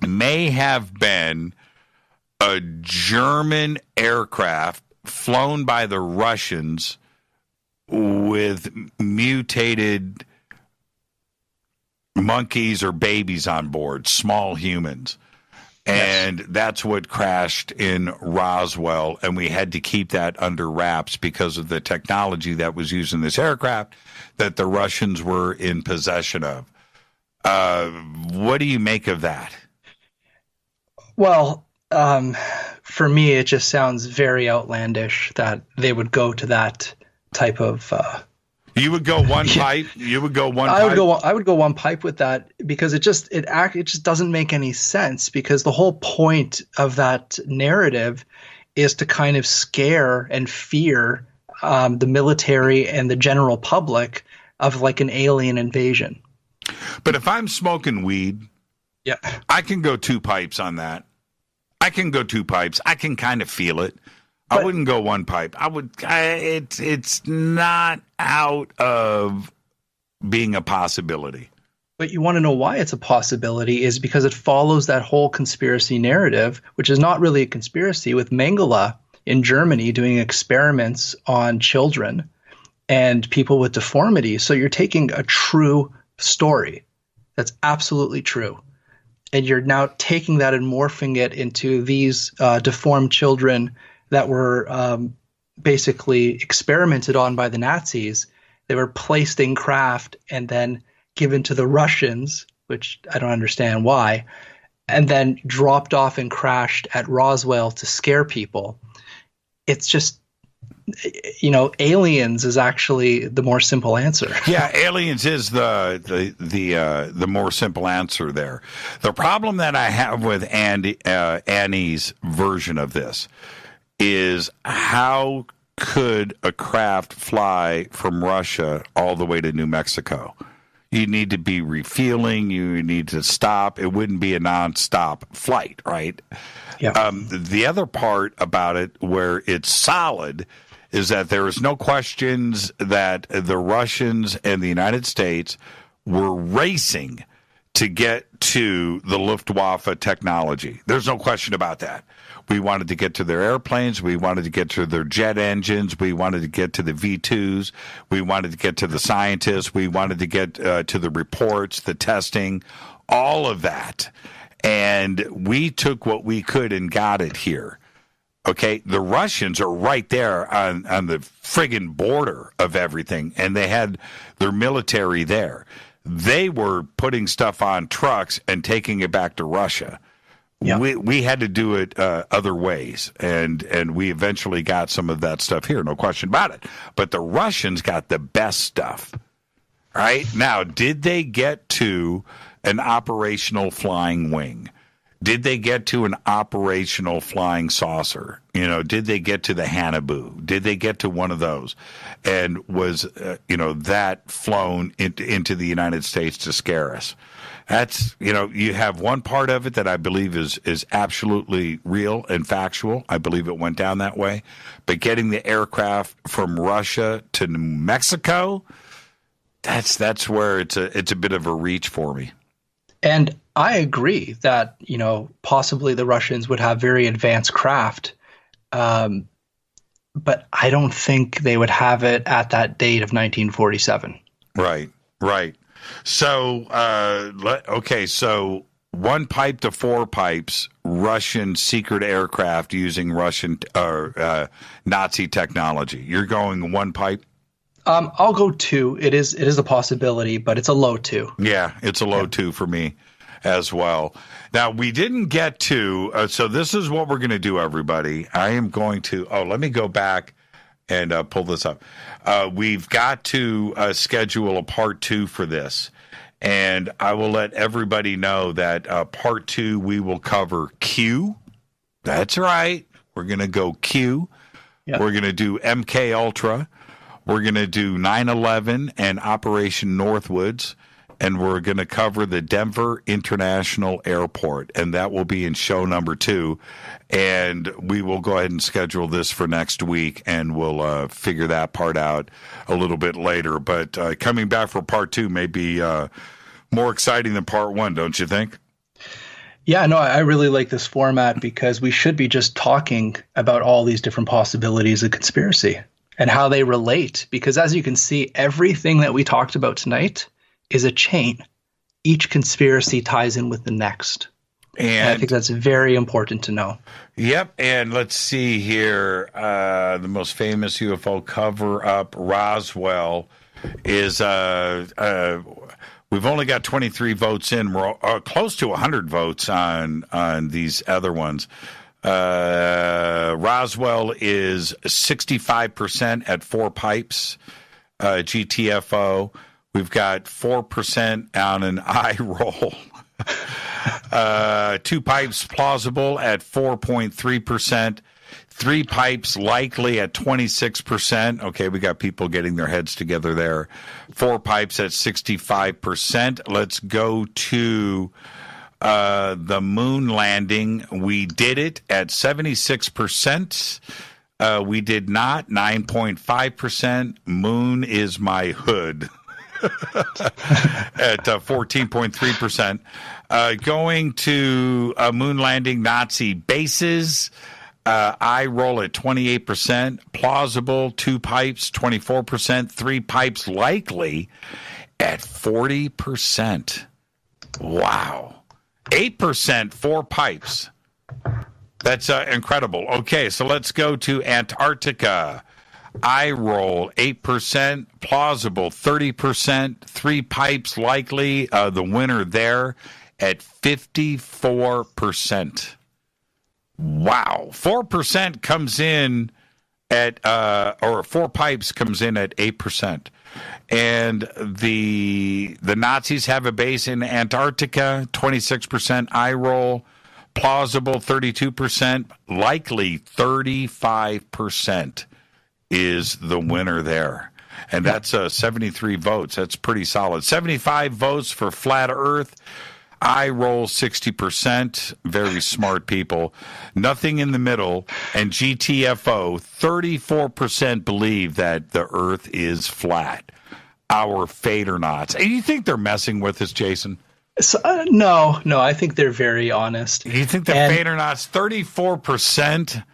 [SPEAKER 6] may have been a German aircraft flown by the Russians with mutated monkeys or babies on board, small humans. And that's what crashed in Roswell, and we had to keep that under wraps because of the technology that was used in this aircraft that the Russians were in possession of. What do you make of that?
[SPEAKER 7] Well, for me, it just sounds very outlandish that they would go to that type of.
[SPEAKER 6] You would go one pipe. You would go one. I
[SPEAKER 7] would go one pipe with that because it just doesn't make any sense, because the whole point of that narrative is to kind of scare and fear the military and the general public of like an alien invasion.
[SPEAKER 6] But if I'm smoking weed,
[SPEAKER 7] yeah, I
[SPEAKER 6] can go 2 pipes on that. I can go 2 pipes. I can kind of feel it. I wouldn't go one pipe. It's not out of being a possibility.
[SPEAKER 7] But you want to know why it's a possibility is because it follows that whole conspiracy narrative, which is not really a conspiracy, with Mengele in Germany doing experiments on children and people with deformities. So you're taking a true story that's absolutely true, and you're now taking that and morphing it into these deformed children that were basically experimented on by the Nazis. They were placed in craft and then given to the Russians, which I don't understand why, and then dropped off and crashed at Roswell to scare people. It's just, aliens is actually the more simple answer.
[SPEAKER 6] Yeah, aliens is the more simple answer there. The problem that I have with Annie's version of this is, how could a craft fly from Russia all the way to New Mexico? You need to be refueling. You need to stop. It wouldn't be a nonstop flight, right?
[SPEAKER 7] Yeah.
[SPEAKER 6] The other part about it where it's solid is that there is no questions that the Russians and the United States were racing to get to the Luftwaffe technology. There's no question about that. We wanted to get to their airplanes. We wanted to get to their jet engines. We wanted to get to the V2s. We wanted to get to the scientists. We wanted to get to the reports, the testing, all of that. And we took what we could and got it here. Okay, the Russians are right there on the friggin' border of everything, and they had their military there. They were putting stuff on trucks and taking it back to Russia. Yeah. We had to do it other ways, and we eventually got some of that stuff here, no question about it. But the Russians got the best stuff, right? Now, did they get to an operational flying wing? Did they get to an operational flying saucer? Did they get to the Hannibal? Did they get to one of those? And was, that flown into the United States to scare us? That's, you have one part of it that I believe is absolutely real and factual. I believe it went down that way. But getting the aircraft from Russia to New Mexico, that's where it's a bit of a reach for me.
[SPEAKER 7] And I agree that, possibly the Russians would have very advanced craft, but I don't think they would have it at that date of 1947.
[SPEAKER 6] Right. So, so 1 pipe to 4 pipes, Russian secret aircraft using Russian Nazi technology. You're going 1 pipe?
[SPEAKER 7] I'll go 2. It is a possibility, but it's a low 2.
[SPEAKER 6] Yeah, it's a low 2 for me as well. Now, we didn't get to, so this is what we're going to do, everybody. I am going to, let me go back and pull this up. We've got to schedule a part 2 for this. And I will let everybody know that part 2, we will cover Q. That's right. We're going to go Q. Yep. We're going to do MK Ultra. We're going to do 9/11 and Operation Northwoods, and we're going to cover the Denver International Airport, and that will be in show number 2. And we will go ahead and schedule this for next week, and we'll figure that part out a little bit later. But coming back for part 2 may be more exciting than part 1, don't you think?
[SPEAKER 7] Yeah, no, I really like this format because we should be just talking about all these different possibilities of conspiracy. and how they relate. Because as you can see, everything that we talked about tonight is a chain. Each conspiracy ties in with the next. And I think that's very important to know.
[SPEAKER 6] Yep. And let's see here. The most famous UFO cover-up, Roswell, is we've only got 23 votes in. We're close to 100 votes on these other ones. Roswell is 65% at 4 pipes, GTFO. We've got 4% on an eye roll. 2 pipes plausible at 4.3%. 3 pipes likely at 26%. Okay, we got people getting their heads together there. 4 pipes at 65%. Let's go to the moon landing. We did it at 76%. We did not, 9.5%. Moon is my hood. At 14.3%. Going to moon landing Nazi bases, eye roll at 28%. Plausible, 2 pipes, 24%. 3 pipes likely at 40%. Wow. 8%, 4 pipes. That's incredible. Okay, so let's go to Antarctica. Eye roll, 8%, plausible, 30%, 3 pipes likely, the winner there at 54%. Wow. 4% comes in at, or 4 pipes comes in at 8%. And the Nazis have a base in Antarctica, 26% eye roll, plausible, 32%, likely 35%. Is the winner there. And that's 73 votes. That's pretty solid. 75 votes for flat Earth. Eye roll 60%. Very smart people. Nothing in the middle. And GTFO, 34% believe that the Earth is flat. Our Fadernauts. And you think they're messing with us, Jason?
[SPEAKER 7] So, no, I think they're very honest.
[SPEAKER 6] You think the Fadernauts, 34%?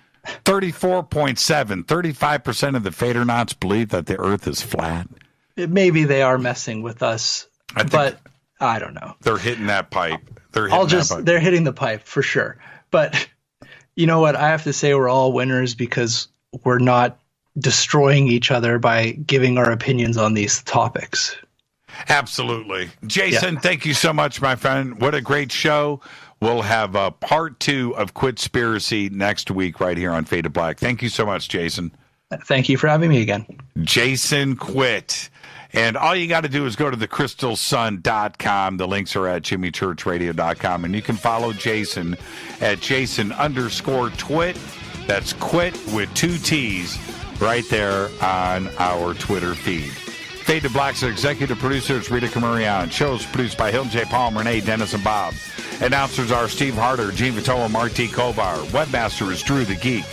[SPEAKER 6] 34.7, 35% of the Fadernauts believe that the Earth is flat.
[SPEAKER 7] Maybe they are messing with us, but I don't know.
[SPEAKER 6] They're hitting that pipe. They're
[SPEAKER 7] hitting the pipe for sure. But you know what? I have to say we're all winners because we're not destroying each other by giving our opinions on these topics.
[SPEAKER 6] Absolutely. Jason, Thank you so much, my friend. What a great show. We'll have part 2 of Quittspiracy next week right here on Faded Black. Thank you so much, Jason.
[SPEAKER 7] Thank you for having me again. Jason
[SPEAKER 6] Quitt. And all you got to do is go to thecrystalsun.com. The links are at jimmychurchradio.com. And you can follow Jason at Jason_Twitt. That's Quitt with 2 T's right there on our Twitter feed. Faded Black's executive producers Rita Camurian. Shows produced by Hilton J. Palm, Renee, Dennis, and Bob. Announcers are Steve Harder, Gene Vitola, Mark T. Kovar. Webmaster is Drew the Geek.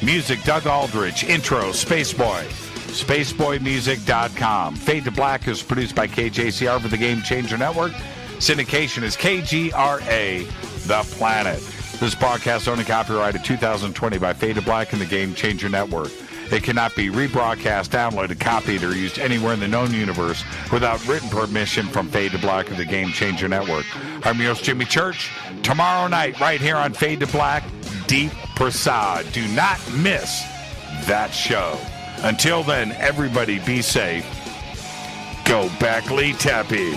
[SPEAKER 6] Music, Doug Aldrich. Intro, Spaceboy. SpaceboyMusic.com. Fade to Black is produced by KJCR for the Game Changer Network. Syndication is KGRA, The Planet. This broadcast only copyrighted 2020 by Fade to Black and the Game Changer Network. It cannot be rebroadcast, downloaded, copied, or used anywhere in the known universe without written permission from Fade to Black of the Game Changer Network. I'm your host, Jimmy Church. Tomorrow night, right here on Fade to Black, Deep Prasad. Do not miss that show. Until then, everybody be safe. Go back, Lee Tappy.